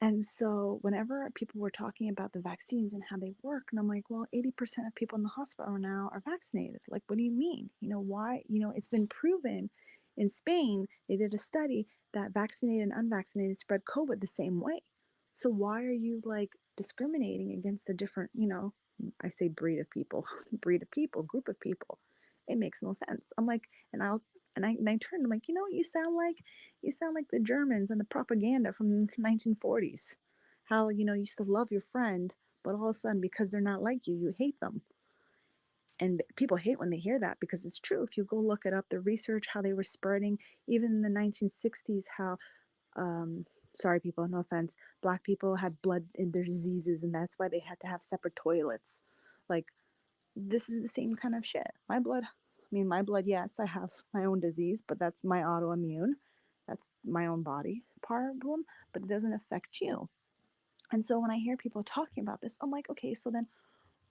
And so whenever people were talking about the vaccines and how they work, and I'm like, well, 80% of people in the hospital now are vaccinated. Like, what do you mean? Why? It's been proven in Spain, they did a study that vaccinated and unvaccinated spread COVID the same way. So why are you like discriminating against a different, I say breed of people, breed of people, group of people? It makes no sense. I'm like, and I turned, I'm like, you know what you sound like? You sound like the Germans and the propaganda from the 1940s. How, you used to love your friend, but all of a sudden, because they're not like you hate them. And people hate when they hear that because it's true. If you go look it up, the research, how they were spreading, even in the 1960s, how, sorry, people, no offense, Black people had blood in their diseases, and that's why they had to have separate toilets. Like, this is the same kind of shit. My blood, yes, I have my own disease, but that's my autoimmune. That's my own body problem, but it doesn't affect you. And so when I hear people talking about this, I'm like, okay, so then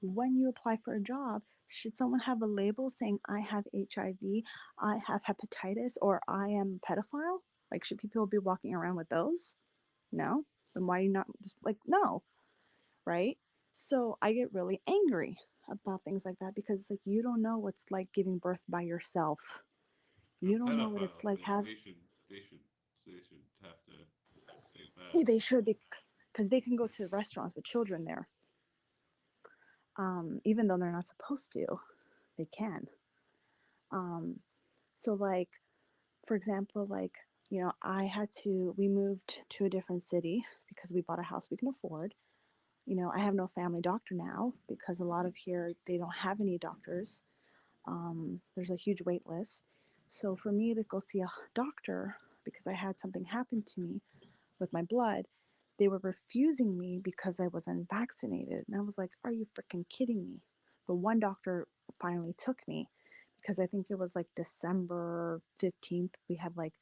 when you apply for a job, should someone have a label saying, I have HIV, I have hepatitis, or I am a pedophile? Like, should people be walking around with those? No. Then why are you not just like, no, right? So I get really angry about things like that because it's like you don't know what's like giving birth by yourself. A You don't know what it's pedophile. like have They should have to say that. they should be because they can go to restaurants with children there. Even though they're not supposed to, they can. Um, so like for example, like we moved to a different city because we bought a house we can afford. I have no family doctor now because a lot of here they don't have any doctors. There's a huge wait list. So for me to go see a doctor because I had something happen to me with my blood, they were refusing me because I was unvaccinated. And I was like, are you freaking kidding me? But one doctor finally took me because I think it was like December 15th. We had like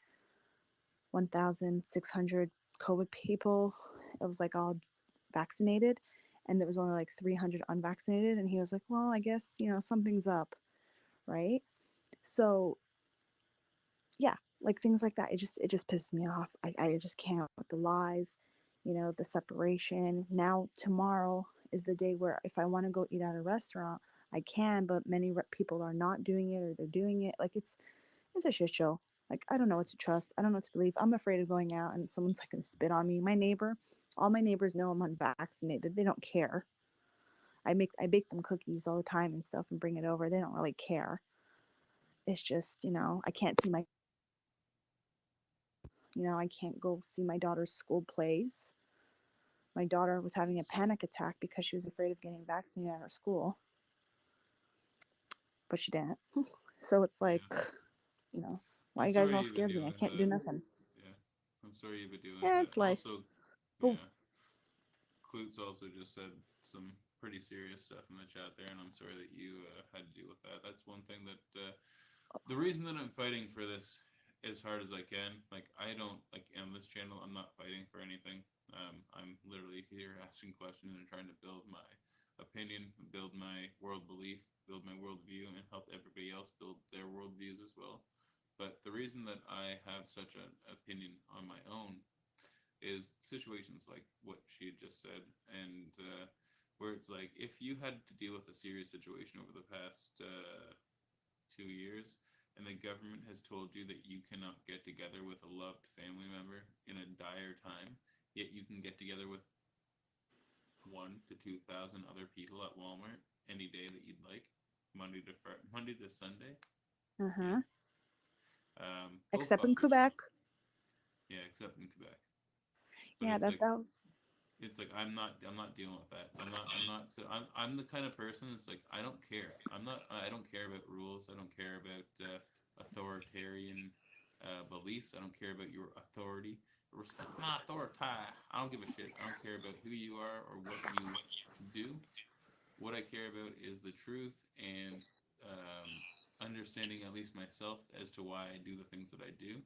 1,600 COVID people. It was like all vaccinated, and there was only like 300 unvaccinated. And he was like, well, I guess, something's up, right? So, yeah, like things like that. It just pisses me off. I just can't with the lies, the separation. Now tomorrow is the day where if I want to go eat at a restaurant, I can, but many people are not doing it or they're doing it. Like it's a shit show. Like I don't know what to trust. I don't know what to believe. I'm afraid of going out and someone's like gonna spit on me. All my neighbors know I'm unvaccinated. They don't care. I bake them cookies all the time and stuff and bring it over. They don't really care. It's just, I can't see I can't go see my daughter's school plays. My daughter was having a panic attack because she was afraid of getting vaccinated at her school, but she didn't. So it's like, Yeah. why are I'm you guys sorry all you've been scared of me? I dealing with can't do that. nothing. Yeah. I'm sorry you've been dealing with Yeah, that. it's life. Also, But yeah. Klutz also just said some pretty serious stuff in the chat there, and I'm sorry that you had to deal with that. That's one thing that the reason that I'm fighting for this as hard as I can, like I don't like on this channel, I'm not fighting for anything. I'm literally here asking questions and trying to build my opinion, build my world belief, build my worldview, and help everybody else build their worldviews as well. But the reason that I have such an opinion on my own is situations like what she had just said, and where it's like if you had to deal with a serious situation over the past 2 years, and the government has told you that you cannot get together with a loved family member in a dire time, yet you can get together with 1 to 2,000 other people at Walmart any day that you'd like, Monday to Sunday. uh-huh. Yeah. Go Except fuck in yourself. Quebec. Yeah, except in Quebec. But Yeah, that was. it's like I'm not dealing with that. I'm the kind of person that's like I don't care. I don't care about rules. I don't care about authoritarian beliefs. I don't care about your authority. Respect my authority. I don't give a shit. I don't care about who you are or what you do. What I care about is the truth and understanding at least myself as to why I do the things that I do.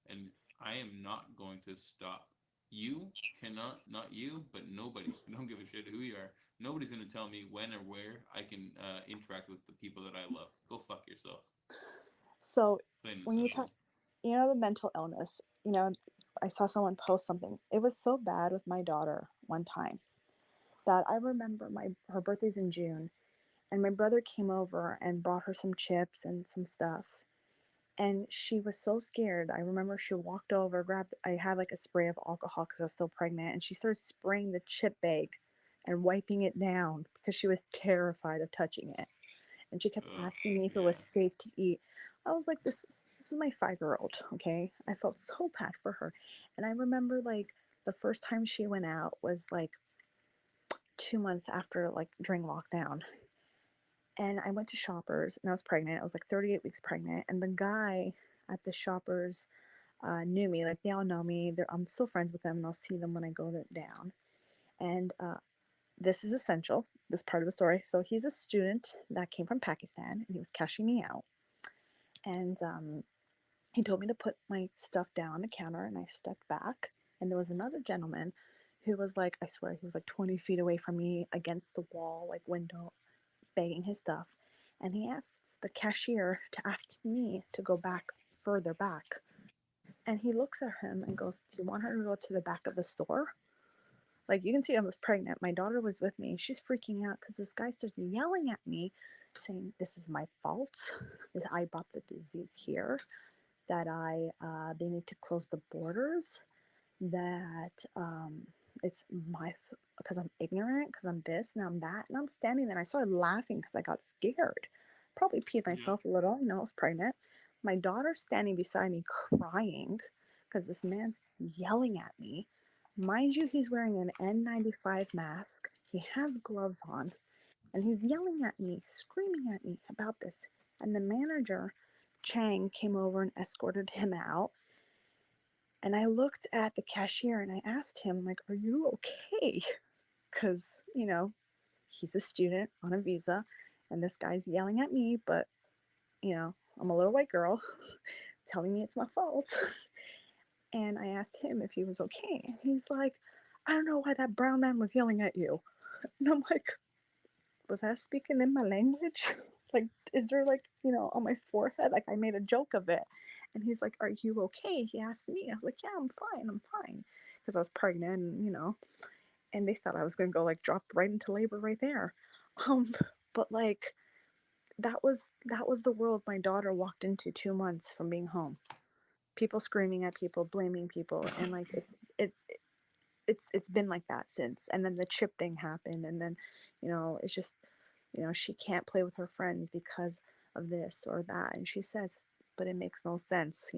And I am not going to stop. You cannot, not you, but nobody. I don't give a shit who you are. Nobody's going to tell me when or where I can interact with the people that I love. Go fuck yourself. So Plain and when you simple. talk, the mental illness, I saw someone post something. It was so bad with my daughter one time that I remember her birthday's in June, and my brother came over and brought her some chips and some stuff. And she was so scared. I remember she walked over, I had like a spray of alcohol because I was still pregnant, and she started spraying the chip bag and wiping it down because she was terrified of touching it. And she kept asking me if it was Yeah. safe to eat. I was like, this is my 5-year-old, okay? I felt so bad for her. And I remember like the first time she went out was like 2 months after, like during lockdown. And I went to Shoppers and I was pregnant. I was like 38 weeks pregnant. And the guy at the Shoppers knew me. Like they all know me. I'm still friends with them and I'll see them when I go down. And this is essential, this part of the story. So he's a student that came from Pakistan and he was cashing me out. And he told me to put my stuff down on the counter and I stepped back. And there was another gentleman who was like, I swear, he was like 20 feet away from me against the wall, like window, bagging his stuff. And he asks the cashier to ask me to go back further back. And he looks at him and goes, do you want her to go to the back of the store? Like you can see I was pregnant. My daughter was with me. She's freaking out because this guy starts yelling at me saying, this is my fault. I brought the disease here. That they need to close the borders. That it's because I'm ignorant, because I'm this and I'm that. And I'm standing there and I started laughing because I got scared. Probably peed myself a little. I was pregnant. My daughter's standing beside me crying because this man's yelling at me. Mind you, he's wearing an N95 mask. He has gloves on. And he's yelling at me, screaming at me about this. And the manager, Chang, came over and escorted him out. And I looked at the cashier and I asked him, like, are you okay? Because, he's a student on a visa and this guy's yelling at me, but, I'm a little white girl telling me it's my fault. And I asked him if he was okay. And he's like, I don't know why that brown man was yelling at you. And I'm like, was I speaking in my language? like, is there like, on my forehead? Like I made a joke of it. And he's like, are you okay? He asked me. I was like, yeah, I'm fine. I'm fine. Because I was pregnant and they thought I was going to go like drop right into labor right there. Um, but like that was the world my daughter walked into 2 months from being home. People screaming at people, blaming people. And like, it's been like that since. And then the chip thing happened. And then, it's just, she can't play with her friends because of this or that. And she says, but it makes no sense.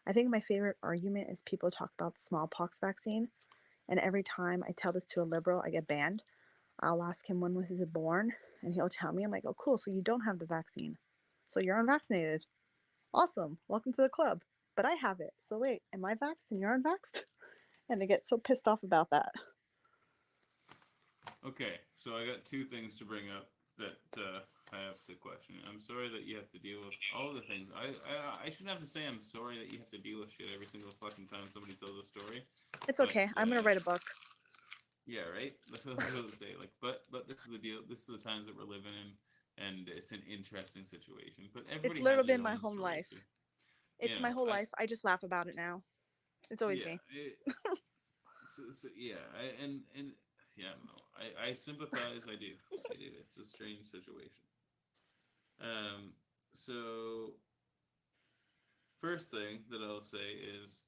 I think my favorite argument is people talk about the smallpox vaccine. And every time I tell this to a liberal, I get banned. I'll ask him when was he born, and he'll tell me. I'm like, oh, cool. So you don't have the vaccine. So you're unvaccinated. Awesome. Welcome to the club. But I have it. So wait, am I vaxxed and you're unvaxxed? And they get so pissed off about that. Okay, so I got two things to bring up that I have to question. I'm sorry that you have to deal with all the things. I shouldn't have to say I'm sorry that you have to deal with shit every single fucking time somebody tells a story. It's But, okay. I'm gonna write a book. Yeah, right. That's what I was gonna say. Like, but this is the deal. This is the times that we're living in, and it's an interesting situation. But everybody It's literally has their been my own whole stories. life. It's my whole life. I just laugh about it now. It's always yeah, me. yeah, and yeah, no, I sympathize. I do. It's a strange situation. So first thing that I'll say is,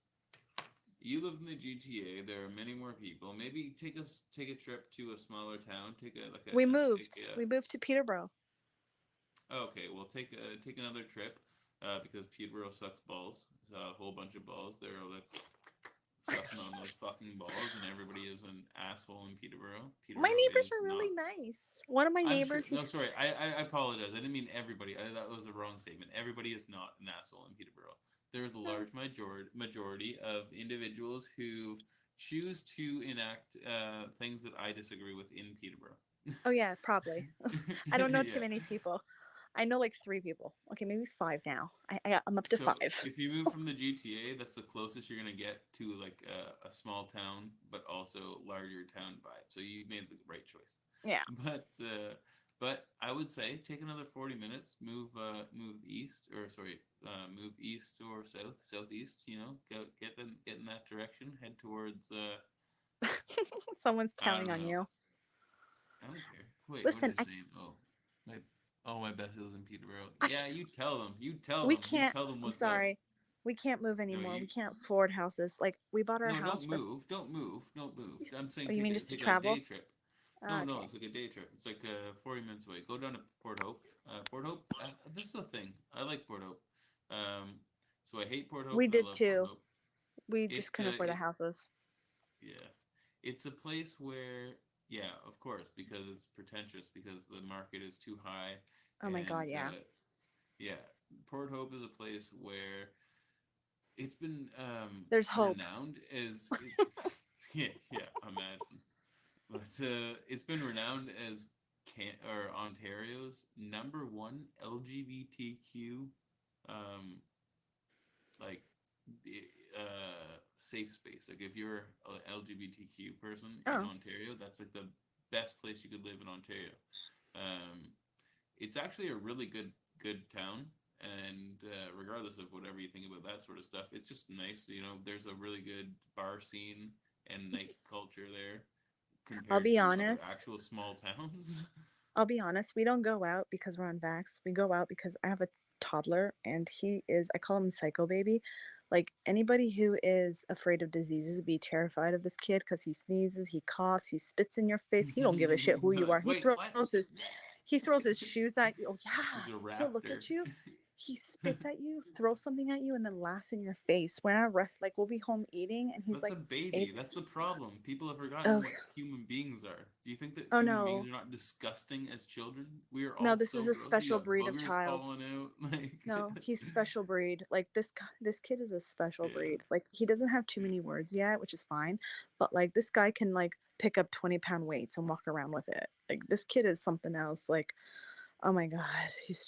you live in the GTA. There are many more people. Maybe take a trip to a smaller town. Take a like a. We moved. We moved to Peterborough. Okay, well take another trip, because Peterborough sucks balls. It's a whole bunch of balls. They're like sucking on those fucking balls, and everybody is an asshole in Peterborough. My Peterborough neighbors is are really not. nice. One of my I'm sure. neighbors. No, sorry. I apologize. I didn't mean everybody. That was a wrong statement. Everybody is not an asshole in Peterborough. There's a large majority of individuals who choose to enact things that I disagree with in Peterborough. Oh yeah, probably. I don't know too Yeah. many people. I know like 3 people. Okay, maybe 5 now. I'm up to So 5. if you move from the GTA, that's the closest you're gonna get to like a small town, but also larger town vibe. So you made the right choice. Yeah. But I would say take another 40 minutes, move east, or sorry, move east or southeast. Get in that direction, head towards. Someone's I counting don't on know. you. I don't care. Wait, what Listen, are they saying? My best lives in Peterborough. I Yeah, you tell them. You tell we them. You can't. tell them I'm what's up. sorry. We can't move No, anymore. you We can't afford houses. Like we bought our No, house don't for. move. Don't move. Don't move. I'm saying Oh, you mean just to take a day travel? trip. Ah, No, okay. it's like a day trip. It's like 40 minutes away. Go down to Port Hope. Port Hope. This is the thing. I like Port Hope. Um, so I hate Port Hope. We I did love Port too. Hope. We It just couldn't afford the it houses. yeah. It's a place where, yeah, of course, because it's pretentious, because the market is too high, Oh my god, and yeah. yeah, Port Hope is a place where it's been There's hope. renowned as yeah, imagine. But it's been renowned as Ontario's #1 LGBTQ um, like safe space. Like if you're an LGBTQ person in Oh, Ontario, that's like the best place you could live in Ontario. Um, it's actually a really good town, and regardless of whatever you think about that sort of stuff, it's just nice. There's a really good bar scene and night culture there I'll compared be to other honest. actual small towns. I'll be honest. We don't go out because we're unvaxxed. We go out because I have a toddler and he is. I call him Psycho Baby. Like anybody who is afraid of diseases would be terrified of this kid because he sneezes, he coughs, he spits in your face. He don't give a shit who you Like, are. He wait, what? throws his he throws his shoes at you. Oh yeah, He's a he'll look raptor. at you. He spits at you, throws something at you, and then laughs in your face. When I rest, like we'll be home eating, and he's That's a like, "Eight, baby. That's the problem. People have forgotten oh, what human beings are. Do you think that oh human beings no, are not disgusting as children? We are no, all this so is a gross. We special got breed of boogers child. falling out. Like, No, he's special breed. Like this kid is a special yeah, breed. Like he doesn't have too many words yet, which is fine. But like this guy can like pick up 20-pound weights and walk around with it. Like this kid is something else. Like, oh my god, he's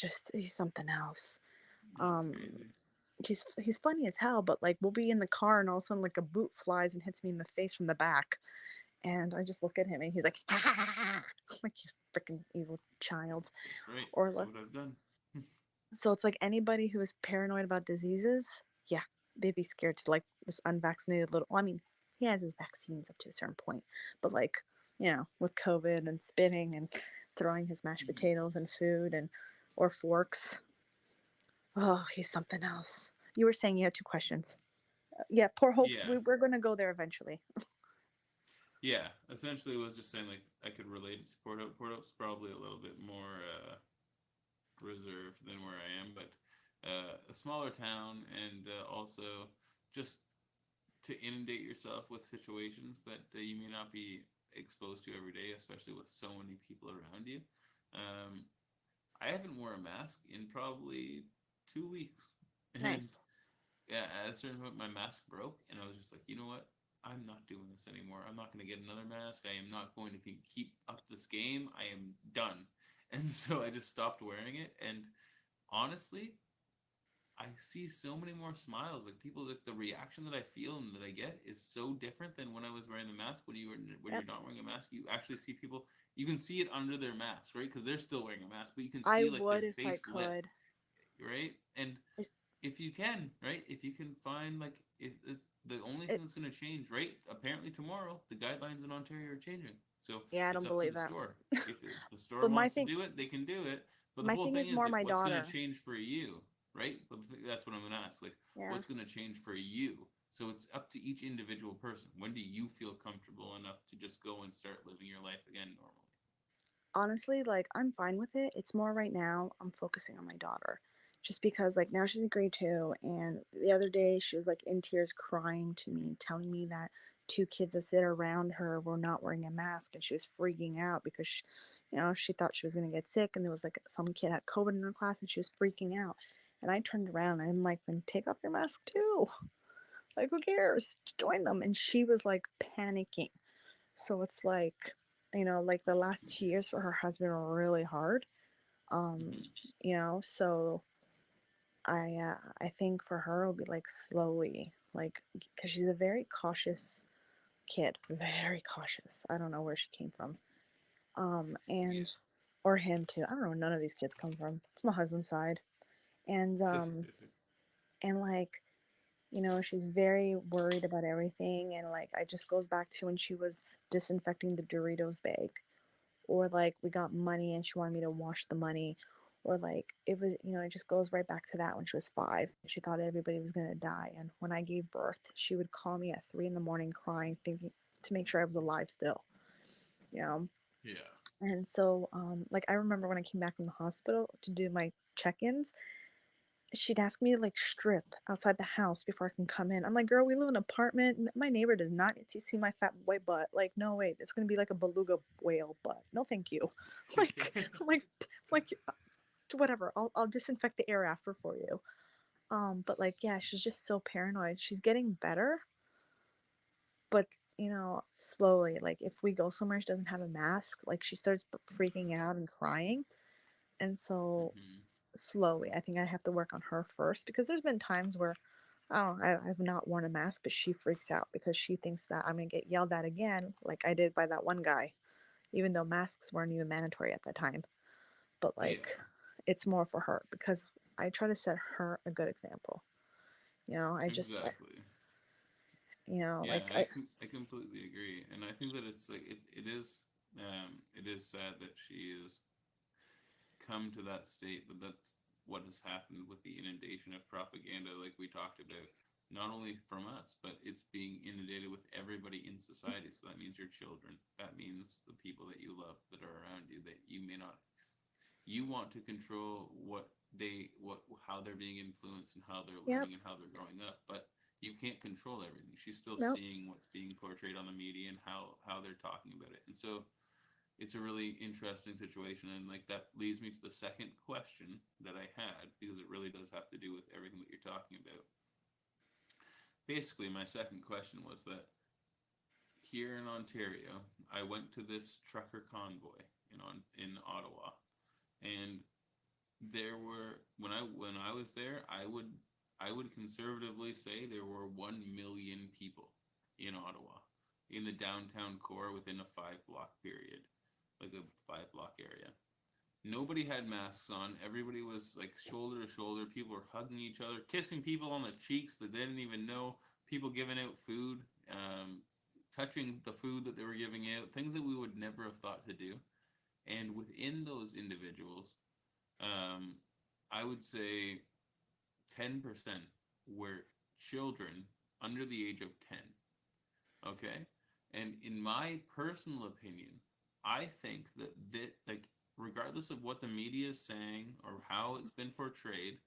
something else. that's Um, crazy. he's funny as hell. But like we'll be in the car and all of a sudden like a boot flies and hits me in the face from the back, and I just look at him and he's like, I'm like, freaking evil child. That's right. Or That's like, what I've done. so it's like anybody who is paranoid about diseases, yeah, they'd be scared to like this unvaccinated little. Well, I mean, he has his vaccines up to a certain point, but like, with COVID and spitting and throwing his mashed Mhm. potatoes and food and or forks, oh, he's something else. You were saying you had two questions. Yeah, poor Hope. Yeah. We're gonna go there eventually. Yeah. Essentially, it was just saying like I could relate it to Port Hope. Port Hope's probably a little bit more reserved than where I am, but a smaller town, and also just to inundate yourself with situations that you may not be exposed to every day, especially with so many people around you. Um, I haven't worn a mask in probably 2 weeks, and Nice. yeah, at a certain point, my mask broke, and I was just like, you know what? I'm not doing this anymore. I'm not going to get another mask. I am not going to keep up this game. I am done. And so I just stopped wearing it. And honestly, I see so many more smiles. Like people, like the reaction that I feel and that I get is so different than when I was wearing the mask. When Yep. you're not wearing a mask, you actually see people. You can see it under their mask, right? Because they're still wearing a mask, but you can I see like would their if I face lift, could. right? And It, if you can, right? If you can find like if it's the only thing that's going it's to change, right? Apparently tomorrow the guidelines in Ontario are changing, so yeah, I it's don't up to believe the that. store. If the store But wants to do it, they can do it. But the my whole thing thing is is more like, my what's going to daughter. change for you, right? But that's what I'm going to ask. Like, Yeah. what's going to change for you? So it's up to each individual person. When do you feel comfortable enough to just go and start living your life again normally? Honestly, like I'm fine with it. It's more right now I'm focusing on my daughter. Just because like now she's in grade 2 and the other day she was like in tears crying to me, telling me that two kids that sit around her were not wearing a mask and she was freaking out because she thought she was going to get sick and there was like some kid had COVID in her class and she was freaking out. And I turned around and I'm like, then take off your mask too. Like who cares? Join them. And she was like panicking. So it's like the last 2 years for her husband were really hard. Um, Hmm. so I think for her it'll be like slowly, like because she's a very cautious kid, very cautious. I don't know where she came from. And Yeah. or him too. I don't know where none of these kids come from. It's my husband's side. And and like she's very worried about everything and like I just goes back to when she was disinfecting the Doritos bag or like we got money and she wanted me to wash the money or like it was it just goes right back to that when she was 5 she thought everybody was going to die and when I gave birth she would call me at 3 in the morning crying thinking to make sure I was alive still you know Yeah. and so like I remember when I came back from the hospital to do my check-ins she'd ask me to like strip outside the house before I can come in. I'm like, girl, we live in an apartment. My neighbor does not get to see my fat white butt. Like, no way, it's gonna be like a beluga whale butt. No, thank you. Like, like, whatever. I'll disinfect the air after for you. But like, yeah, she's just so paranoid. She's getting better, but slowly. Like, if we go somewhere she doesn't have a mask, like she starts freaking out and crying, and so Hmm. slowly. I think I have to work on her first because there's been times where I don't know, I've not worn a mask, but she freaks out because she thinks that I'm gonna get yelled at again, like I did by that one guy, even though masks weren't even mandatory at the time. But like, Yeah. it's more for her because I try to set her a good example. I just, Exactly. Yeah, like I, I completely agree, and I think that it's like it is sad that she is come to that state, but that's what has happened with the inundation of propaganda, like we talked about, not only from us, but it's being inundated with everybody in society. So that means your children, that means the people that you love that are around you that you may not. You want to control what how they're being influenced and how they're yep, learning and how they're growing up, but you can't control everything. She's still nope. seeing what's being portrayed on the media and how they're talking about it, and so it's a really interesting situation, and like that leads me to the second question that I had, because it really does have to do with everything that you're talking about. Basically, my second question was that here in Ontario, I went to this trucker convoy in Ottawa, and there were when I was there, I would conservatively say there were 1 million people in Ottawa, in the downtown core within a 5 block period. like a 5 block area. Nobody had masks on. Everybody was like shoulder to shoulder. People were hugging each other, kissing people on the cheeks that they didn't even know. People giving out food, touching the food that they were giving out, things that we would never have thought to do. And within those individuals, um, I would say 10% were children under the age of 10. Okay? And in my personal opinion, I think that like regardless of what the media is saying or how it's been portrayed,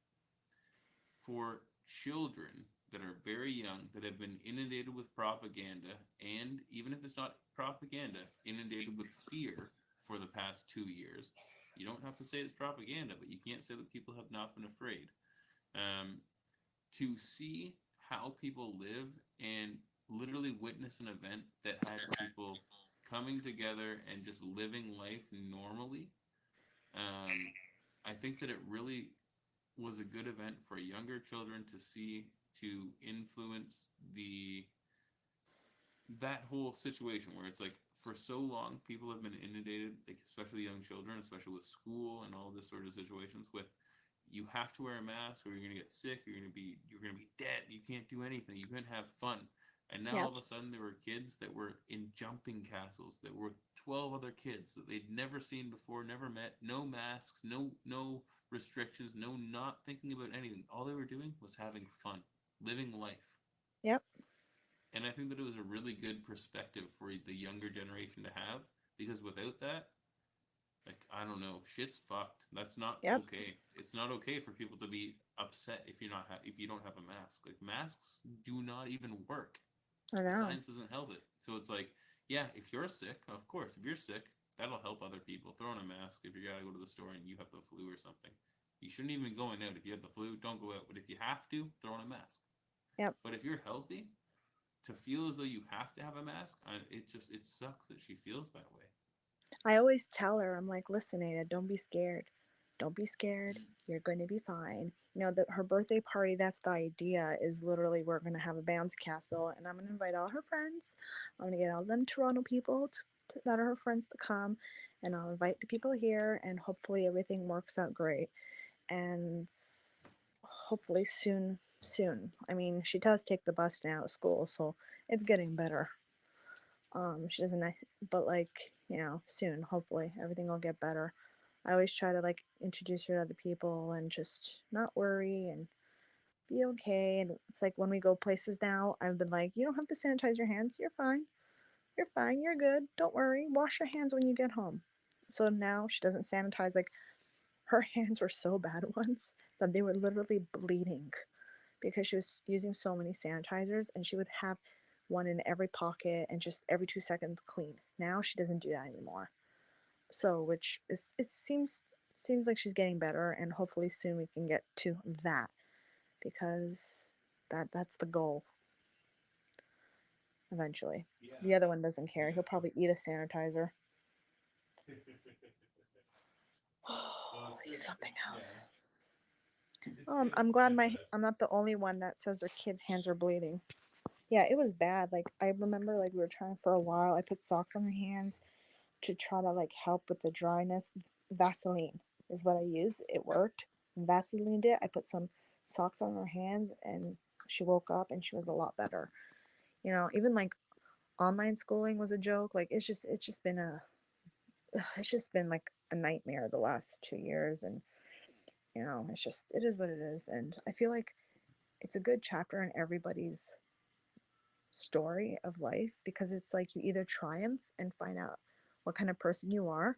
for children that are very young that have been inundated with propaganda, and even if it's not propaganda, inundated with fear for the past 2 years. You don't have to say it's propaganda, but you can't say that people have not been afraid. Um, to see how people live and literally witness an event that had people coming together and just living life normally, um, I think that it really was a good event for younger children to see, to influence that whole situation where it's like for so long people have been inundated, like especially young children, especially with school and all this sort of situations with you have to wear a mask or you're gonna get sick, you're gonna be dead, you can't do anything, you can't have fun. And now all Yep. of a sudden there were kids that were in jumping castles that were 12 other kids that they'd never seen before, never met, no masks, no restrictions, no not thinking about anything. All they were doing was having fun, living life. Yep. And I think that it was a really good perspective for the younger generation to have because without that, like I don't know, shit's fucked. That's not Yep. okay. It's not okay for people to be upset if if you don't have a mask. Like masks do not even work. I The know. science doesn't help it. So it's like, yeah, if you're sick, of course, if you're sick, that'll help other people. Throw on a mask if you gotta go to the store and you have the flu or something. You shouldn't even be going out. If you have the flu, don't go out. But if you have to, throw on a mask. Yep. But if you're healthy, to feel as though you have to have a mask, it sucks that she feels that way. I always tell her, I'm like, listen, Ada, don't be scared. Don't be scared. You're going to be fine. You know, her birthday party, that's the idea, is literally we're going to have a bounce castle and I'm going to invite all her friends. I'm going to get all them Toronto people that are her friends to come and I'll invite the people here and hopefully everything works out great. And hopefully soon. I mean, she does take the bus now at school, so it's getting better. She doesn't, but like, you know, soon, hopefully, everything will get better. I always try to like introduce her to other people and just not worry and be okay. And it's like when we go places now, I've been like, you don't have to sanitize your hands. You're fine. You're fine. You're good. Don't worry. Wash your hands when you get home. So now she doesn't sanitize. Like her hands were so bad once that they were literally bleeding because she was using so many sanitizers and she would have one in every pocket and just every 2 seconds clean. Now she doesn't do that anymore. So which is it seems like she's getting better and hopefully soon we can get to that because that's the goal eventually. Yeah. The other one doesn't care. Yeah. He'll probably eat a sanitizer. Well, it's He's good. something Yeah, else. it's good. I'm glad And I'm not the only one that says their kids' hands are bleeding. Yeah, it was bad. Like I remember like we were trying for a while. I put socks on her hands to try to like help with the dryness. Vaseline is what I used. It worked. Vaseline it. I put some socks on her hands and she woke up and she was a lot better. You know, even like online schooling was a joke. Like it's just been like a nightmare the last 2 years and you know, it is what it is and I feel like it's a good chapter in everybody's story of life because it's like you either triumph and find out what kind of person you are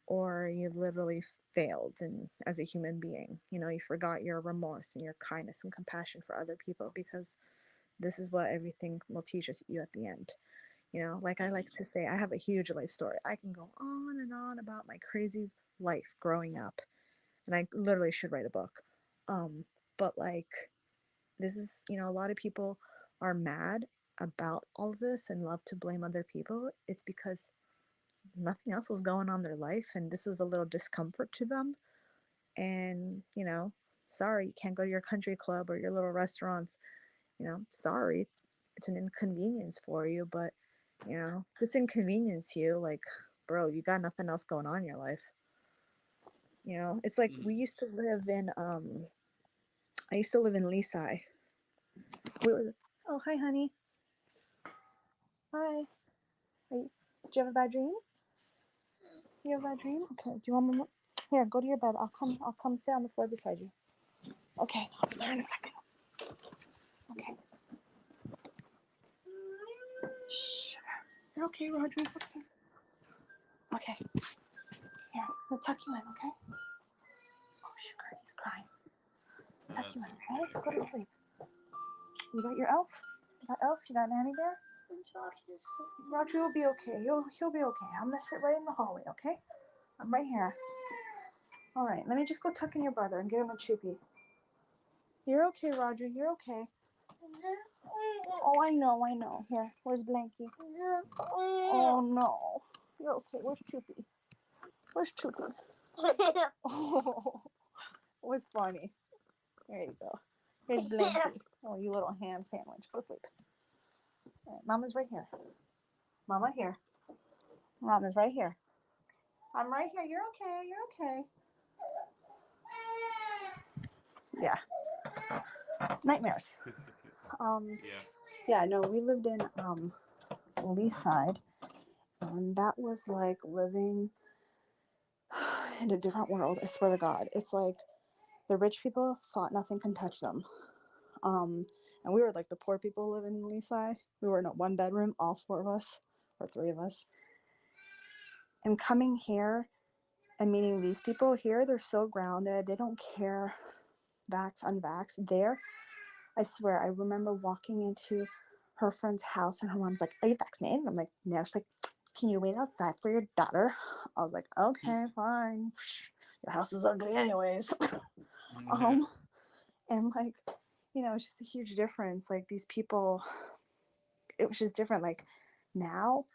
or you literally failed and as a human being you know you forgot your remorse and your kindness and compassion for other people because this is what everything will teach us you at the end you know like I like to say I have a huge life story I can go on and on about my crazy life growing up and I literally should write a book um but like this is you know a lot of people are mad about all of this and love to blame other people it's because nothing else was going on in their life and this was a little discomfort to them and you know sorry you can't go to your country club or your little restaurants you know sorry it's an inconvenience for you but you know this inconvenience you like bro, you got nothing else going on in your life. You know, it's like we used to live in I used to live in Lisai. We were Oh, hi honey. Hi. Do you have a bad dream? You have a bad dream? Okay. Do you want me? Here, go to your bed. I'll come sit on the floor beside you. Okay, I'll be there in a second. Okay. Shh. You're okay, Roger. Okay. Here, we'll tuck you in, okay? Oh, sugar, he's crying. Tuck you in, okay? Go to sleep. You got your elf? You got elf? You got Nanny Bear? Roger will be okay. He'll be okay. I'm gonna sit right in the hallway, okay? I'm right here. All right, let me just go tuck in your brother and give him a choopy. You're okay, Roger. You're okay. Oh, I know. Here, where's Blanky? Oh no. You're okay. Where's Choopy? Where's Choopy? Oh, it was funny. There you go. Here's Blanky. Oh, you little ham sandwich. Go sleep. All right, Mama's right here. Mama here. Mama's right here. I'm right here. You're okay. You're okay. Yeah. Nightmares. Yeah. Yeah, no, we lived in Leaside, and that was like living in a different world. I swear to God. It's like the rich people thought nothing can touch them. And we were like the poor people living in Leaside. We were in a one bedroom, all four of us, or three of us. And coming here and meeting these people here, they're so grounded. They don't care vax, unvax. There, I swear, I remember walking into her friend's house and her mom's like, "Are you vaccinated?" And I'm like, "No." She's like, "Can you wait outside for your daughter?" I was like, "Okay, fine. Your house is ugly anyways." um, and like, you know, it's just a huge difference. Like these people, it was just different. Like now,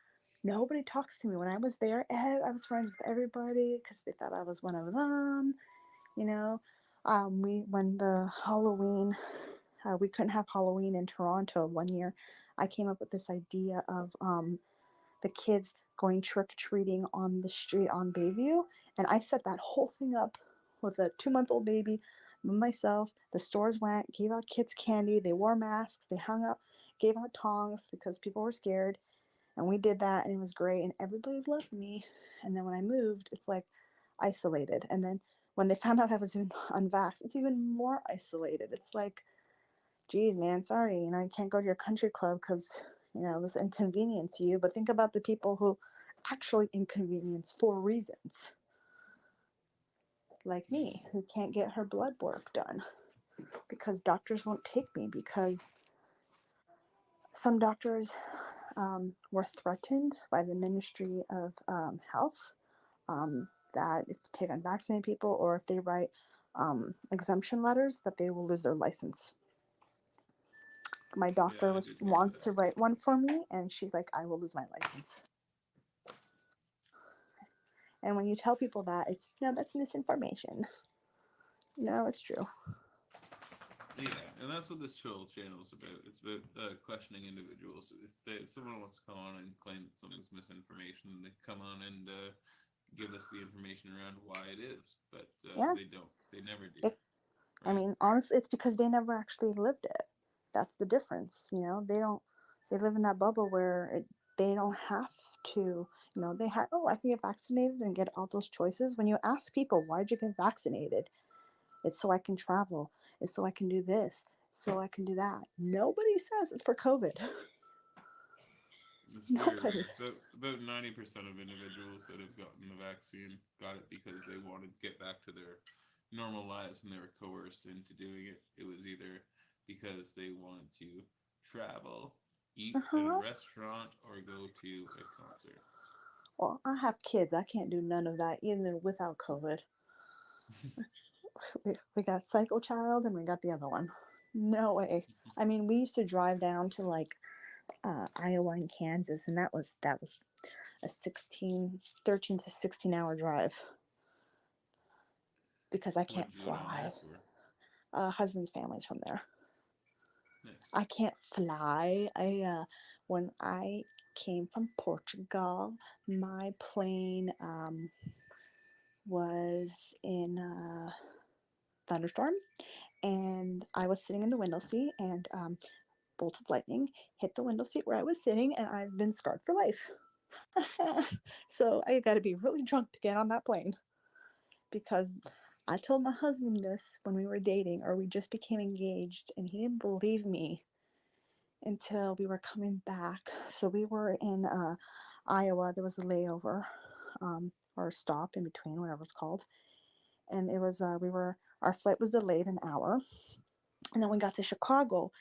nobody talks to me. When I was there, I was friends with everybody because they thought I was one of them. You know, when the Halloween, we couldn't have Halloween in Toronto one year. I came up with this idea of the kids going trick or treating on the street on Bayview, and I set that whole thing up with a 2-month-old baby, myself. The stores went, gave out kids candy. They wore masks. They hung up, gave out tongs because people were scared, and we did that, and it was great, and everybody loved me. And then when I moved, it's like isolated, and then when they found out I was unvaxxed, it's even more isolated. It's like, geez, man, sorry, you know, you can't go to your country club because, you know, this inconvenience you. But think about the people who actually inconvenience for reasons, like me, who can't get her blood work done because doctors won't take me because some doctors were threatened by the Ministry of Health that if they take unvaccinated people or if they write exemption letters, that they will lose their license. My doctor I did hear wants that. to write one for me, and she's like, I will lose my license. And when you tell people that, it's, no, that's misinformation. No, it's true. Yeah, and that's what this troll channel is about. It's about questioning individuals. If someone wants to come on and claim that something's misinformation, they come on and give us the information around why it is. But Yeah. they don't. They never do. If, I Right? mean, honestly, it's because they never actually lived it. That's the difference. You know, they live in that bubble where they don't have to, you know, I can get vaccinated and get all those choices. When you ask people, why'd you get vaccinated? It's so I can travel. It's so I can do this. So I can do that. Nobody says it's for COVID. It's very Nobody. rare. About 90% of individuals that have gotten the vaccine got it because they wanted to get back to their normal lives and they were coerced into doing it. It was either because they wanted to travel, eat at a Uh-huh. restaurant, or go to a concert. Well, I have kids. I can't do none of that, even without COVID. We got Psycho Child and we got the other one. No way. I mean, we used to drive down to like Iowa and Kansas, and that was a 13 to 16 hour drive because I What can't did you go down there fly. for? Husband's family's from there. Nice. I can't fly. When I came from Portugal. My plane was in a thunderstorm, and I was sitting in the window seat, and bolt of lightning hit the window seat where I was sitting, and I've been scarred for life. So I got to be really drunk to get on that plane, because I told my husband this when we were dating, or we just became engaged, and he didn't believe me until we were coming back. So we were in Iowa. There was a layover, or a stop in between, whatever it's called. And it was our flight was delayed an hour, and then we got to Chicago,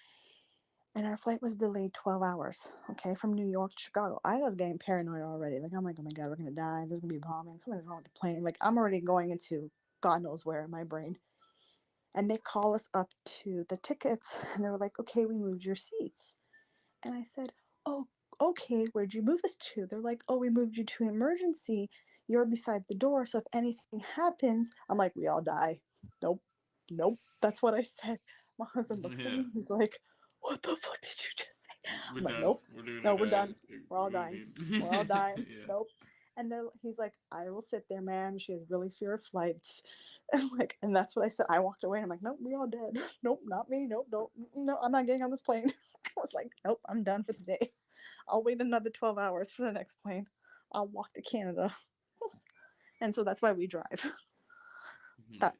and our flight was delayed 12 hours. Okay, from New York to Chicago. I was getting paranoid already. Like, I'm like, oh my god, we're gonna die. There's gonna be bombing. Something's wrong with the plane. Like, I'm already going into God knows where in my brain. And they call us up to the tickets, and they were like, okay, we moved your seats. And I said, oh, okay, where'd you move us to? They're like, oh, we moved you to emergency. You're beside the door, so if anything happens, I'm like, we all die. Nope, nope. That's what I said. My husband looks at Yeah. me. He's like, what the fuck did you just say? We're I'm like, done. nope, We're doing no, it. we're done. Like, We're all what do dying. you mean? We're all dying. Yeah. Nope. And then he's like, I will sit there, man. She has really fear of flights. And like, and that's what I said. I walked away, and I'm like, nope, we all dead. Nope, not me. Nope, nope, no, I'm not getting on this plane. I was like, nope, I'm done for the day. I'll wait another 12 hours for the next plane. I'll walk to Canada. And so that's why we drive. That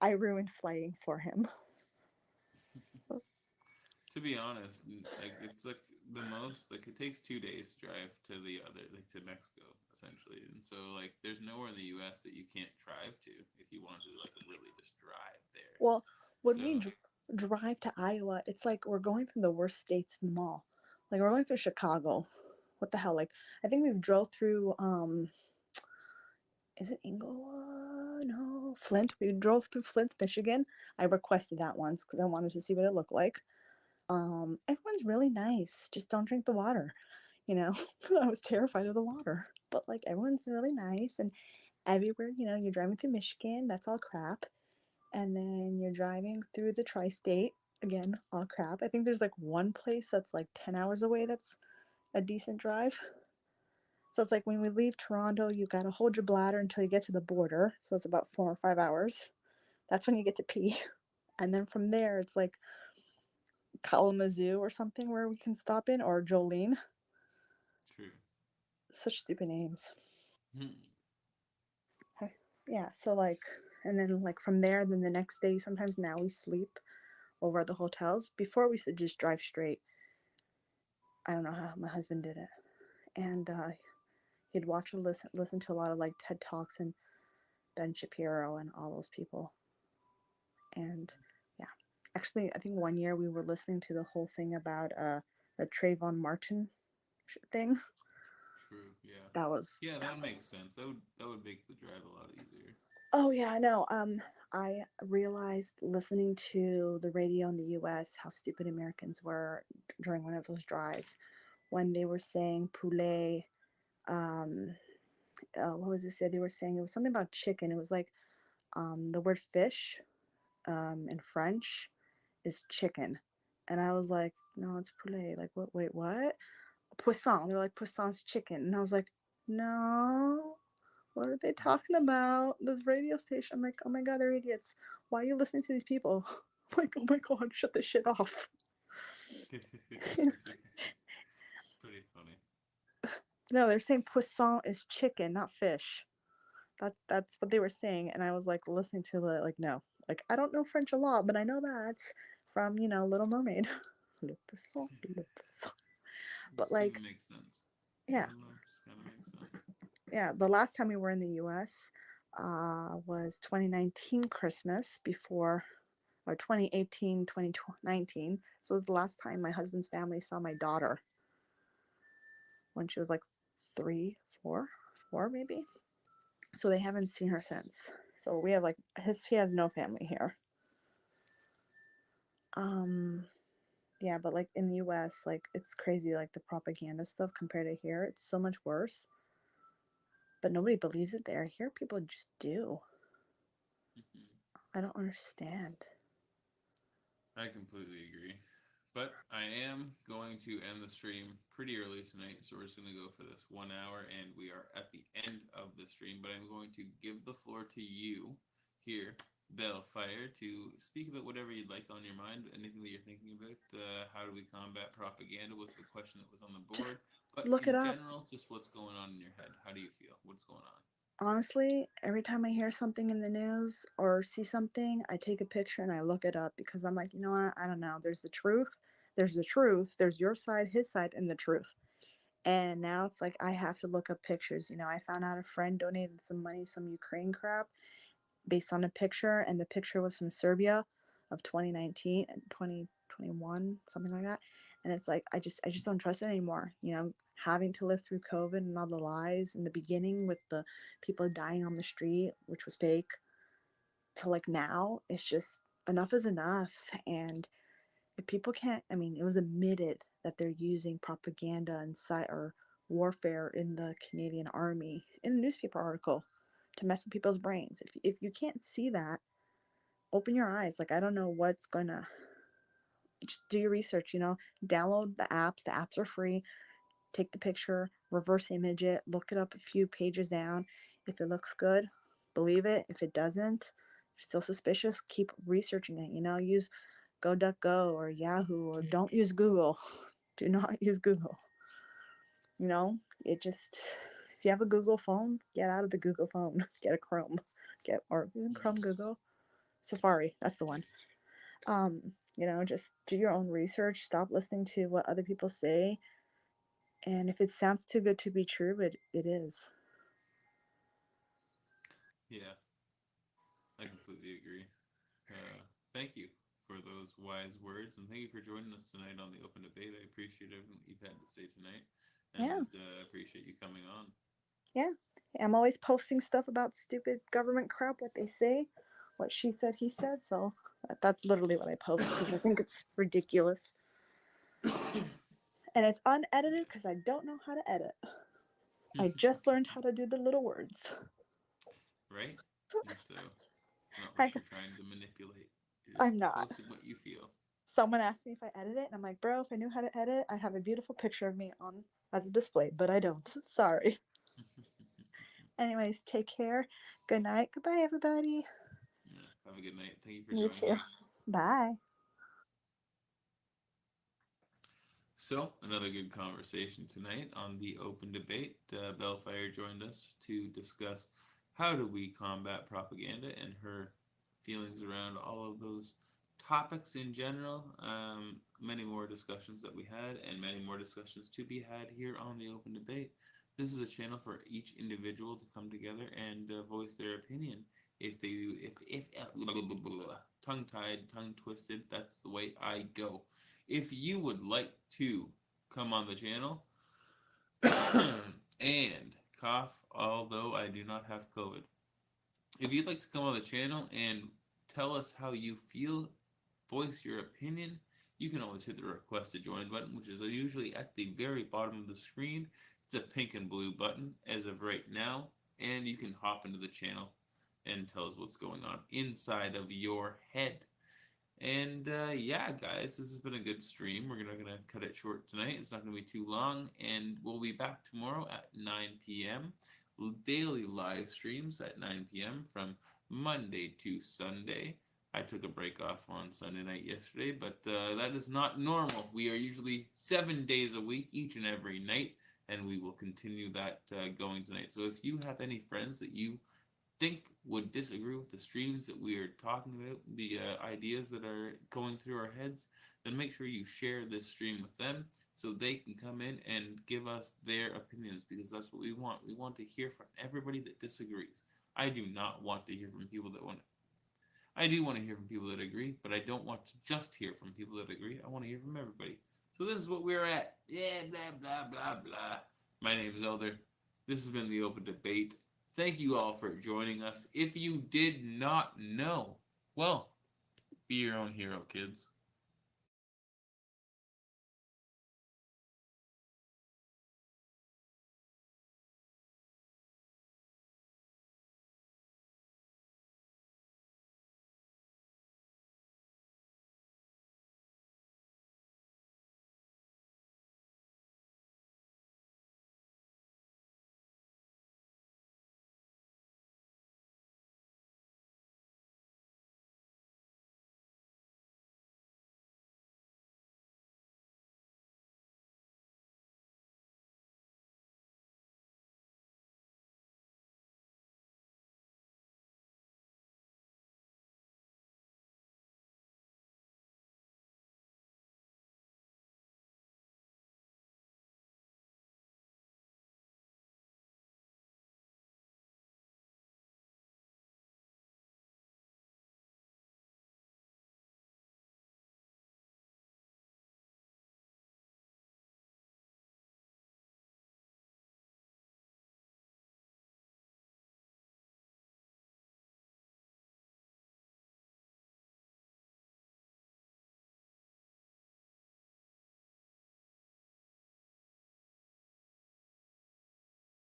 I ruined flying for him. To be honest, like it's like the most like it takes 2 days to drive to the other like to Mexico essentially, and so like there's nowhere in the U.S. that you can't drive to if you wanted to like really just drive there. Well, when we So drive to Iowa, it's like we're going through the worst states of them all. Like, we're going through Chicago. What the hell? Like, I think we drove through is it Inglewood? No, Flint. We drove through Flint, Michigan. I requested that once because I wanted to see what it looked like. Everyone's really nice. Just don't drink the water. You know, I was terrified of the water, but like, everyone's really nice, and everywhere, you're driving through Michigan, that's all crap. And then you're driving through the tri-state, again, all crap. I think there's like one place that's like 10 hours away that's a decent drive. So it's like when we leave Toronto, you got to hold your bladder until you get to the border. So it's about 4 or 5 hours. That's when you get to pee. And then from there, it's like Kalamazoo or something where we can stop in, or Jolene. true. Such stupid names. Hmm. Yeah, so like, and then like from there, then the next day, sometimes now we sleep over at the hotels. Before, we used to just drive straight. I don't know how my husband did it. And he'd watch and listen to a lot of like TED Talks and Ben Shapiro and all those people. And yeah, actually, I think one year we were listening to the whole thing about the Trayvon Martin thing. True. Yeah. That was Yeah, that that was. makes sense. That would make the drive a lot easier. Oh yeah, I know. I realized listening to the radio in the U.S. how stupid Americans were during one of those drives when they were saying poulet. Um, what was it said? They were saying it was something about chicken. It was like the word fish in French is chicken. And I was like, no, it's poulet. Like, what? Wait, what? Poisson. They're like, poisson's chicken. And I was like, no, what are they talking about? This radio station. I'm like, oh my God, they're idiots. Why are you listening to these people? I'm like, oh my God, shut this shit off. It's pretty funny. No, they're saying poisson is chicken, not fish. That's what they were saying, and I was like listening to the like, no, like, I don't know French a lot, but I know that from Little Mermaid. Le poisson, le poisson. It But just like, even makes sense. I yeah, don't know. It just kind of makes sense. yeah. The last time we were in the U.S. Was 2019 Christmas, before, or 2018 2019. So it was the last time my husband's family saw my daughter, when she was like 3, 4, 4 maybe. So they haven't seen her since. So we have like he has no family here. Um, yeah, but like in the US, like, it's crazy, like the propaganda stuff compared to here. It's so much worse. But nobody believes it there. Here people just do. Hmm. I don't understand. I completely agree. But I am going to end the stream pretty early tonight, so we're just going to go for this 1 hour, and we are at the end of the stream. But I'm going to give the floor to you here, Bellfire, to speak about whatever you'd like on your mind, anything that you're thinking about. How do we combat propaganda was the question that was on the board. Just But look it in up. general, just what's going on in your head. How do you feel? What's going on? Honestly, every time I hear something in the news or see something, I take a picture and I look it up because I'm like, you know what? I don't know. There's the truth. There's the truth. There's your side, his side, and the truth. And now it's like I have to look up pictures. I found out a friend donated some money, some Ukraine crap, based on a picture, and the picture was from Serbia of 2019 and 2021, something like that. And it's like I just don't trust it anymore. Having to live through COVID and all the lies in the beginning with the people dying on the street, which was fake, to like now, it's just enough is enough. And if people can't, I mean, it was admitted that they're using propaganda and or warfare in the Canadian Army in a newspaper article to mess with people's brains. If you can't see that, open your eyes. Like, I don't know what's going to, just do your research, download the apps. The apps are free. Take the picture, reverse image it, look it up a few pages down. If it looks good, believe it. If it doesn't, if you're still suspicious, keep researching it. Use GoDuckGo or Yahoo, or don't use Google. Do not use Google. It just, if you have a Google phone, get out of the Google phone. Get a Chrome. Or isn't Chrome Google? Safari, that's the one. Just do your own research. Stop listening to what other people say. And if it sounds too good to be true, it is. Yeah, I completely agree. Thank you for those wise words, and thank you for joining us tonight on the open debate. I appreciate everything that you've had to say tonight, Yeah, and appreciate you coming on. yeah. I'm always posting stuff about stupid government crap, what they say, what she said, he said. So that's literally what I post because I think it's ridiculous. And it's unedited because I don't know how to edit. I just learned how to do the little words. Right? And so it's not like I, you're trying to manipulate. You're just I'm not. posting what you feel. Someone asked me if I edit it, and I'm like, bro, if I knew how to edit, I'd have a beautiful picture of me on as a display, but I don't. Sorry. Anyways, take care. Good night. Goodbye, everybody. Yeah, have a good night. Thank you for You joining too. us. Bye. So, another good conversation tonight on the open debate. Bellfire joined us to discuss how do we combat propaganda and her feelings around all of those topics in general. Many more discussions that we had, and many more discussions to be had here on the open debate. This is a channel for each individual to come together and voice their opinion. If they, if tongue tied, tongue twisted, that's the way I go. If you would like to come on the channel and cough, although I do not have COVID, if you'd like to come on the channel and tell us how you feel, voice your opinion, you can always hit the request to join button, which is usually at the very bottom of the screen. It's a pink and blue button as of right now, and you can hop into the channel and tell us what's going on inside of your head. And yeah, guys, this has been a good stream. We're gonna cut it short tonight. It's not gonna be too long, and we'll be back tomorrow at 9 p.m. Daily live streams at 9 p.m. from Monday to Sunday. I took a break off on Sunday night yesterday, but that is not normal. We are usually 7 days a week, each and every night, and we will continue that going tonight. So if you have any friends that you think would disagree with the streams that we are talking about, the ideas that are going through our heads, then make sure you share this stream with them so they can come in and give us their opinions, because that's what we want. We want to hear from everybody that disagrees. I do not want to hear from people that want to. I do want to hear from people that agree, but I don't want to just hear from people that agree. I want to hear from everybody. So this is what we're at. Yeah, blah, blah, blah, blah. My name is Elder. This has been the open debate. Thank you all for joining us. If you did not know, well, be your own hero, kids.